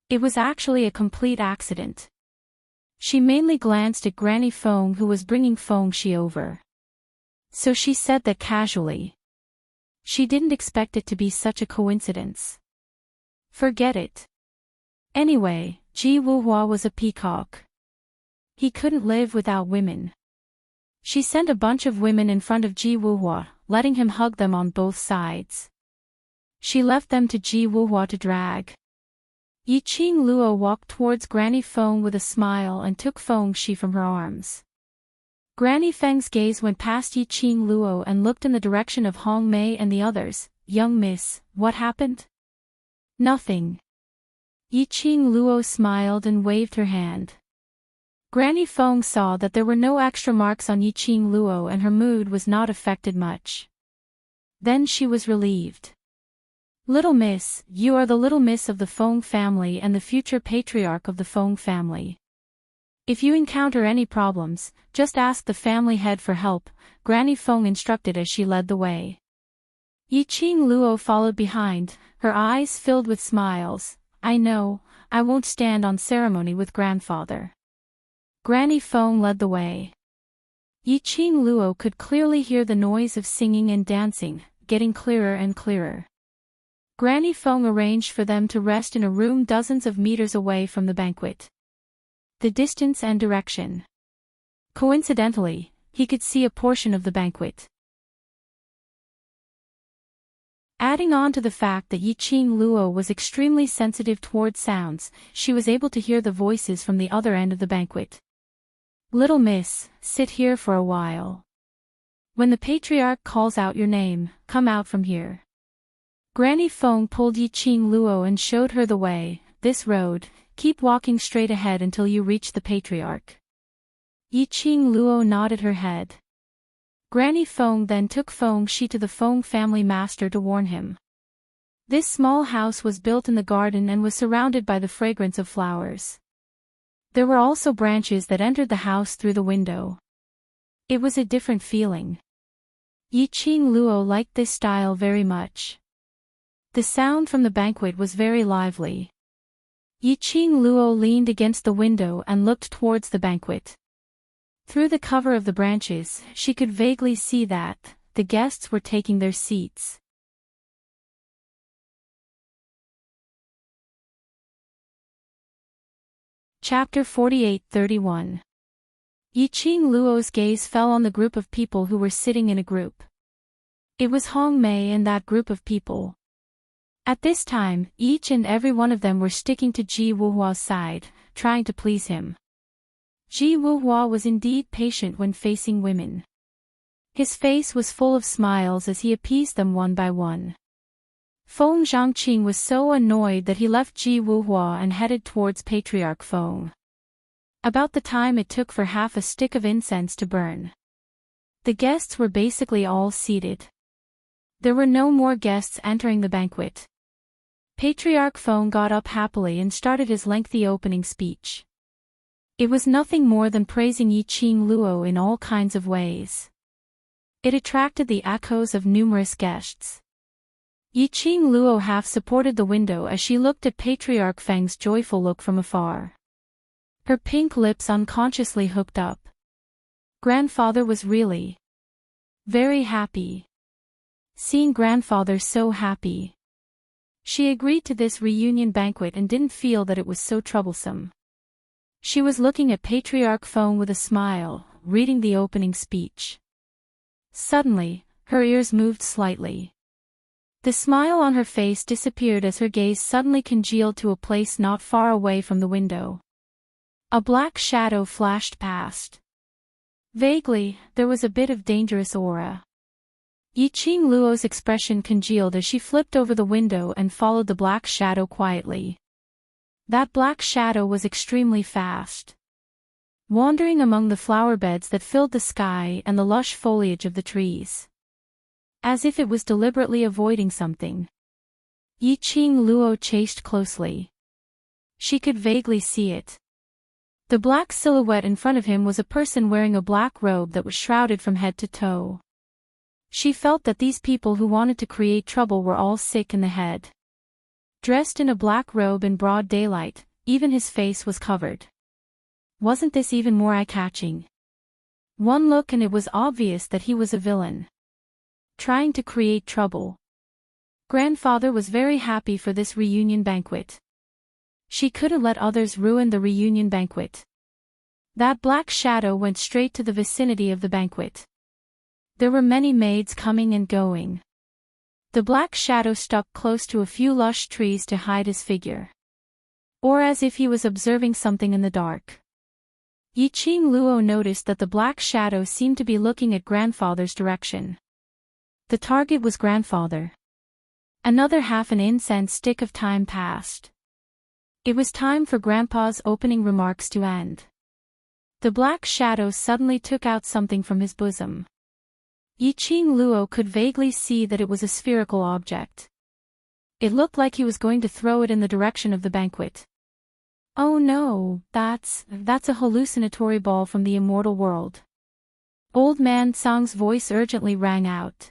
It was actually a complete accident. She mainly glanced at Granny Feng, who was bringing Feng Shi over. So she said that casually. She didn't expect it to be such a coincidence. Forget it. Anyway, Ji Wuhua was a peacock. He couldn't live without women. She sent a bunch of women in front of Ji Wuhua, letting him hug them on both sides. She left them to Ji Wuhua to drag. Yiqing Luo walked towards Granny Feng with a smile and took Feng Shi from her arms. Granny Feng's gaze went past Yiqing Luo and looked in the direction of Hong Mei and the others. Young miss, what happened? Nothing. Yiqing Luo smiled and waved her hand. Granny Feng saw that there were no extra marks on Yiqing Luo and her mood was not affected much. Then she was relieved. Little miss, you are the little miss of the Feng family and the future patriarch of the Feng family. If you encounter any problems, just ask the family head for help, Granny Feng instructed as she led the way. Yiqing Luo followed behind, her eyes filled with smiles. I know, I won't stand on ceremony with grandfather. Granny Feng led the way. Yiqing Luo could clearly hear the noise of singing and dancing, getting clearer and clearer. Granny Feng arranged for them to rest in a room dozens of meters away from the banquet. The distance and direction. Coincidentally, he could see a portion of the banquet. Adding on to the fact that Yiqing Luo was extremely sensitive towards sounds, she was able to hear the voices from the other end of the banquet. Little miss, sit here for a while. When the patriarch calls out your name, come out from here. Granny Feng pulled Yiqing Luo and showed her the way. This road, keep walking straight ahead until you reach the patriarch. Yiqing Luo nodded her head. Granny Feng then took Feng Shi to the Feng family master to warn him. This small house was built in the garden and was surrounded by the fragrance of flowers. There were also branches that entered the house through the window. It was a different feeling. Yiqing Luo liked this style very much. The sound from the banquet was very lively. Yiqing Luo leaned against the window and looked towards the banquet. Through the cover of the branches, she could vaguely see that the guests were taking their seats. Chapter 48-31. Yiqing Luo's gaze fell on the group of people who were sitting in a group. It was Hong Mei and that group of people. At this time, each and every one of them were sticking to Ji Wuhua's side, trying to please him. Ji Wuhua was indeed patient when facing women. His face was full of smiles as he appeased them one by one. Feng Zhangqing was so annoyed that he left Ji Wuhua and headed towards Patriarch Feng. About the time it took for half a stick of incense to burn. The guests were basically all seated. There were no more guests entering the banquet. Patriarch Feng got up happily and started his lengthy opening speech. It was nothing more than praising Yiqing Luo in all kinds of ways. It attracted the echoes of numerous guests. Yiqing Luo half supported the window as she looked at Patriarch Feng's joyful look from afar. Her pink lips unconsciously hooked up. Grandfather was really very happy. Seeing grandfather so happy. She agreed to this reunion banquet and didn't feel that it was so troublesome. She was looking at Patriarch Feng with a smile, reading the opening speech. Suddenly, her ears moved slightly. The smile on her face disappeared as her gaze suddenly congealed to a place not far away from the window. A black shadow flashed past. Vaguely, there was a bit of dangerous aura. Yiqing Luo's expression congealed as she flipped over the window and followed the black shadow quietly. That black shadow was extremely fast. Wandering among the flower beds that filled the sky and the lush foliage of the trees. As if it was deliberately avoiding something. Yiqing Luo chased closely. She could vaguely see it. The black silhouette in front of him was a person wearing a black robe that was shrouded from head to toe. She felt that these people who wanted to create trouble were all sick in the head. Dressed in a black robe in broad daylight, even his face was covered. Wasn't this even more eye-catching? One look and it was obvious that he was a villain. Trying to create trouble. Grandfather was very happy for this reunion banquet. She couldn't let others ruin the reunion banquet. That black shadow went straight to the vicinity of the banquet. There were many maids coming and going. The black shadow stuck close to a few lush trees to hide his figure. Or as if he was observing something in the dark. Yiqing Luo noticed that the black shadow seemed to be looking at grandfather's direction. The target was grandfather. Another half an incense stick of time passed. It was time for grandpa's opening remarks to end. The black shadow suddenly took out something from his bosom. Yiqing Luo could vaguely see that it was a spherical object. It looked like he was going to throw it in the direction of the banquet. Oh no, that's a hallucinatory ball from the immortal world. Old man Tsang's voice urgently rang out.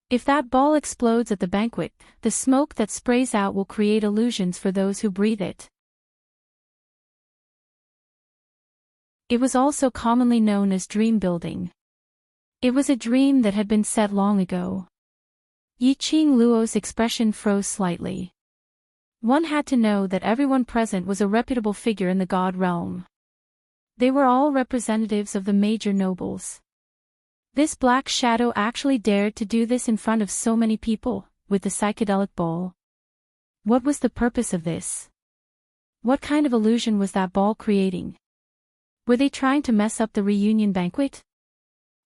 If that ball explodes at the banquet, the smoke that sprays out will create illusions for those who breathe it. It was also commonly known as dream building. It was a dream that had been set long ago. Yiqing Luo's expression froze slightly. One had to know that everyone present was a reputable figure in the god realm. They were all representatives of the major nobles. This black shadow actually dared to do this in front of so many people, with the psychedelic ball. What was the purpose of this? What kind of illusion was that ball creating? Were they trying to mess up the reunion banquet?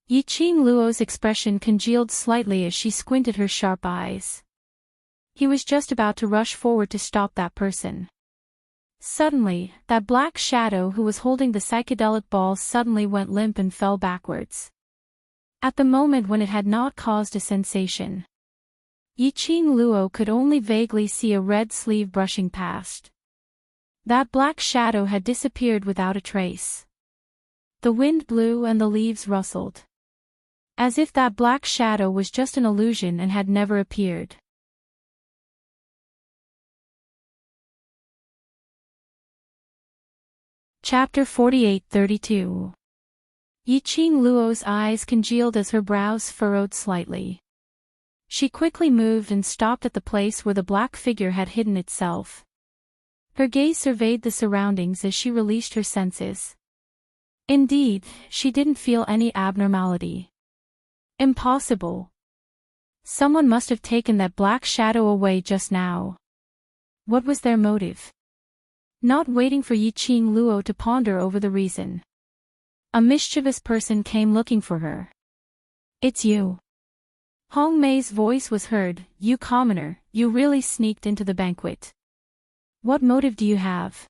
Yiqing Luo's expression congealed slightly as she squinted her sharp eyes. He was just about to rush forward to stop that person. Suddenly, that black shadow who was holding the psychedelic ball suddenly went limp and fell backwards. At the moment when it had not caused a sensation. Yiqing Luo could only vaguely see a red sleeve brushing past. That black shadow had disappeared without a trace. The wind blew and the leaves rustled. As if that black shadow was just an illusion and had never appeared. Chapter 48-32. Yiqing Luo's eyes congealed as her brows furrowed slightly. She quickly moved and stopped at the place where the black figure had hidden itself. Her gaze surveyed the surroundings as she released her senses. Indeed, she didn't feel any abnormality. Impossible. Someone must have taken that black shadow away just now. What was their motive? Not waiting for Yiqing Luo to ponder over the reason. A mischievous person came looking for her. It's you. Hong Mei's voice was heard, "You commoner, you really sneaked into the banquet. What motive do you have?"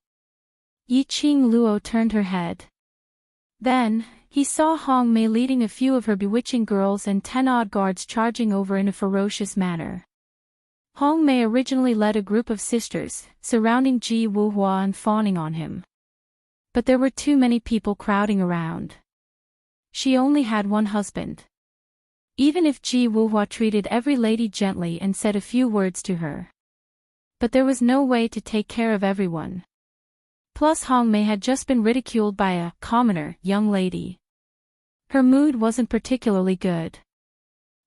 Yiqing Luo turned her head. Then, he saw Hong Mei leading a few of her bewitching girls and 10 odd guards charging over in a ferocious manner. Hong Mei originally led a group of sisters, surrounding Ji Wuhua and fawning on him. But there were too many people crowding around. She only had one husband. Even if Ji Wuhua treated every lady gently and said a few words to her. But there was no way to take care of everyone. Plus Hong Mei had just been ridiculed by a commoner young lady. Her mood wasn't particularly good.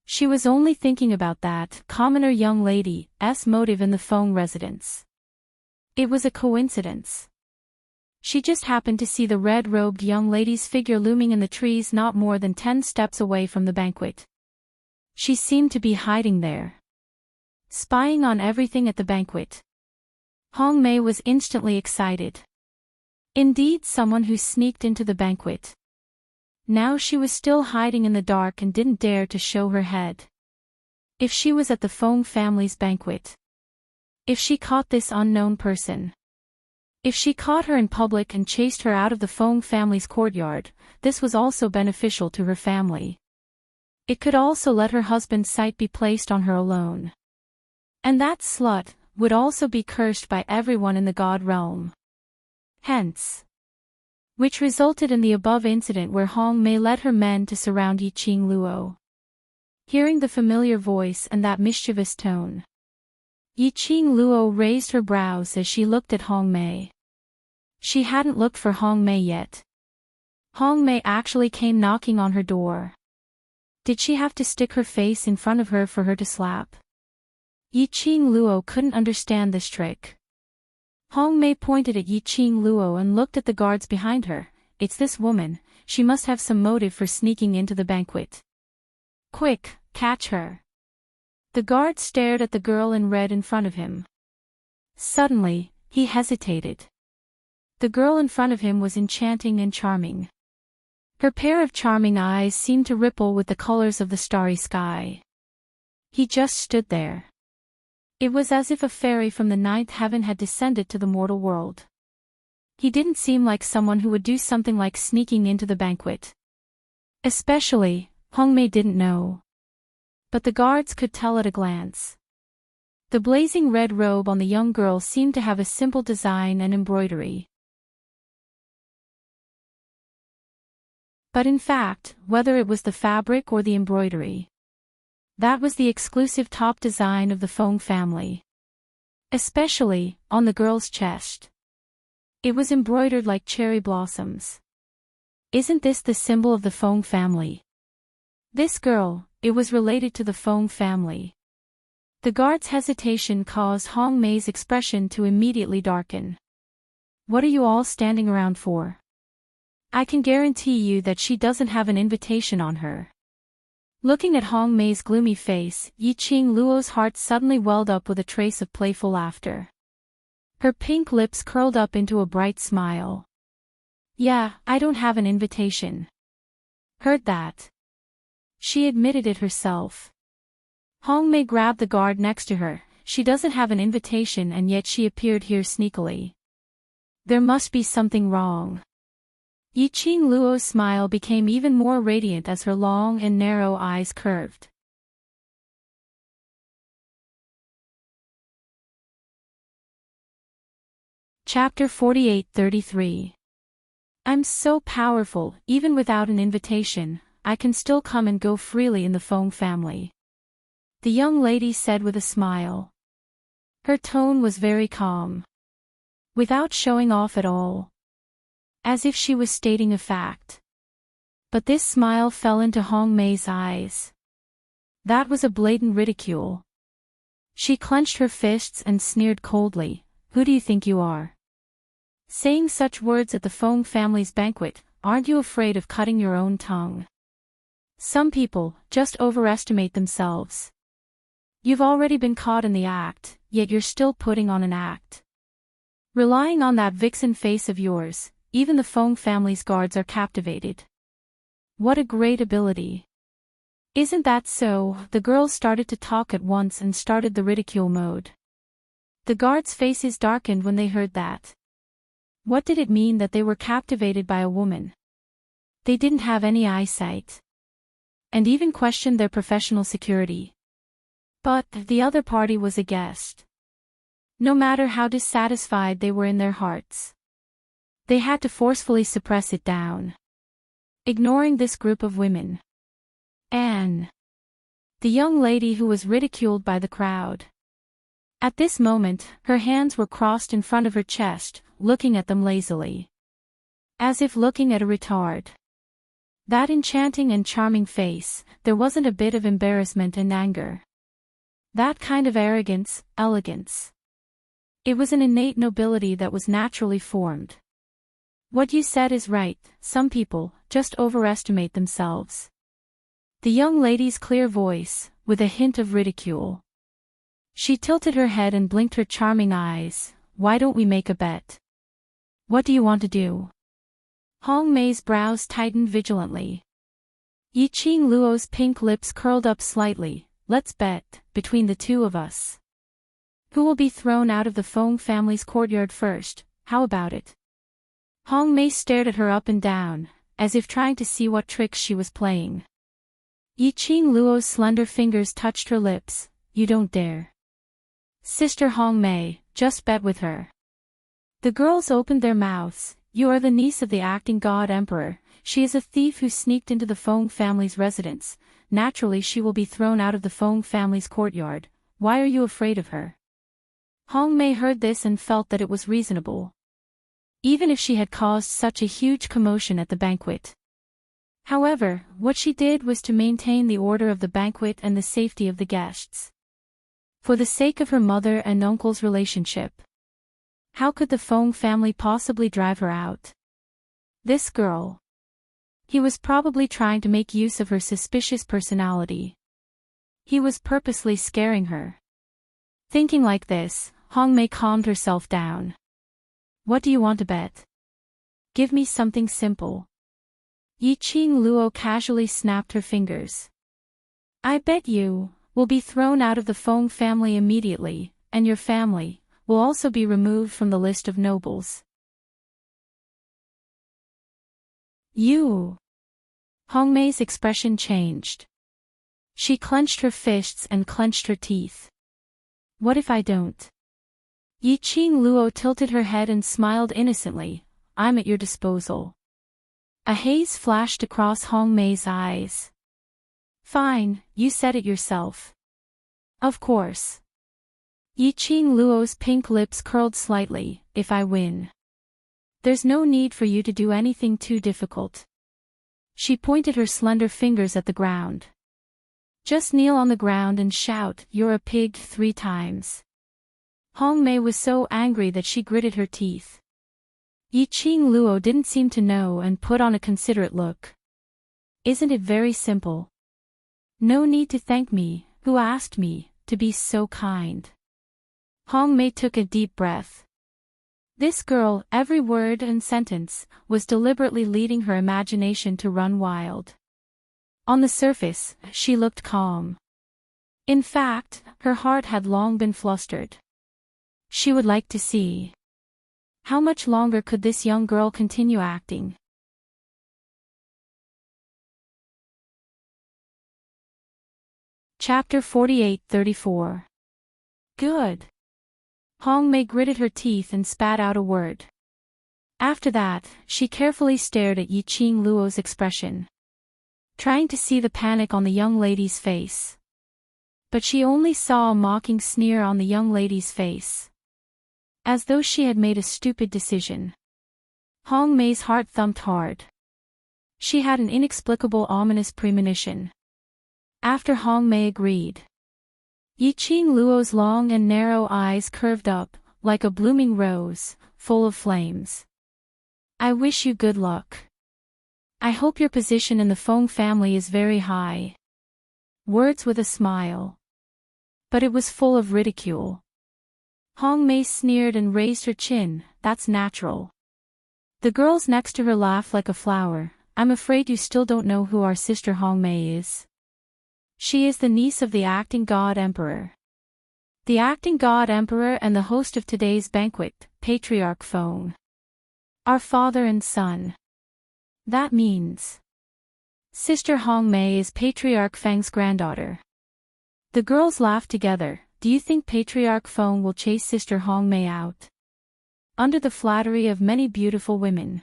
She was only thinking about that commoner young lady's motive in the Feng residence. It was a coincidence. She just happened to see the red-robed young lady's figure looming in the trees not more than 10 steps away from the banquet. She seemed to be hiding there, spying on everything at the banquet. Hong Mei was instantly excited. Indeed, someone who sneaked into the banquet. Now she was still hiding in the dark and didn't dare to show her head. If she was at the Feng family's banquet. If she caught this unknown person. If she caught her in public and chased her out of the Feng family's courtyard, this was also beneficial to her family. It could also let her husband's sight be placed on her alone. And that slut would also be cursed by everyone in the god realm. Hence. Which resulted in the above incident where Hong Mei led her men to surround Yiqing Luo. Hearing the familiar voice and that mischievous tone, Yiqing Luo raised her brows as she looked at Hong Mei. She hadn't looked for Hong Mei yet. Hong Mei actually came knocking on her door. Did she have to stick her face in front of her for her to slap? Yiqing Luo couldn't understand this trick. Hong Mei pointed at Yiqing Luo and looked at the guards behind her. It's this woman, she must have some motive for sneaking into the banquet. Quick, catch her. The guard stared at the girl in red in front of him. Suddenly, he hesitated. The girl in front of him was enchanting and charming. Her pair of charming eyes seemed to ripple with the colors of the starry sky. He just stood there. It was as if a fairy from the ninth heaven had descended to the mortal world. He didn't seem like someone who would do something like sneaking into the banquet. Especially, Hong Mei didn't know. But the guards could tell at a glance. The blazing red robe on the young girl seemed to have a simple design and embroidery. But in fact, whether it was the fabric or the embroidery, that was the exclusive top design of the Feng family. Especially, on the girl's chest. It was embroidered like cherry blossoms. Isn't this the symbol of the Feng family? This girl, it was related to the Feng family. The guard's hesitation caused Hong Mei's expression to immediately darken. What are you all standing around for? I can guarantee you that she doesn't have an invitation on her. Looking at Hong Mei's gloomy face, Yiqing Luo's heart suddenly welled up with a trace of playful laughter. Her pink lips curled up into a bright smile. Yeah, I don't have an invitation. Heard that. She admitted it herself. Hong Mei grabbed the guard next to her. She doesn't have an invitation and yet she appeared here sneakily. There must be something wrong. Yiqing Luo's smile became even more radiant as her long and narrow eyes curved. Chapter 48-33. I'm so powerful, even without an invitation, I can still come and go freely in the Feng family. The young lady said with a smile. Her tone was very calm. Without showing off at all. As if she was stating a fact. But this smile fell into Hong Mei's eyes. That was a blatant ridicule. She clenched her fists and sneered coldly, who do you think you are? Saying such words at the Feng family's banquet, aren't you afraid of cutting your own tongue? Some people just overestimate themselves. You've already been caught in the act, yet you're still putting on an act. Relying on that vixen face of yours, even the Feng family's guards are captivated. What a great ability. Isn't that so? The girls started to talk at once and started the ridicule mode. The guards' faces darkened when they heard that. What did it mean that they were captivated by a woman? They didn't have any eyesight. And even questioned their professional security. But the other party was a guest. No matter how dissatisfied they were in their hearts, they had to forcefully suppress it down. Ignoring this group of women. Anne. The young lady who was ridiculed by the crowd. At this moment, her hands were crossed in front of her chest, looking at them lazily. As if looking at a retard. That enchanting and charming face, there wasn't a bit of embarrassment and anger. That kind of arrogance, elegance. It was an innate nobility that was naturally formed. What you said is right, some people just overestimate themselves. The young lady's clear voice, with a hint of ridicule. She tilted her head and blinked her charming eyes. Why don't we make a bet? What do you want to do? Hong Mei's brows tightened vigilantly. Yiqing Luo's pink lips curled up slightly. Let's bet, between the two of us. Who will be thrown out of the Feng family's courtyard first? How about it? Hong Mei stared at her up and down, as if trying to see what tricks she was playing. Yiqing Luo's slender fingers touched her lips. You don't dare. Sister Hong Mei, just bet with her. The girls opened their mouths. You are the niece of the acting god emperor. She is a thief who sneaked into the Feng family's residence. Naturally she will be thrown out of the Feng family's courtyard. Why are you afraid of her? Hong Mei heard this and felt that it was reasonable. Even if she had caused such a huge commotion at the banquet. However, what she did was to maintain the order of the banquet and the safety of the guests. For the sake of her mother and uncle's relationship. How could the Feng family possibly drive her out? This girl. He was probably trying to make use of her suspicious personality. He was purposely scaring her. Thinking like this, Hong Mei calmed herself down. What do you want to bet? Give me something simple. Yiqing Luo casually snapped her fingers. I bet you will be thrown out of the Feng family immediately, and your family will also be removed from the list of nobles. You. Hong Mei's expression changed. She clenched her fists and clenched her teeth. What if I don't? Yiqing Luo tilted her head and smiled innocently. I'm at your disposal. A haze flashed across Hong Mei's eyes. Fine, you said it yourself. Of course. Yiqing Luo's pink lips curled slightly. If I win. There's no need for you to do anything too difficult. She pointed her slender fingers at the ground. Just kneel on the ground and shout, "You're a pig," 3 times. Hong Mei was so angry that she gritted her teeth. Yiqing Luo didn't seem to know and put on a considerate look. Isn't it very simple? No need to thank me. Who asked me to be so kind? Hong Mei took a deep breath. This girl, every word and sentence, was deliberately leading her imagination to run wild. On the surface, she looked calm. In fact, her heart had long been flustered. She would like to see. How much longer could this young girl continue acting? Chapter 48-34. Good. Hong Mei gritted her teeth and spat out a word. After that, she carefully stared at Yiqing Luo's expression, trying to see the panic on the young lady's face. But she only saw a mocking sneer on the young lady's face. As though she had made a stupid decision. Hong Mei's heart thumped hard. She had an inexplicable ominous premonition. After Hong Mei agreed. Yiqing Luo's long and narrow eyes curved up, like a blooming rose, full of flames. I wish you good luck. I hope your position in the Feng family is very high. Words with a smile. But it was full of ridicule. Hong Mei sneered and raised her chin. That's natural. The girls next to her laughed like a flower. I'm afraid you still don't know who our sister Hong Mei is. She is the niece of the acting god emperor. The acting god emperor and the host of today's banquet, Patriarch Feng. Are father and son. That means Sister Hongmei is Patriarch Feng's granddaughter. The girls laughed together. Do you think Patriarch Feng will chase Sister Hongmei out? Under the flattery of many beautiful women,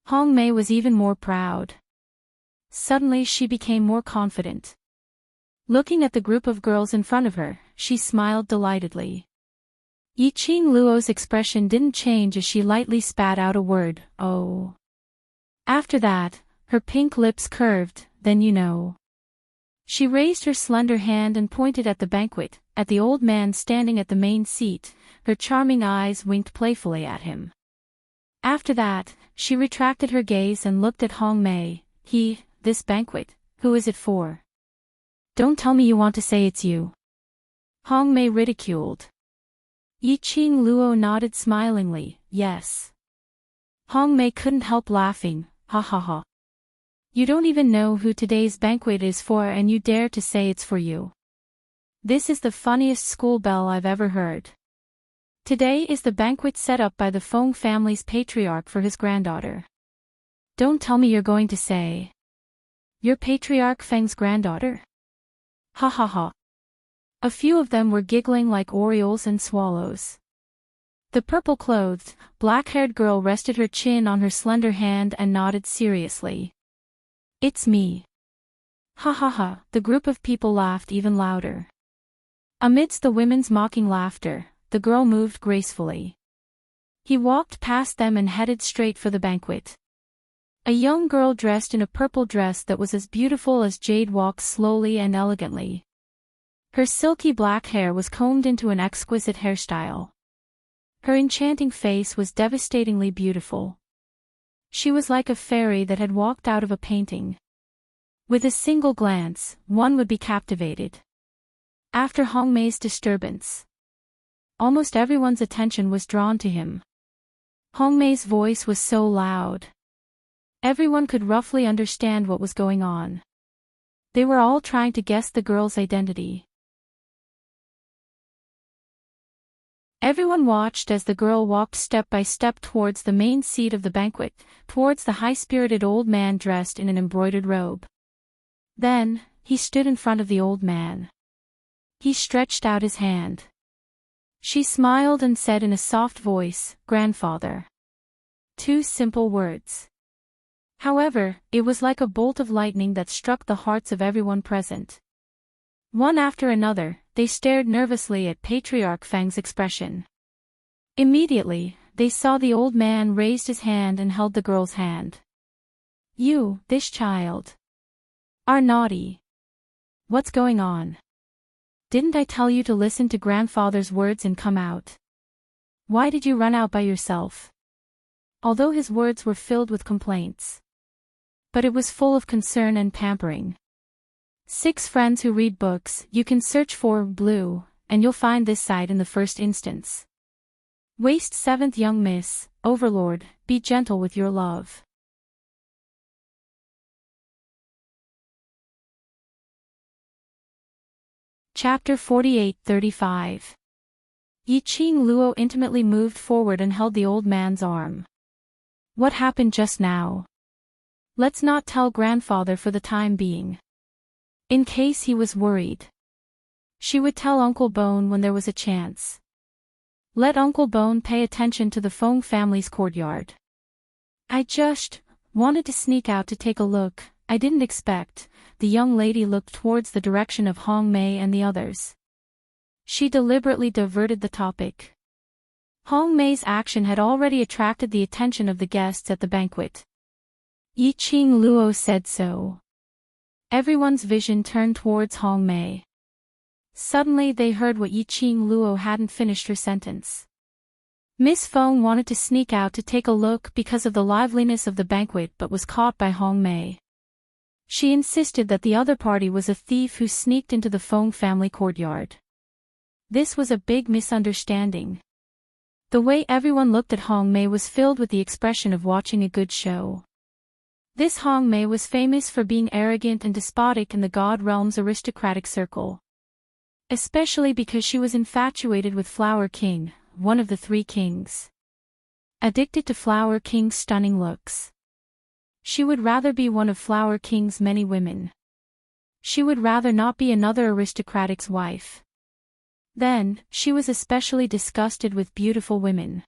Hongmei was even more proud. Suddenly she became more confident. Looking at the group of girls in front of her, she smiled delightedly. Yiqing Luo's expression didn't change as she lightly spat out a word, "Oh." After that, her pink lips curved, "Then you know." She raised her slender hand and pointed at the banquet, at the old man standing at the main seat. Her charming eyes winked playfully at him. After that, she retracted her gaze and looked at Hongmei. This banquet, who is it for? Don't tell me you want to say it's you. Hongmei ridiculed. Yiqing Luo nodded smilingly, yes. Hongmei couldn't help laughing, ha ha ha. You don't even know who today's banquet is for and you dare to say it's for you. This is the funniest school bell I've ever heard. Today is the banquet set up by the Feng family's patriarch for his granddaughter. Don't tell me you're going to say you're Patriarch Feng's granddaughter? Ha ha ha. A few of them were giggling like orioles and swallows. The purple-clothed, black-haired girl rested her chin on her slender hand and nodded seriously. It's me. Ha ha ha, the group of people laughed even louder. Amidst the women's mocking laughter, the girl moved gracefully. He walked past them and headed straight for the banquet. A young girl dressed in a purple dress that was as beautiful as jade walked slowly and elegantly. Her silky black hair was combed into an exquisite hairstyle. Her enchanting face was devastatingly beautiful. She was like a fairy that had walked out of a painting. With a single glance, one would be captivated. After Hongmei's disturbance, almost everyone's attention was drawn to him. Hongmei's voice was so loud. Everyone could roughly understand what was going on. They were all trying to guess the girl's identity. Everyone watched as the girl walked step by step towards the main seat of the banquet, towards the high-spirited old man dressed in an embroidered robe. Then, he stood in front of the old man. He stretched out his hand. She smiled and said in a soft voice, "Grandfather." 2 simple words. However, it was like a bolt of lightning that struck the hearts of everyone present. One after another, they stared nervously at Patriarch Feng's expression. Immediately, they saw the old man raised his hand and held the girl's hand. "You, this child, are naughty. What's going on? Didn't I tell you to listen to grandfather's words and come out? Why did you run out by yourself?" Although his words were filled with complaints, but it was full of concern and pampering. 6 friends who read books, you can search for blue, and you'll find this site in the first instance. Waste 7th Young Miss, Overlord, be gentle with your love. Chapter 48-35. Yiqing Luo intimately moved forward and held the old man's arm. What happened just now? Let's not tell grandfather for the time being. In case he was worried. She would tell Uncle Bone when there was a chance. Let Uncle Bone pay attention to the Feng family's courtyard. I just wanted to sneak out to take a look. I didn't expect. The young lady looked towards the direction of Hongmei and the others. She deliberately diverted the topic. Hongmei's action had already attracted the attention of the guests at the banquet. Yiqing Luo said so. Everyone's vision turned towards Hongmei. Suddenly they heard what Yiqing Luo hadn't finished her sentence. Miss Feng wanted to sneak out to take a look because of the liveliness of the banquet but was caught by Hongmei. She insisted that the other party was a thief who sneaked into the Feng family courtyard. This was a big misunderstanding. The way everyone looked at Hongmei was filled with the expression of watching a good show. This Hong Mei was famous for being arrogant and despotic in the God Realm's aristocratic circle. Especially because she was infatuated with Flower King, one of the three kings. Addicted to Flower King's stunning looks. She would rather be one of Flower King's many women. She would rather not be another aristocratic's wife. Then, she was especially disgusted with beautiful women.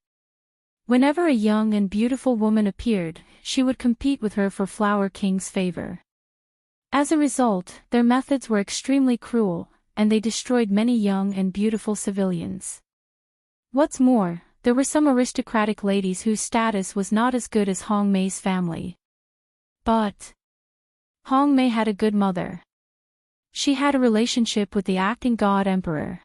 Whenever a young and beautiful woman appeared, she would compete with her for Flower King's favor. As a result, their methods were extremely cruel, and they destroyed many young and beautiful civilians. What's more, there were some aristocratic ladies whose status was not as good as Hong Mei's family. But Hong Mei had a good mother. She had a relationship with the acting god emperor.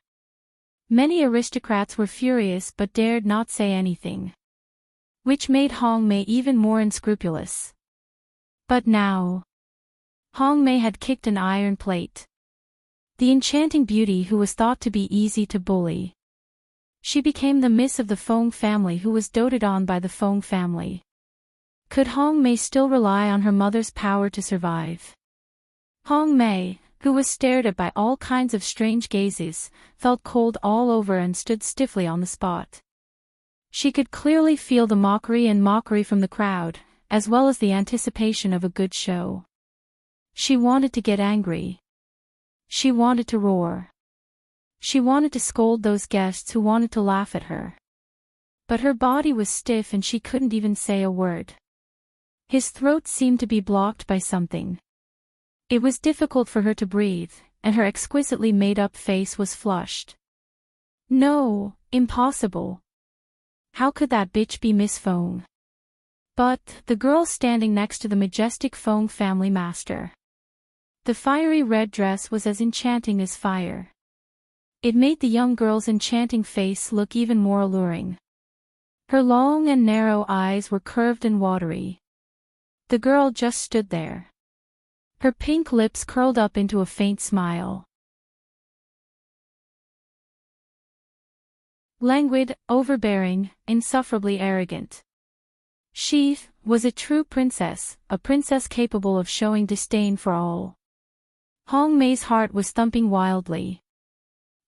Many aristocrats were furious but dared not say anything, which made Hong Mei even more unscrupulous. But now, Hong Mei had kicked an iron plate. The enchanting beauty who was thought to be easy to bully. She became the miss of the Feng family who was doted on by the Feng family. Could Hong Mei still rely on her mother's power to survive? Hong Mei, who was stared at by all kinds of strange gazes, felt cold all over and stood stiffly on the spot. She could clearly feel the mockery from the crowd, as well as the anticipation of a good show. She wanted to get angry. She wanted to roar. She wanted to scold those guests who wanted to laugh at her. But her body was stiff and she couldn't even say a word. His throat seemed to be blocked by something. It was difficult for her to breathe, and her exquisitely made-up face was flushed. No, impossible. How could that bitch be Miss Feng? But, the girl standing next to the majestic Feng family master. The fiery red dress was as enchanting as fire. It made the young girl's enchanting face look even more alluring. Her long and narrow eyes were curved and watery. The girl just stood there. Her pink lips curled up into a faint smile. Languid, overbearing, insufferably arrogant. She was a true princess, a princess capable of showing disdain for all. Hong Mei's heart was thumping wildly.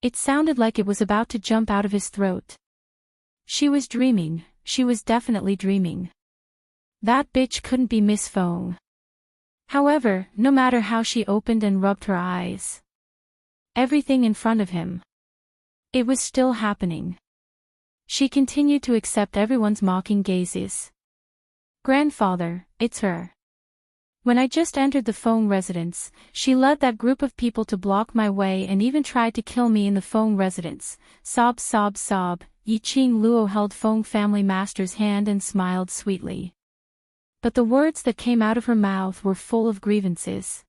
It sounded like it was about to jump out of his throat. She was dreaming, she was definitely dreaming. That bitch couldn't be Miss Feng. However, no matter how she opened and rubbed her eyes, everything in front of him, it was still happening. She continued to accept everyone's mocking gazes. Grandfather, it's her. When I just entered the Feng residence, she led that group of people to block my way and even tried to kill me in the Feng residence. Sob, sob, sob. Yiqing Luo held Feng family master's hand and smiled sweetly. But the words that came out of her mouth were full of grievances.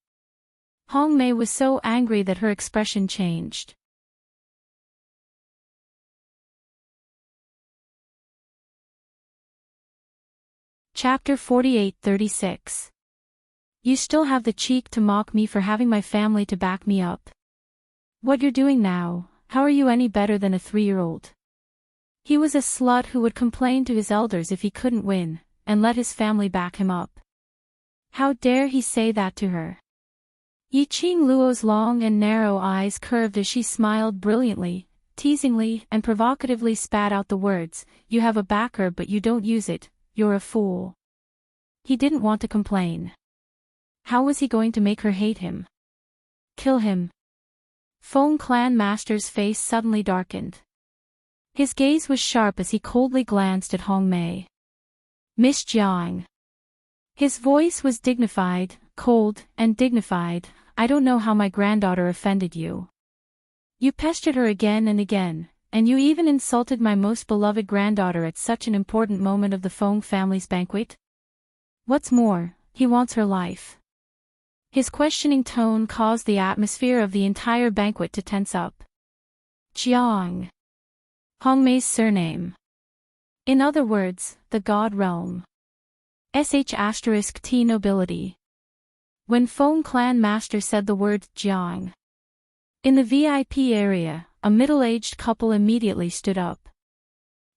Hong Mei was so angry that her expression changed. Chapter 48-36. You still have the cheek to mock me for having my family to back me up. What you're doing now, how are you any better than a 3-year-old? He was a slut who would complain to his elders if he couldn't win, and let his family back him up. How dare he say that to her? Yiqing Luo's long and narrow eyes curved as she smiled brilliantly, teasingly, and provocatively spat out the words, "You have a backer but you don't use it, you're a fool." He didn't want to complain. How was he going to make her hate him? Kill him? Feng clan master's face suddenly darkened. His gaze was sharp as he coldly glanced at Hong Mei. Miss Jiang. His voice was dignified, cold, and dignified. I don't know how my granddaughter offended you. You pestered her again and again, and you even insulted my most beloved granddaughter at such an important moment of the Feng family's banquet? What's more, he wants her life. His questioning tone caused the atmosphere of the entire banquet to tense up. Jiang. Hong Mei's surname. In other words, the God Realm. **T nobility. When Feng clan master said the word Jiang. In the VIP area, a middle-aged couple immediately stood up.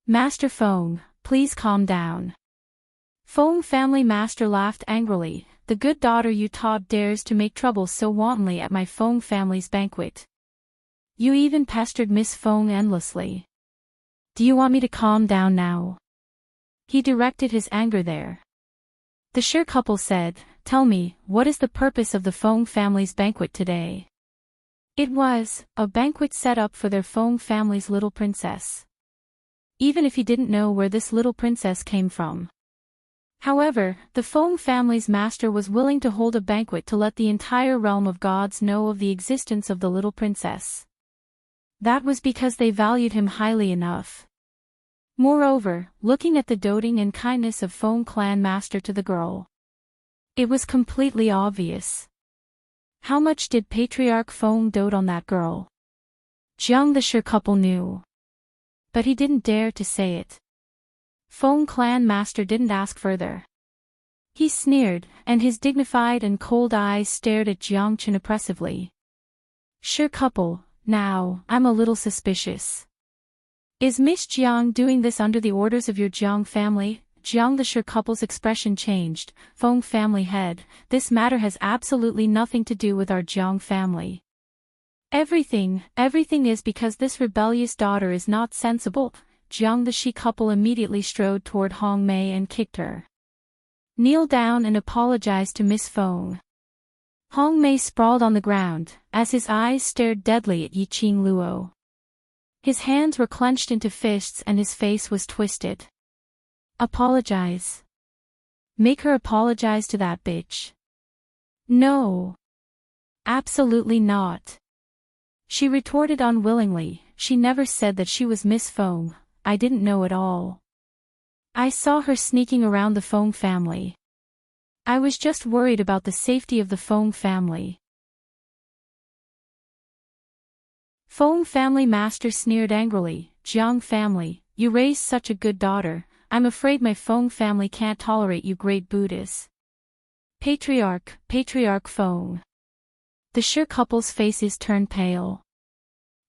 Master Feng, please calm down. Feng family master laughed angrily. The good daughter you taught dares to make trouble so wantonly at my Feng family's banquet. You even pestered Miss Feng endlessly. Do you want me to calm down now? He directed his anger there. The Shi couple said, Tell me, what is the purpose of the Feng family's banquet today? It was a banquet set up for their Feng family's little princess. Even if he didn't know where this little princess came from. However, the Feng family's master was willing to hold a banquet to let the entire realm of gods know of the existence of the little princess. That was because they valued him highly enough. Moreover, looking at the doting and kindness of Feng clan master to the girl, it was completely obvious. How much did Patriarch Feng dote on that girl? Jiang the Shi couple knew. But he didn't dare to say it. Feng clan master didn't ask further. He sneered, and his dignified and cold eyes stared at Jiang Chen oppressively. Shi couple, now, I'm a little suspicious. Is Miss Jiang doing this under the orders of your Jiang family? Jiang the Shi couple's expression changed. Feng family head, this matter has absolutely nothing to do with our Jiang family. Everything is because this rebellious daughter is not sensible. Jiang the Shi couple immediately strode toward Hong Mei and kicked her. Kneel down and apologize to Miss Feng. Hong Mei sprawled on the ground, as his eyes stared deadly at Yiqing Luo. His hands were clenched into fists and his face was twisted. Apologize. Make her apologize to that bitch. No. Absolutely not. She retorted unwillingly, she never said that she was Miss Feng. I didn't know at all. I saw her sneaking around the Feng family. I was just worried about the safety of the Feng family. Feng family master sneered angrily, Jiang family, you raised such a good daughter, I'm afraid my Feng family can't tolerate you great Buddhas. Patriarch Feng. The Shi couple's faces turned pale.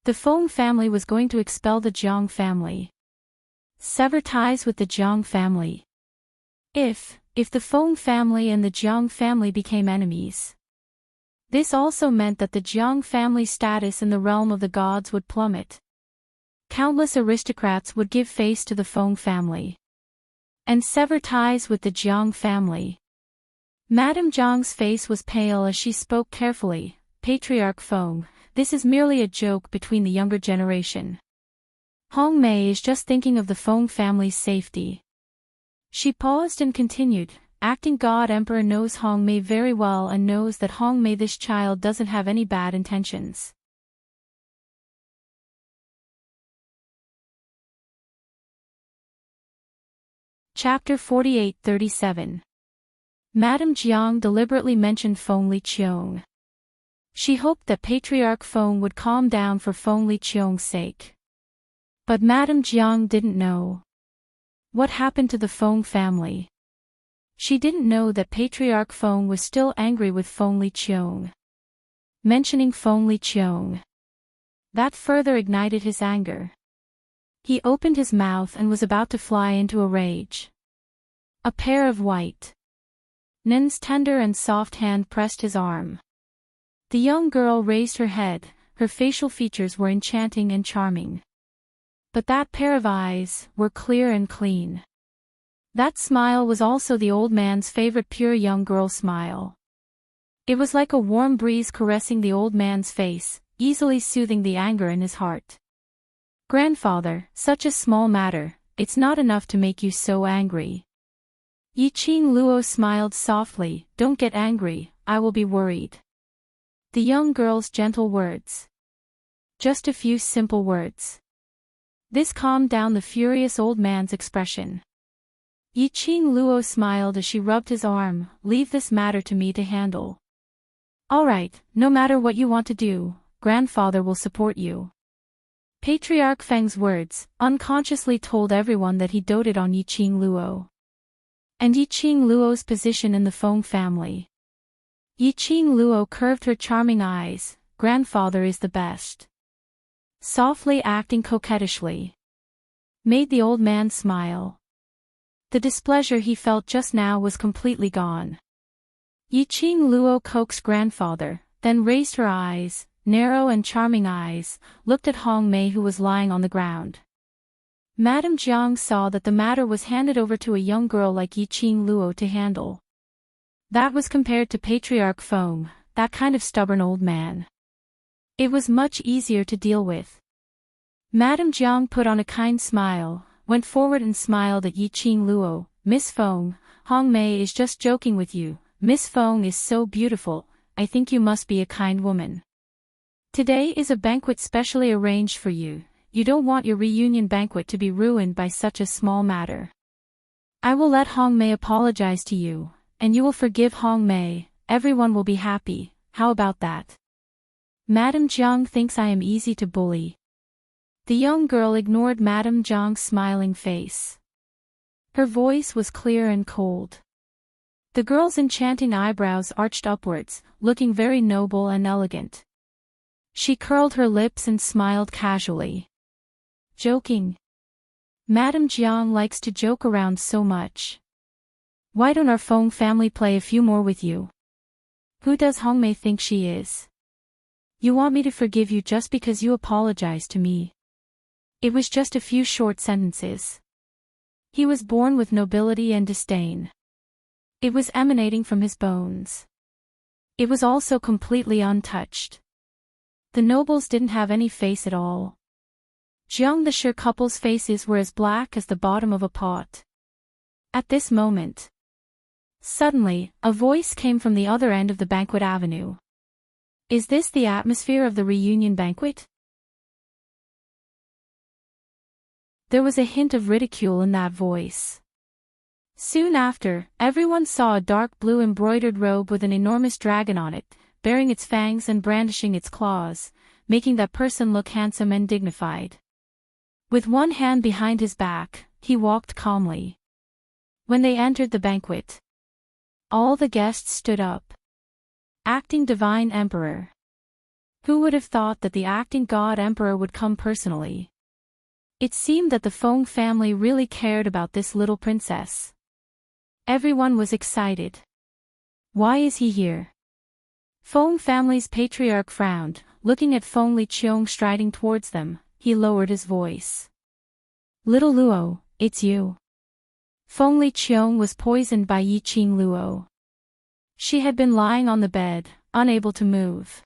The Feng family was going to expel the Jiang family. Sever ties with the Jiang family. If the Feng family and the Jiang family became enemies. This also meant that the Jiang family's status in the realm of the gods would plummet. Countless aristocrats would give face to the Feng family. And sever ties with the Jiang family. Madame Jiang's face was pale as she spoke carefully, Patriarch Feng, this is merely a joke between the younger generation. Hong Mei is just thinking of the Feng family's safety. She paused and continued, acting God Emperor knows Hong Mei very well and knows that Hong Mei this child doesn't have any bad intentions. Chapter 48-37. Madame Jiang deliberately mentioned Feng Liqiong. She hoped that Patriarch Feng would calm down for Feng Liqiong's sake. But Madame Jiang didn't know what happened to the Feng family. She didn't know that Patriarch Feng was still angry with Feng Liqiong. Mentioning Feng Liqiong, that further ignited his anger. He opened his mouth and was about to fly into a rage. A pair of white Nin's tender and soft hand pressed his arm. The young girl raised her head, her facial features were enchanting and charming. But that pair of eyes were clear and clean. That smile was also the old man's favorite pure young girl smile. It was like a warm breeze caressing the old man's face, easily soothing the anger in his heart. Grandfather, such a small matter, it's not enough to make you so angry. Yiqing Luo smiled softly, don't get angry, I will be worried. The young girl's gentle words. Just a few simple words. This calmed down the furious old man's expression. Yiqing Luo smiled as she rubbed his arm, leave this matter to me to handle. Alright, no matter what you want to do, grandfather will support you. Patriarch Feng's words, unconsciously told everyone that he doted on Yiqing Luo. And Yiqing Luo's position in the Feng family. Yiqing Luo curved her charming eyes, grandfather is the best. Softly acting coquettishly. Made the old man smile. The displeasure he felt just now was completely gone. Yiqing Luo coaxed grandfather, then raised her eyes, narrow and charming eyes, looked at Hong Mei who was lying on the ground. Madame Jiang saw that the matter was handed over to a young girl like Yiqing Luo to handle. That was compared to Patriarch Feng, that kind of stubborn old man. It was much easier to deal with. Madame Jiang put on a kind smile, went forward and smiled at Yiqing Luo. Miss Feng, Hong Mei is just joking with you. Miss Feng is so beautiful, I think you must be a kind woman. Today is a banquet specially arranged for you. You don't want your reunion banquet to be ruined by such a small matter. I will let Hong Mei apologize to you, and you will forgive Hong Mei. Everyone will be happy. How about that? Madame Jiang thinks I am easy to bully. The young girl ignored Madame Jiang's smiling face. Her voice was clear and cold. The girl's enchanting eyebrows arched upwards, looking very noble and elegant. She curled her lips and smiled casually. Joking. Madame Jiang likes to joke around so much. Why don't our Feng family play a few more with you? Who does Hong Mei think she is? You want me to forgive you just because you apologized to me. It was just a few short sentences. He was born with nobility and disdain. It was emanating from his bones. It was also completely untouched. The nobles didn't have any face at all. Jiang the Shi couple's faces were as black as the bottom of a pot. At this moment, suddenly, a voice came from the other end of the banquet avenue. Is this the atmosphere of the reunion banquet? There was a hint of ridicule in that voice. Soon after, everyone saw a dark blue embroidered robe with an enormous dragon on it, baring its fangs and brandishing its claws, making that person look handsome and dignified. With one hand behind his back, he walked calmly. When they entered the banquet, all the guests stood up. Acting Divine Emperor. Who would have thought that the acting God Emperor would come personally? It seemed that the Feng family really cared about this little princess. Everyone was excited. Why is he here? Feng family's patriarch frowned, looking at Feng Liqiong striding towards them. He lowered his voice. Little Luo, it's you. Feng Liqiong was poisoned by Yiqing Luo. She had been lying on the bed, unable to move.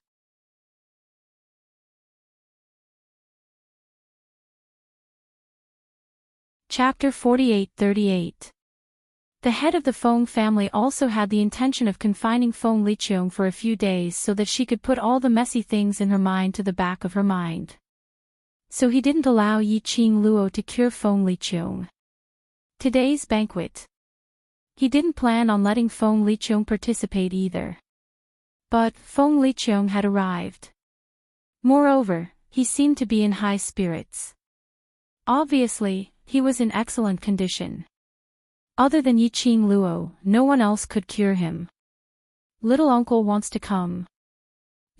Chapter 48-38. The head of the Feng family also had the intention of confining Feng Liqiong for a few days so that she could put all the messy things in her mind to the back of her mind. So he didn't allow Yiqing Luo to cure Feng Liqiong. Today's banquet. He didn't plan on letting Feng Liqiong participate either. But Feng Liqiong had arrived. Moreover, he seemed to be in high spirits. Obviously, he was in excellent condition. Other than Yiqing Luo, no one else could cure him. Little uncle wants to come.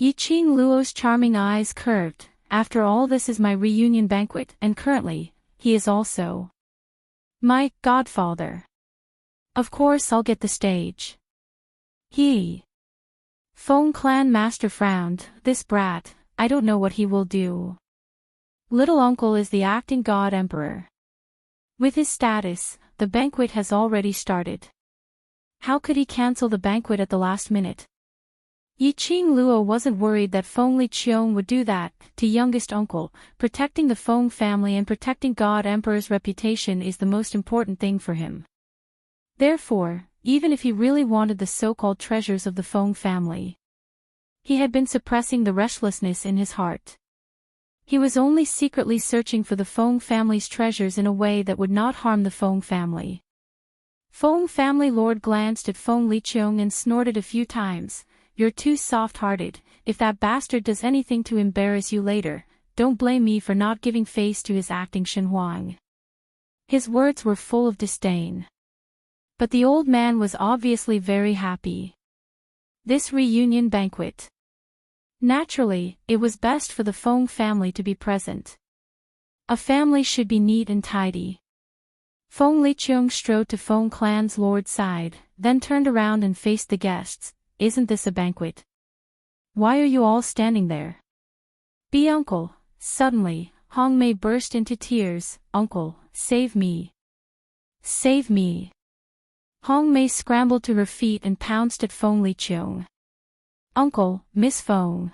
Yiqing Luo's charming eyes curved. After all, this is my reunion banquet, and currently, he is also my godfather. Of course I'll get the stage. Feng clan master frowned. This brat, I don't know what he will do. Little uncle is the acting god emperor. With his status, the banquet has already started. How could he cancel the banquet at the last minute? Yiqing Luo wasn't worried that Feng Liqiong would do that. To youngest uncle, protecting the Feng family and protecting God Emperor's reputation is the most important thing for him. Therefore, even if he really wanted the so-called treasures of the Feng family, he had been suppressing the restlessness in his heart. He was only secretly searching for the Feng family's treasures in a way that would not harm the Feng family. Feng family lord glanced at Feng Liqiong and snorted a few times. You're too soft-hearted. If that bastard does anything to embarrass you later, don't blame me for not giving face to his acting Shen Huang. His words were full of disdain. But the old man was obviously very happy. This reunion banquet. Naturally, it was best for the Feng family to be present. A family should be neat and tidy. Feng Liqiang strode to Feng Clan's lord's side, then turned around and faced the guests. Isn't this a banquet? Why are you all standing there? Be uncle. Suddenly, Hong Mei burst into tears. Uncle, save me. Save me. Hong Mei scrambled to her feet and pounced at Feng Liqiang. Uncle, Miss Feng.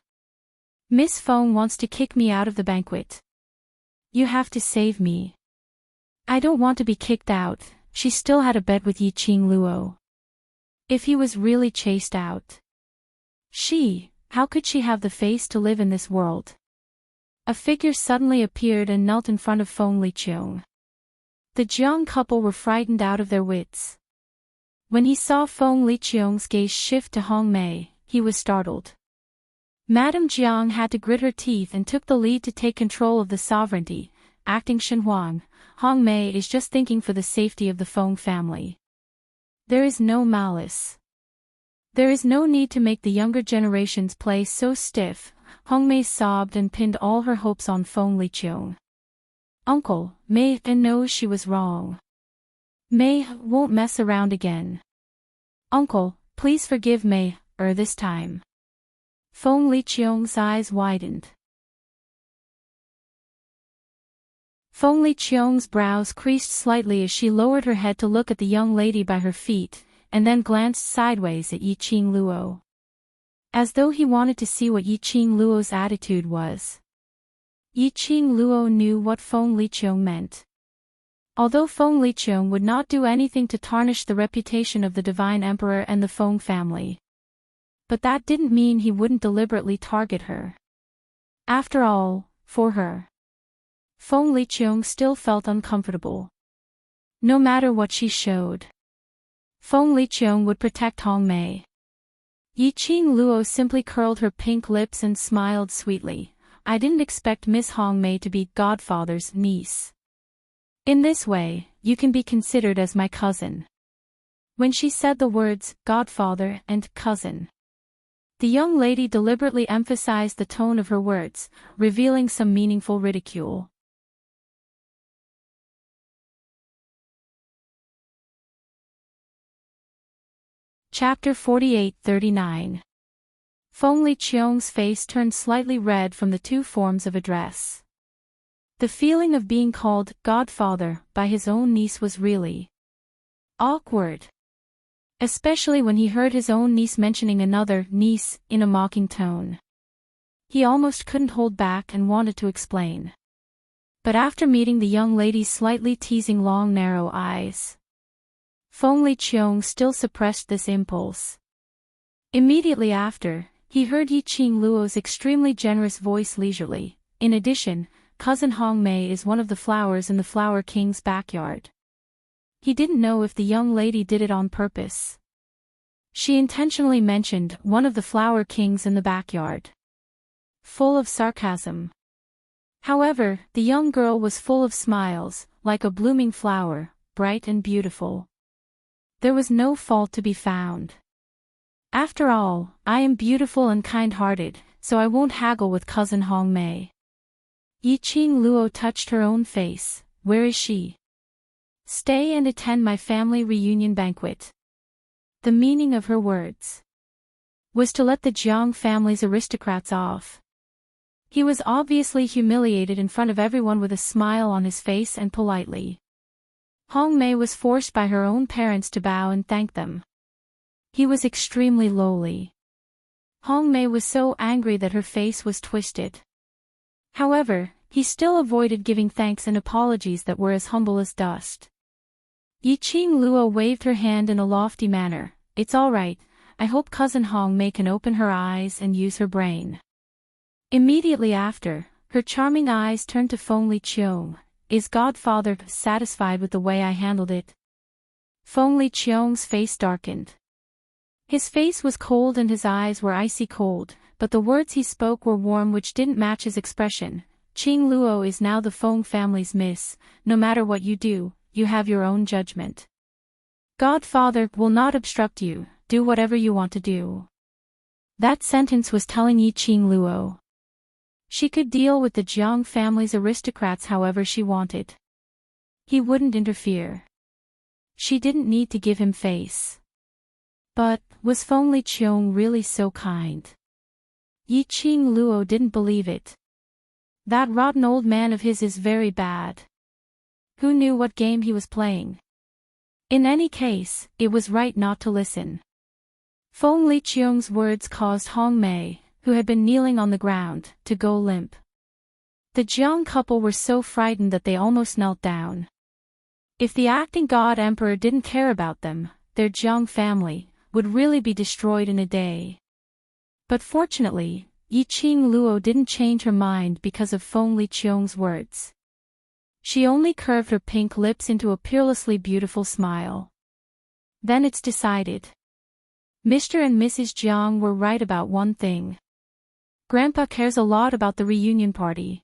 Miss Feng wants to kick me out of the banquet. You have to save me. I don't want to be kicked out. She still had a bet with Yiqing Luo. If he was really chased out. How could she have the face to live in this world? A figure suddenly appeared and knelt in front of Feng Liqiang. The Jiang couple were frightened out of their wits. When he saw Feng Liqiang's gaze shift to Hong Mei, he was startled. Madame Jiang had to grit her teeth and took the lead to take control of the sovereignty, acting Shenhuang. Hong Mei is just thinking for the safety of the Feng family. There is no malice. There is no need to make the younger generations play so stiff. Hong Mei sobbed and pinned all her hopes on Feng Liqiang. Uncle, Mei knows she was wrong. Mei won't mess around again. Uncle, please forgive Mei, this time. Feng Liqiang's eyes widened. Feng Liqiang's brows creased slightly as she lowered her head to look at the young lady by her feet, and then glanced sideways at Yiqing Luo. As though he wanted to see what Yiqing Luo's attitude was. Yiqing Luo knew what Feng Liqiang meant. Although Feng Liqiang would not do anything to tarnish the reputation of the Divine Emperor and the Feng family. But that didn't mean he wouldn't deliberately target her. After all, for her. Feng Liqiang still felt uncomfortable. No matter what she showed. Feng Liqiang would protect Hong Mei. Yiqing Luo simply curled her pink lips and smiled sweetly. I didn't expect Miss Hong Mei to be Godfather's niece. In this way, you can be considered as my cousin. When she said the words, Godfather and cousin, the young lady deliberately emphasized the tone of her words, revealing some meaningful ridicule. Chapter 48-39. Feng Liqiang's face turned slightly red from the two forms of address. The feeling of being called Godfather by his own niece was really awkward. Especially when he heard his own niece mentioning another niece in a mocking tone. He almost couldn't hold back and wanted to explain. But after meeting the young lady's slightly teasing long narrow eyes, Feng Liqiang still suppressed this impulse. Immediately after, he heard Yiqing Luo's extremely generous voice leisurely. In addition, cousin Hong Mei is one of the flowers in the Flower King's backyard. He didn't know if the young lady did it on purpose. She intentionally mentioned one of the Flower Kings in the backyard. Full of sarcasm. However, the young girl was full of smiles, like a blooming flower, bright and beautiful. There was no fault to be found. After all, I am beautiful and kind-hearted, so I won't haggle with cousin Hong Mei. Yiqing Luo touched her own face. Where is she? Stay and attend my family reunion banquet. The meaning of her words was to let the Jiang family's aristocrats off. He was obviously humiliated in front of everyone with a smile on his face and politely. Hong Mei was forced by her own parents to bow and thank them. He was extremely lowly. Hong Mei was so angry that her face was twisted. However, he still avoided giving thanks and apologies that were as humble as dust. Yiqing Luo waved her hand in a lofty manner. It's all right, I hope cousin Hong Mei can open her eyes and use her brain. Immediately after, her charming eyes turned to Feng Liqiang. Is Godfather satisfied with the way I handled it? Feng Liqiang's face darkened. His face was cold and his eyes were icy cold, but the words he spoke were warm, which didn't match his expression. Qing Luo is now the Feng family's miss. No matter what you do, you have your own judgment. Godfather will not obstruct you, do whatever you want to do. That sentence was telling Yiqing Luo. She could deal with the Jiang family's aristocrats however she wanted. He wouldn't interfere. She didn't need to give him face. But, was Feng Liqiong really so kind? Yiqing Luo didn't believe it. That rotten old man of his is very bad. Who knew what game he was playing? In any case, it was right not to listen. Feng Liqiong's words caused Hong Mei, who had been kneeling on the ground, to go limp. The Jiang couple were so frightened that they almost knelt down. If the acting god emperor didn't care about them, their Jiang family would really be destroyed in a day. But fortunately, Yiqing Luo didn't change her mind because of Feng Liqiong's words. She only curved her pink lips into a peerlessly beautiful smile. Then it's decided. Mr. and Mrs. Jiang were right about one thing. Grandpa cares a lot about the reunion party.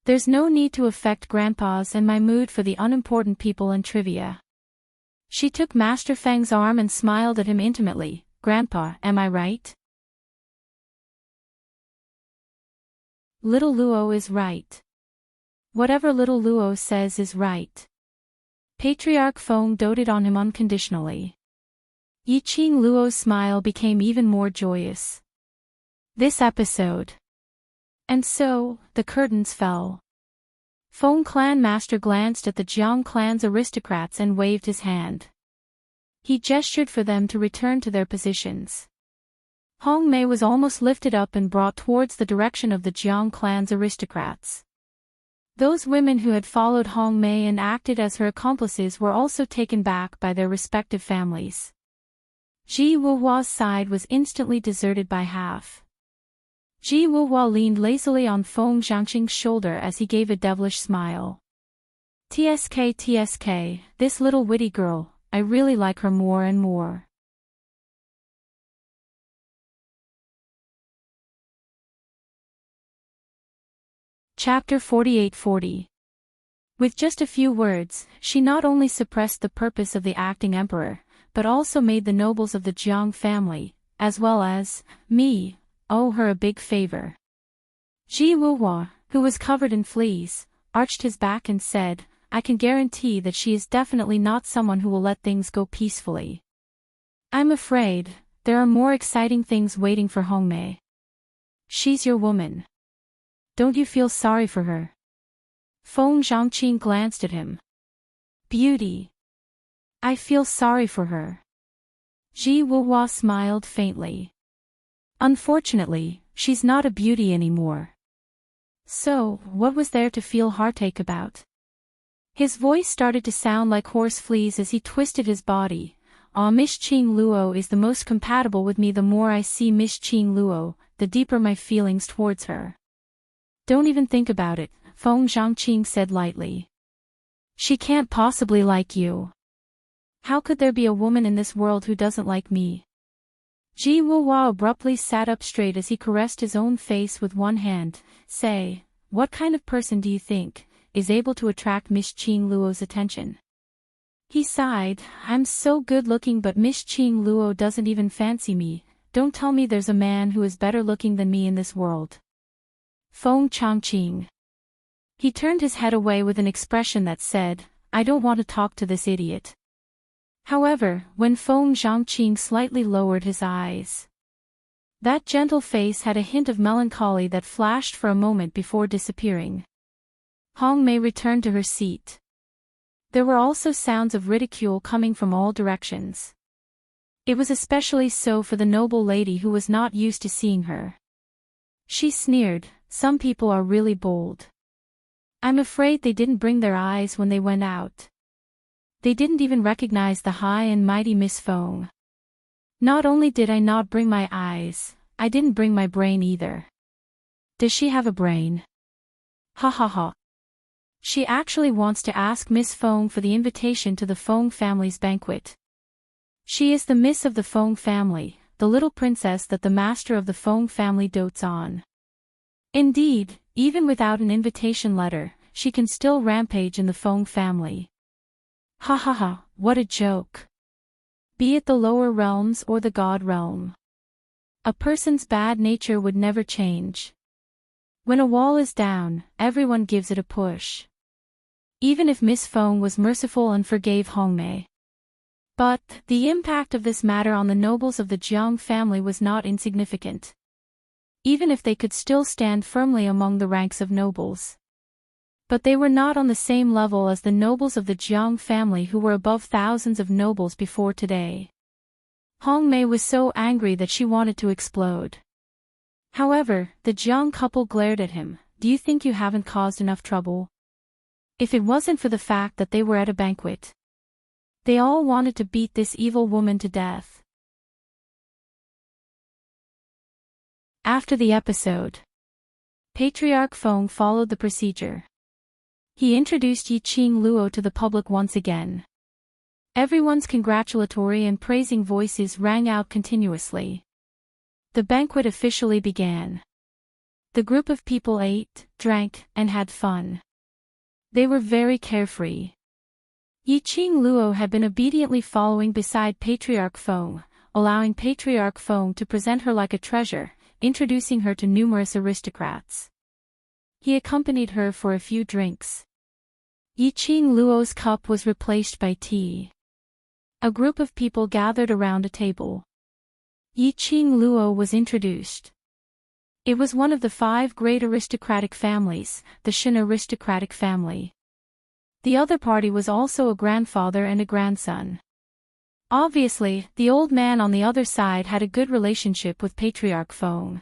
There's no need to affect Grandpa's and my mood for the unimportant people and trivia. She took Master Feng's arm and smiled at him intimately. Grandpa, am I right? Little Luo is right. Whatever little Luo says is right. Patriarch Feng doted on him unconditionally. Yiqing Luo's smile became even more joyous. This episode. And so, the curtains fell. Feng Clan Master glanced at the Jiang clan's aristocrats and waved his hand. He gestured for them to return to their positions. Hong Mei was almost lifted up and brought towards the direction of the Jiang clan's aristocrats. Those women who had followed Hong Mei and acted as her accomplices were also taken back by their respective families. Ji Wuhua's side was instantly deserted by half. Ji Wuhua leaned lazily on Feng Zhangqing's shoulder as he gave a devilish smile. TSK, this little witty girl, I really like her more and more. Chapter 4840. With just a few words, she not only suppressed the purpose of the acting emperor, but also made the nobles of the Jiang family, as well as me, owe her a big favor. Ji Wuhua, who was covered in fleas, arched his back and said, I can guarantee that she is definitely not someone who will let things go peacefully. I'm afraid, there are more exciting things waiting for Hong Mei. She's your woman. Don't you feel sorry for her? Feng Zhangqing glanced at him. Beauty. I feel sorry for her. Ji Wuhua smiled faintly. Unfortunately, she's not a beauty anymore. So, what was there to feel heartache about? His voice started to sound like horse fleas as he twisted his body. Miss Qing Luo is the most compatible with me. The more I see Miss Qing Luo, the deeper my feelings towards her. Don't even think about it, Feng Zhangqing said lightly. She can't possibly like you. How could there be a woman in this world who doesn't like me? Ji Wuhua abruptly sat up straight as he caressed his own face with one hand. Say, what kind of person do you think is able to attract Miss Qing Luo's attention? He sighed, I'm so good looking but Miss Qing Luo doesn't even fancy me. Don't tell me there's a man who is better looking than me in this world. Feng Changqing. He turned his head away with an expression that said, I don't want to talk to this idiot. However, when Feng Zhangqing slightly lowered his eyes, that gentle face had a hint of melancholy that flashed for a moment before disappearing. Hong Mei returned to her seat. There were also sounds of ridicule coming from all directions. It was especially so for the noble lady who was not used to seeing her. She sneered, some people are really bold. I'm afraid they didn't bring their eyes when they went out. They didn't even recognize the high and mighty Miss Feng. Not only did I not bring my eyes, I didn't bring my brain either. Does she have a brain? Ha ha ha. She actually wants to ask Miss Feng for the invitation to the Feng family's banquet. She is the miss of the Feng family, the little princess that the master of the Feng family dotes on. Indeed, even without an invitation letter, she can still rampage in the Feng family. Ha ha ha, what a joke. Be it the lower realms or the god realm. A person's bad nature would never change. When a wall is down, everyone gives it a push. even if Miss Feng was merciful and forgave Hongmei. But the impact of this matter on the nobles of the Jiang family was not insignificant. Even if they could still stand firmly among the ranks of nobles. But they were not on the same level as the nobles of the Jiang family who were above thousands of nobles before today. Hongmei was so angry that she wanted to explode. However, the Jiang couple glared at him. Do you think you haven't caused enough trouble? If it wasn't for the fact that they were at a banquet. They all wanted to beat this evil woman to death. After the episode, Patriarch Feng followed the procedure. He introduced Yiqing Luo to the public once again. Everyone's congratulatory and praising voices rang out continuously. The banquet officially began. The group of people ate, drank, and had fun. They were very carefree. Yiqing Luo had been obediently following beside Patriarch Feng, allowing Patriarch Feng to present her like a treasure, introducing her to numerous aristocrats. He accompanied her for a few drinks. Yiqing Luo's cup was replaced by tea. A group of people gathered around a table. Yiqing Luo was introduced. It was one of the 5 great aristocratic families, the Shen aristocratic family. The other party was also a grandfather and a grandson. Obviously, the old man on the other side had a good relationship with Patriarch Feng.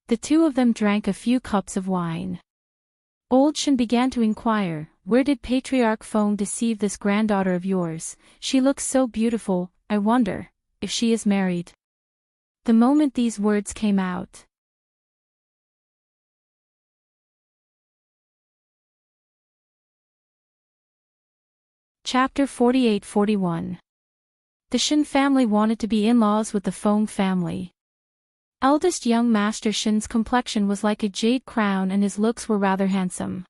The two of them drank a few cups of wine. Old Shen began to inquire, "Where did Patriarch Feng deceive this granddaughter of yours? She looks so beautiful, I wonder if she is married." The moment these words came out, Chapter 48-41. The Shen family wanted to be in-laws with the Feng family. Eldest young Master Shen's complexion was like a jade crown and his looks were rather handsome.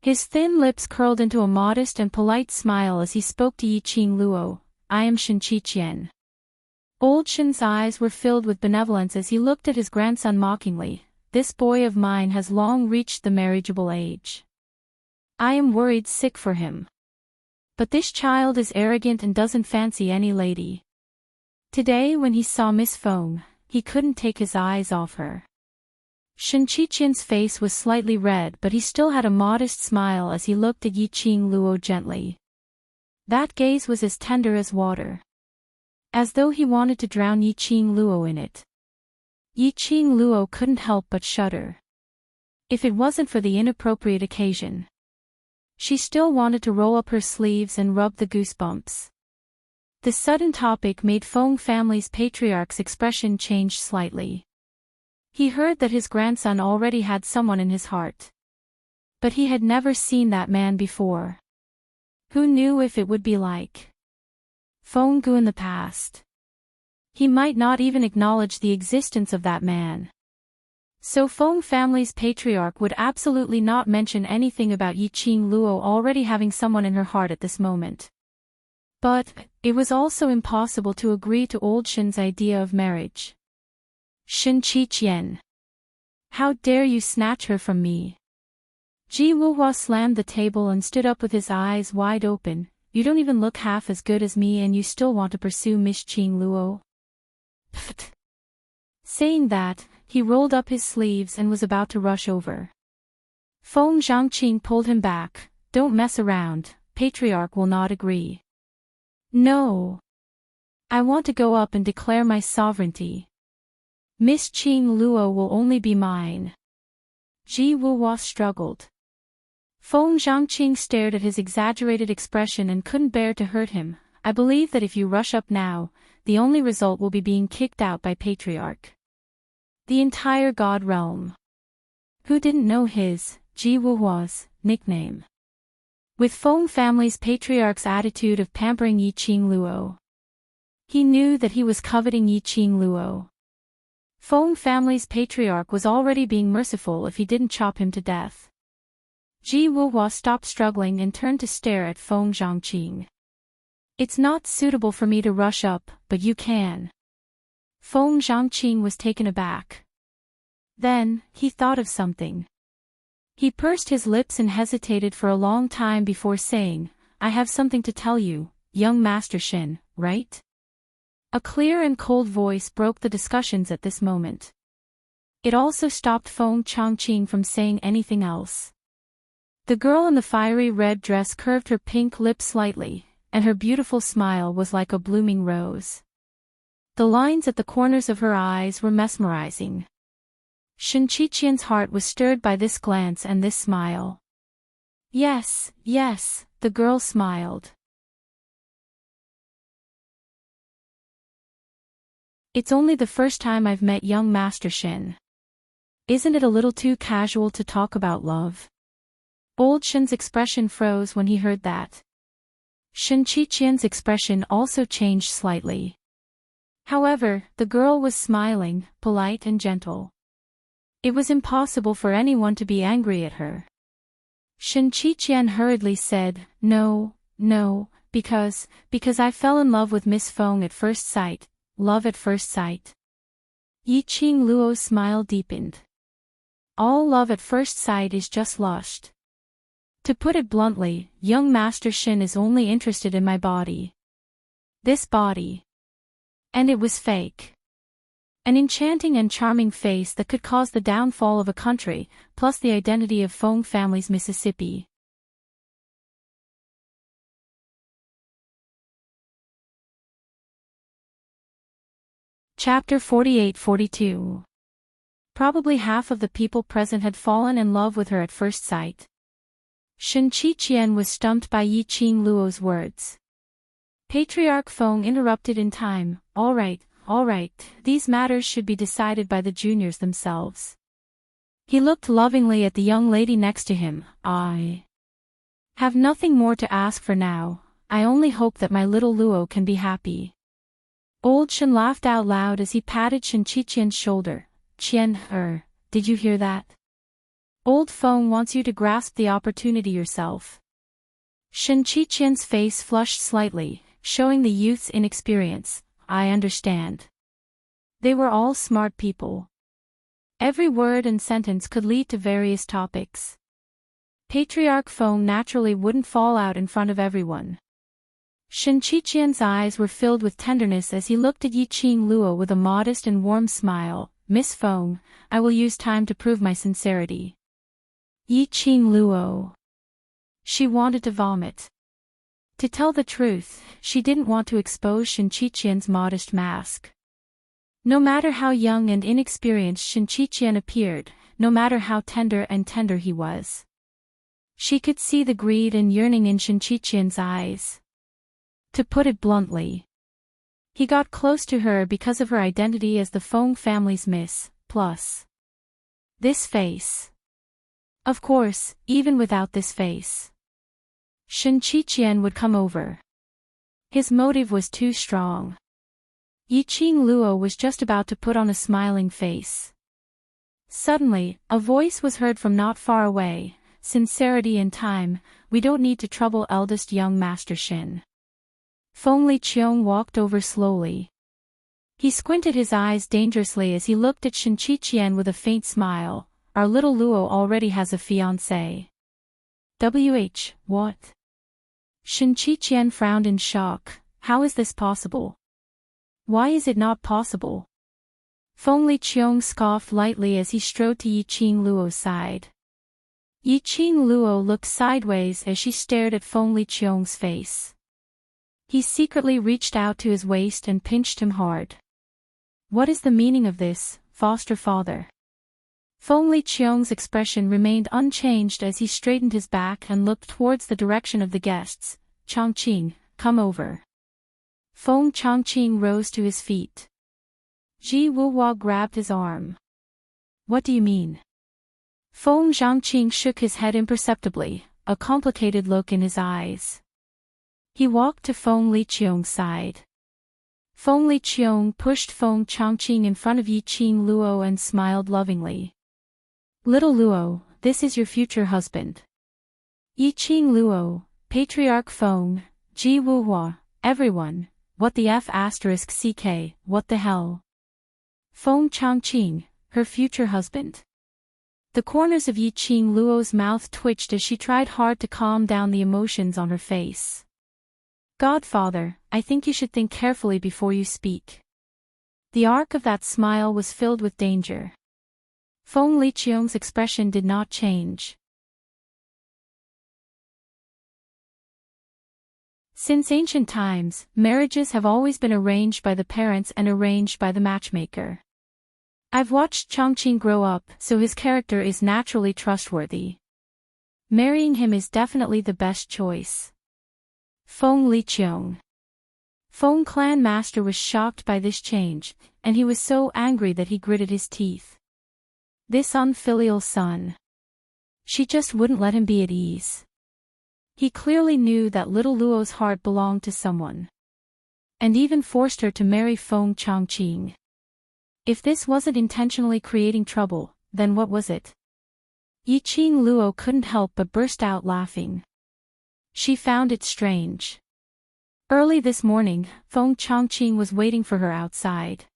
His thin lips curled into a modest and polite smile as he spoke to Yiqing Luo, "I am Shen Qiqian." Old Shen's eyes were filled with benevolence as he looked at his grandson mockingly. "This boy of mine has long reached the marriageable age. I am worried sick for him. But this child is arrogant and doesn't fancy any lady." Today when he saw Miss Feng, he couldn't take his eyes off her. Shen Qiqian's face was slightly red but he still had a modest smile as he looked at Yiqing Luo gently. That gaze was as tender as water. As though he wanted to drown Yiqing Luo in it. Yiqing Luo couldn't help but shudder. If it wasn't for the inappropriate occasion. She still wanted to roll up her sleeves and rub the goosebumps. The sudden topic made Feng family's patriarch's expression change slightly. He heard that his grandson already had someone in his heart. But he had never seen that man before. Who knew if it would be like Feng Gu in the past? He might not even acknowledge the existence of that man. So Feng family's patriarch would absolutely not mention anything about Yiqing Luo already having someone in her heart at this moment. But it was also impossible to agree to old Shen's idea of marriage. "Shen Qiqian. How dare you snatch her from me?" Ji Wuhua slammed the table and stood up with his eyes wide open. "You don't even look half as good as me and you still want to pursue Miss Qing Luo?" Pfft. Saying that, he rolled up his sleeves and was about to rush over. Feng Zhangqing pulled him back. "Don't mess around, Patriarch will not agree." "No. I want to go up and declare my sovereignty. Miss Qing Luo will only be mine." Ji Wuhua struggled. Feng Zhangqing stared at his exaggerated expression and couldn't bear to hurt him. "I believe that if you rush up now, the only result will be being kicked out by Patriarch. The entire God realm." Who didn't know his, Ji Wuhua's, nickname? With Feng family's patriarch's attitude of pampering Yiqing Luo. He knew that he was coveting Yiqing Luo. Feng family's patriarch was already being merciful if he didn't chop him to death. Ji Wuhua stopped struggling and turned to stare at Feng Zhangqing. "It's not suitable for me to rush up, but you can." Feng Zhangqing was taken aback. Then, he thought of something. He pursed his lips and hesitated for a long time before saying, I have something to tell you, young Master Shin, right? A clear and cold voice broke the discussions at this moment. It also stopped Feng Changqing from saying anything else. The girl in the fiery red dress curved her pink lips slightly, and her beautiful smile was like a blooming rose. The lines at the corners of her eyes were mesmerizing. Shin Qiqian's heart was stirred by this glance and this smile. Yes, yes, the girl smiled. It's only the first time I've met young Master Shin. Isn't it a little too casual to talk about love? Old Shin's expression froze when he heard that. Shin Qiqian's expression also changed slightly. However, the girl was smiling, polite and gentle. It was impossible for anyone to be angry at her. Shin Qiqian hurriedly said, No, because I fell in love with Miss Feng at first sight, love at first sight. Yi Qing Luo's smile deepened. All love at first sight is just lust. To put it bluntly, young Master Shin is only interested in my body. This body. And it was fake. An enchanting and charming face that could cause the downfall of a country, plus the identity of Feng family's Mississippi. Chapter 48-42. Probably half of the people present had fallen in love with her at first sight. Shin Qiqian was stumped by Yi Qing Luo's words. Patriarch Feng interrupted in time, all right, these matters should be decided by the juniors themselves. He looked lovingly at the young lady next to him. I have nothing more to ask for now, I only hope that my little Luo can be happy. Old Shin laughed out loud as he patted Shin Qiqian's shoulder. Qian, did you hear that? Old Feng wants you to grasp the opportunity yourself. Shin Qiqian's face flushed slightly, showing the youth's inexperience. I understand. They were all smart people. Every word and sentence could lead to various topics. Patriarch Feng naturally wouldn't fall out in front of everyone. Shin Qiqian's eyes were filled with tenderness as he looked at Yi Qing Luo with a modest and warm smile. Miss Feng, I will use time to prove my sincerity. Yi Qing Luo. She wanted to vomit. To tell the truth, she didn't want to expose Shin Qiqian's modest mask. No matter how young and inexperienced Shin Qiqian appeared, no matter how tender he was. She could see the greed and yearning in Shin Qiqian's eyes. To put it bluntly, he got close to her because of her identity as the Feng family's miss, plus this face. Of course, even without this face, Shin Qiqian would come over. His motive was too strong. Yi Qing Luo was just about to put on a smiling face. Suddenly, a voice was heard from not far away. Sincerity in time, we don't need to trouble eldest young Master Shin. Feng Liqiong walked over slowly. He squinted his eyes dangerously as he looked at Shin Qiqian with a faint smile. Our little Luo already has a fiancé. What? Shin Qiqian frowned in shock. How is this possible? Why is it not possible? Feng Liqiong scoffed lightly as he strode to Yi Qing Luo's side. Yi Qing Luo looked sideways as she stared at Feng Liqiong's face. He secretly reached out to his waist and pinched him hard. What is the meaning of this, foster father? Feng Liqiong's expression remained unchanged as he straightened his back and looked towards the direction of the guests. Changqing, come over. Feng Changqing rose to his feet. Ji Wuhua grabbed his arm. What do you mean? Feng Zhangqing shook his head imperceptibly, a complicated look in his eyes. He walked to Feng Liqiong's side. Feng Liqiong pushed Feng Changqing in front of Yi Qing Luo and smiled lovingly. Little Luo, this is your future husband. Yi Qing Luo, Patriarch Feng, Ji Wuhua, everyone, what the F***ck, what the hell? Feng Changqing, her future husband. The corners of Yiqing Luo's mouth twitched as she tried hard to calm down the emotions on her face. Godfather, I think you should think carefully before you speak. The arc of that smile was filled with danger. Feng Liqiang's expression did not change. Since ancient times, marriages have always been arranged by the parents and arranged by the matchmaker. I've watched Chongqing grow up, so his character is naturally trustworthy. Marrying him is definitely the best choice. Feng Liqiang. Feng Clan Master was shocked by this change, and he was so angry that he gritted his teeth. This unfilial son. She just wouldn't let him be at ease. He clearly knew that little Luo's heart belonged to someone. And even forced her to marry Feng Chongqing. If this wasn't intentionally creating trouble, then what was it? Yiqing Luo couldn't help but burst out laughing. She found it strange. Early this morning, Feng Chongqing was waiting for her outside.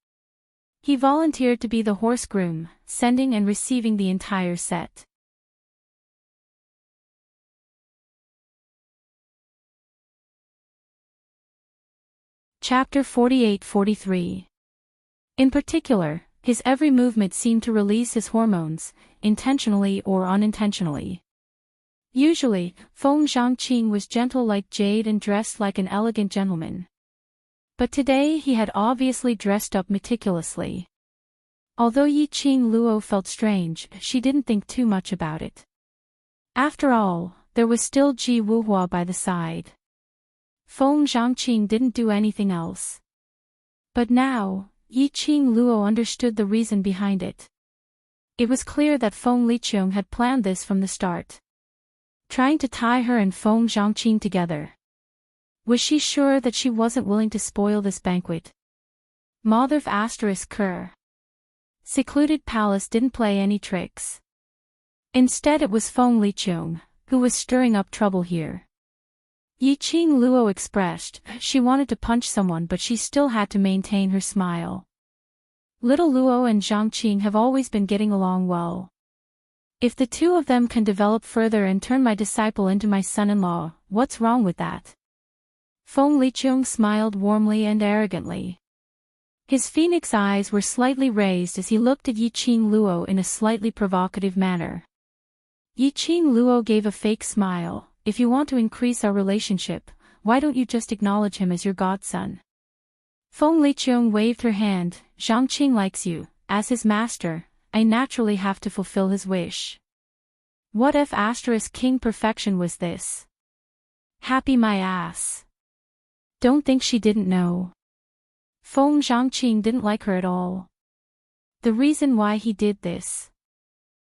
He volunteered to be the horse groom, sending and receiving the entire set. Chapter 48-43. In particular, his every movement seemed to release his hormones, intentionally or unintentionally. Usually, Feng Zhangqing was gentle like jade and dressed like an elegant gentleman. But today he had obviously dressed up meticulously. Although Yiqing Luo felt strange, she didn't think too much about it. After all, there was still Ji Wuhua by the side. Feng Zhangqing didn't do anything else. But now, Yiqing Luo understood the reason behind it. It was clear that Feng Liqiang had planned this from the start. Trying to tie her and Feng Zhangqing together. Was she sure that she wasn't willing to spoil this banquet? Motherf *Ker. Secluded palace didn't play any tricks. Instead it was Feng Liqiang, who was stirring up trouble here. Yiqing Luo expressed, she wanted to punch someone but she still had to maintain her smile. Little Luo and Zhangqing have always been getting along well. If the two of them can develop further and turn my disciple into my son-in-law, what's wrong with that? Feng Liqiang smiled warmly and arrogantly. His phoenix eyes were slightly raised as he looked at Yiqing Luo in a slightly provocative manner. Yiqing Luo gave a fake smile. If you want to increase our relationship, why don't you just acknowledge him as your godson? Feng Liqiang waved her hand. Zhangqing likes you. As his master, I naturally have to fulfill his wish. What if * King perfection was this? Happy my ass. Don't think she didn't know. Feng Zhangqing didn't like her at all. The reason why he did this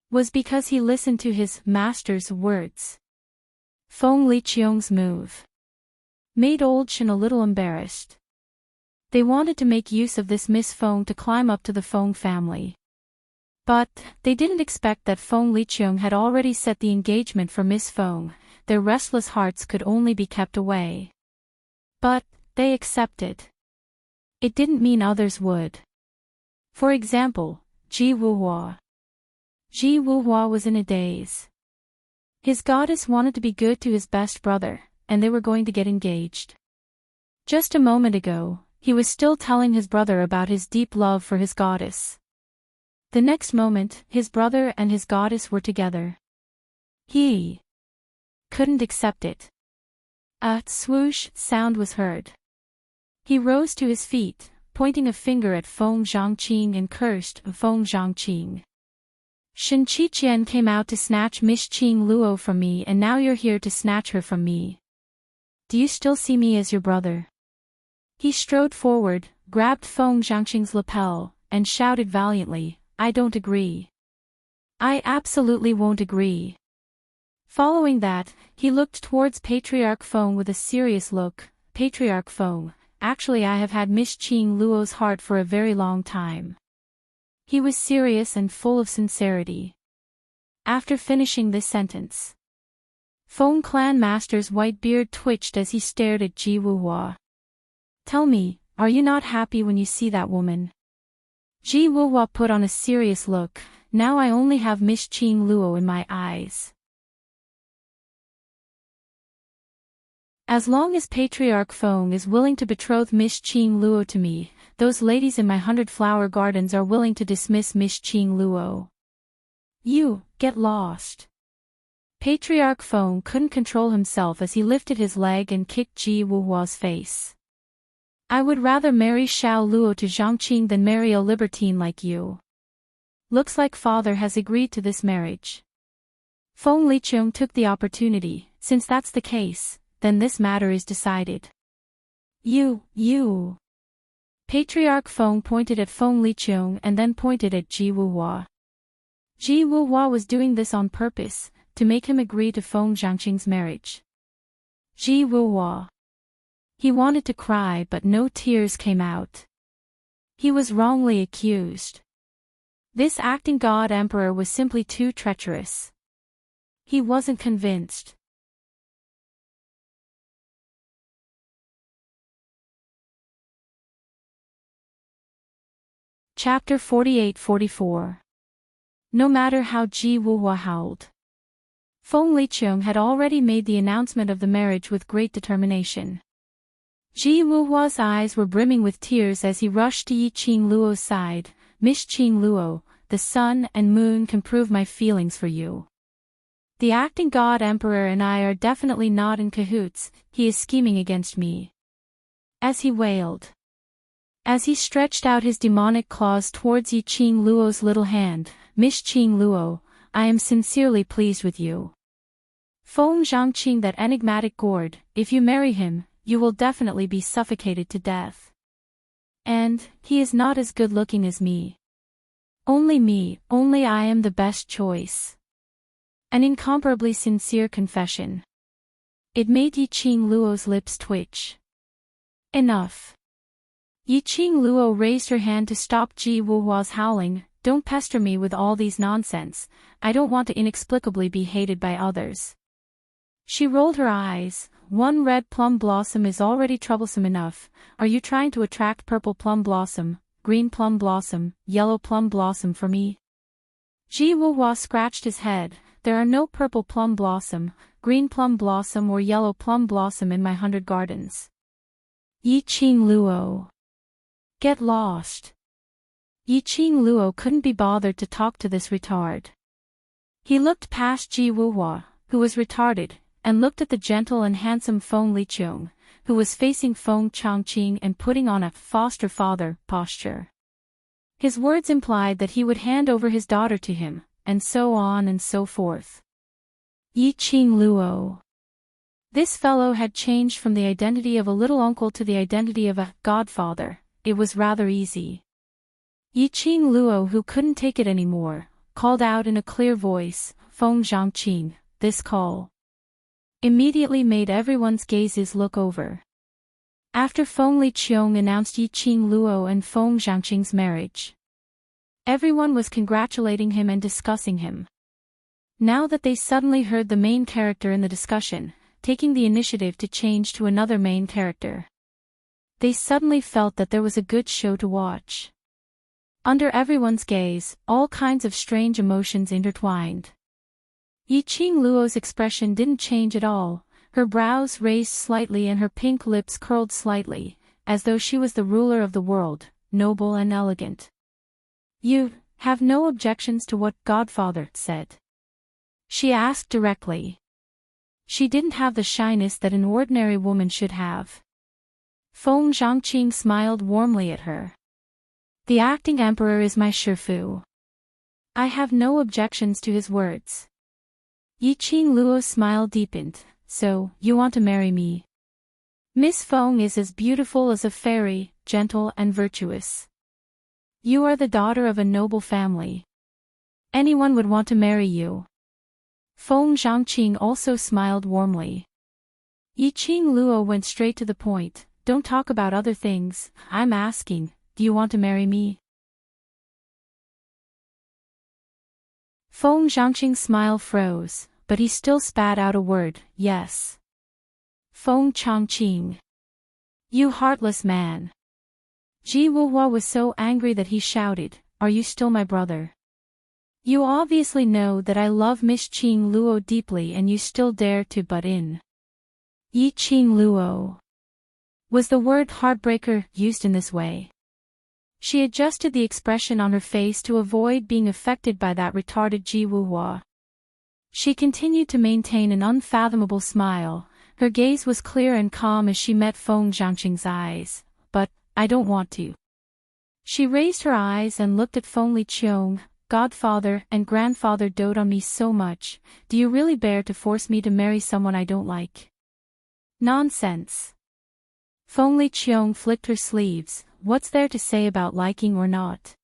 was because he listened to his master's words. Feng Liqiang's move made old Shen a little embarrassed. They wanted to make use of this Miss Feng to climb up to the Feng family. But they didn't expect that Feng Liqiang had already set the engagement for Miss Feng. Their restless hearts could only be kept away. But they accepted. It didn't mean others would. For example, Ji Wuhua. Ji Wuhua was in a daze. His goddess wanted to be good to his best brother, and they were going to get engaged. Just a moment ago, he was still telling his brother about his deep love for his goddess. The next moment, his brother and his goddess were together. He couldn't accept it. A swoosh sound was heard. He rose to his feet, pointing a finger at Feng Zhangqing and cursed, Feng Zhangqing. Shen Qiqian came out to snatch Miss Qing Luo from me and now you're here to snatch her from me. Do you still see me as your brother? He strode forward, grabbed Feng Zhangqing's lapel, and shouted valiantly, I don't agree. I absolutely won't agree. Following that, he looked towards Patriarch Feng with a serious look. Patriarch Feng, actually I have had Miss Qing Luo's heart for a very long time. He was serious and full of sincerity. After finishing this sentence, Feng Clan Master's white beard twitched as he stared at Ji Wuhua. Tell me, are you not happy when you see that woman? Ji Wuhua put on a serious look. Now I only have Miss Qing Luo in my eyes. As long as Patriarch Feng is willing to betroth Miss Qing Luo to me, those ladies in my 100-flower gardens are willing to dismiss Miss Qing Luo. You, get lost. Patriarch Feng couldn't control himself as he lifted his leg and kicked Ji Wuhua's face. I would rather marry Xiao Luo to Zhangqing than marry a libertine like you. Looks like father has agreed to this marriage. Feng Liqiong took the opportunity. Since that's the case, then this matter is decided. You. Patriarch Feng pointed at Feng Liqiong and then pointed at Ji Wuhua. Ji Wuhua was doing this on purpose, to make him agree to Feng Zhangqing's marriage. Ji Wuhua. He wanted to cry but no tears came out. He was wrongly accused. This acting god emperor was simply too treacherous. He wasn't convinced. Chapter 48-44. No matter how Ji Wuhua howled, Feng Liqiong had already made the announcement of the marriage with great determination. Ji Wuhua's eyes were brimming with tears as he rushed to Yi Qing Luo's side. Miss Qing Luo, the sun and moon can prove my feelings for you. The acting god emperor and I are definitely not in cahoots, he is scheming against me. As he wailed. As he stretched out his demonic claws towards Yi Qing Luo's little hand, Miss Qing Luo, I am sincerely pleased with you. Feng Zhangqing, that enigmatic gourd, if you marry him, you will definitely be suffocated to death. And, he is not as good looking as me. Only I am the best choice. An incomparably sincere confession. It made Yi Qing Luo's lips twitch. Enough. Yi Qing Luo raised her hand to stop Ji Wuhua's howling. Don't pester me with all these nonsense, I don't want to inexplicably be hated by others. She rolled her eyes. One red plum blossom is already troublesome enough. Are you trying to attract purple plum blossom, green plum blossom, yellow plum blossom for me? Ji Wuhua scratched his head. There are no purple plum blossom, green plum blossom or yellow plum blossom in my 100 gardens. Yi Qing Luo. Get lost. Yi Qing Luo couldn't be bothered to talk to this retard. He looked past Ji Wuhua, who was retarded, and looked at the gentle and handsome Feng Liqiong, who was facing Feng Zhangqing and putting on a foster father posture. His words implied that he would hand over his daughter to him, and so on and so forth. Yi Qing Luo. This fellow had changed from the identity of a little uncle to the identity of a godfather. It was rather easy. Yi Qing Luo, who couldn't take it anymore, called out in a clear voice, Feng Zhangqing. This call immediately made everyone's gazes look over. After Feng Liqiong announced Yi Qing Luo and Feng Zhangqing's marriage, everyone was congratulating him and discussing him. Now that they suddenly heard the main character in the discussion, taking the initiative to change to another main character, they suddenly felt that there was a good show to watch. Under everyone's gaze, all kinds of strange emotions intertwined. Yi Qing Luo's expression didn't change at all, her brows raised slightly and her pink lips curled slightly, as though she was the ruler of the world, noble and elegant. You have no objections to what Godfather said? She asked directly. She didn't have the shyness that an ordinary woman should have. Feng Zhangqing smiled warmly at her. The acting emperor is my Shifu. I have no objections to his words. Yi Qing Luo's smile deepened. So, you want to marry me? Miss Feng is as beautiful as a fairy, gentle and virtuous. You are the daughter of a noble family. Anyone would want to marry you. Feng Zhangqing also smiled warmly. Yi Qing Luo went straight to the point. Don't talk about other things, I'm asking, do you want to marry me? Feng Zhangqing's smile froze, but he still spat out a word, yes. Feng Changqing. You heartless man. Ji Wuhua was so angry that he shouted, are you still my brother? You obviously know that I love Miss Qing Luo deeply and you still dare to butt in. Yi Qing Luo. Was the word heartbreaker used in this way? She adjusted the expression on her face to avoid being affected by that retarded Ji Wuhua. She continued to maintain an unfathomable smile. Her gaze was clear and calm as she met Feng Zhangqing's eyes. But, I don't want to. She raised her eyes and looked at Feng Liqiong. Godfather and grandfather dote on me so much, do you really bear to force me to marry someone I don't like? Nonsense. Feng Liqiong flicked her sleeves, what's there to say about liking or not?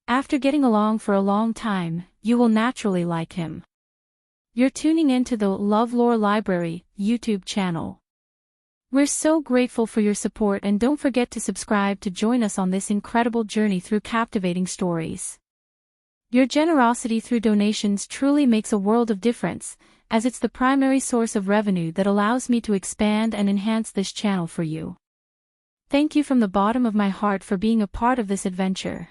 After getting along for a long time, you will naturally like him. You're tuning into the LoveLore Library YouTube channel. We're so grateful for your support and don't forget to subscribe to join us on this incredible journey through captivating stories. Your generosity through donations truly makes a world of difference, as it's the primary source of revenue that allows me to expand and enhance this channel for you. Thank you from the bottom of my heart for being a part of this adventure.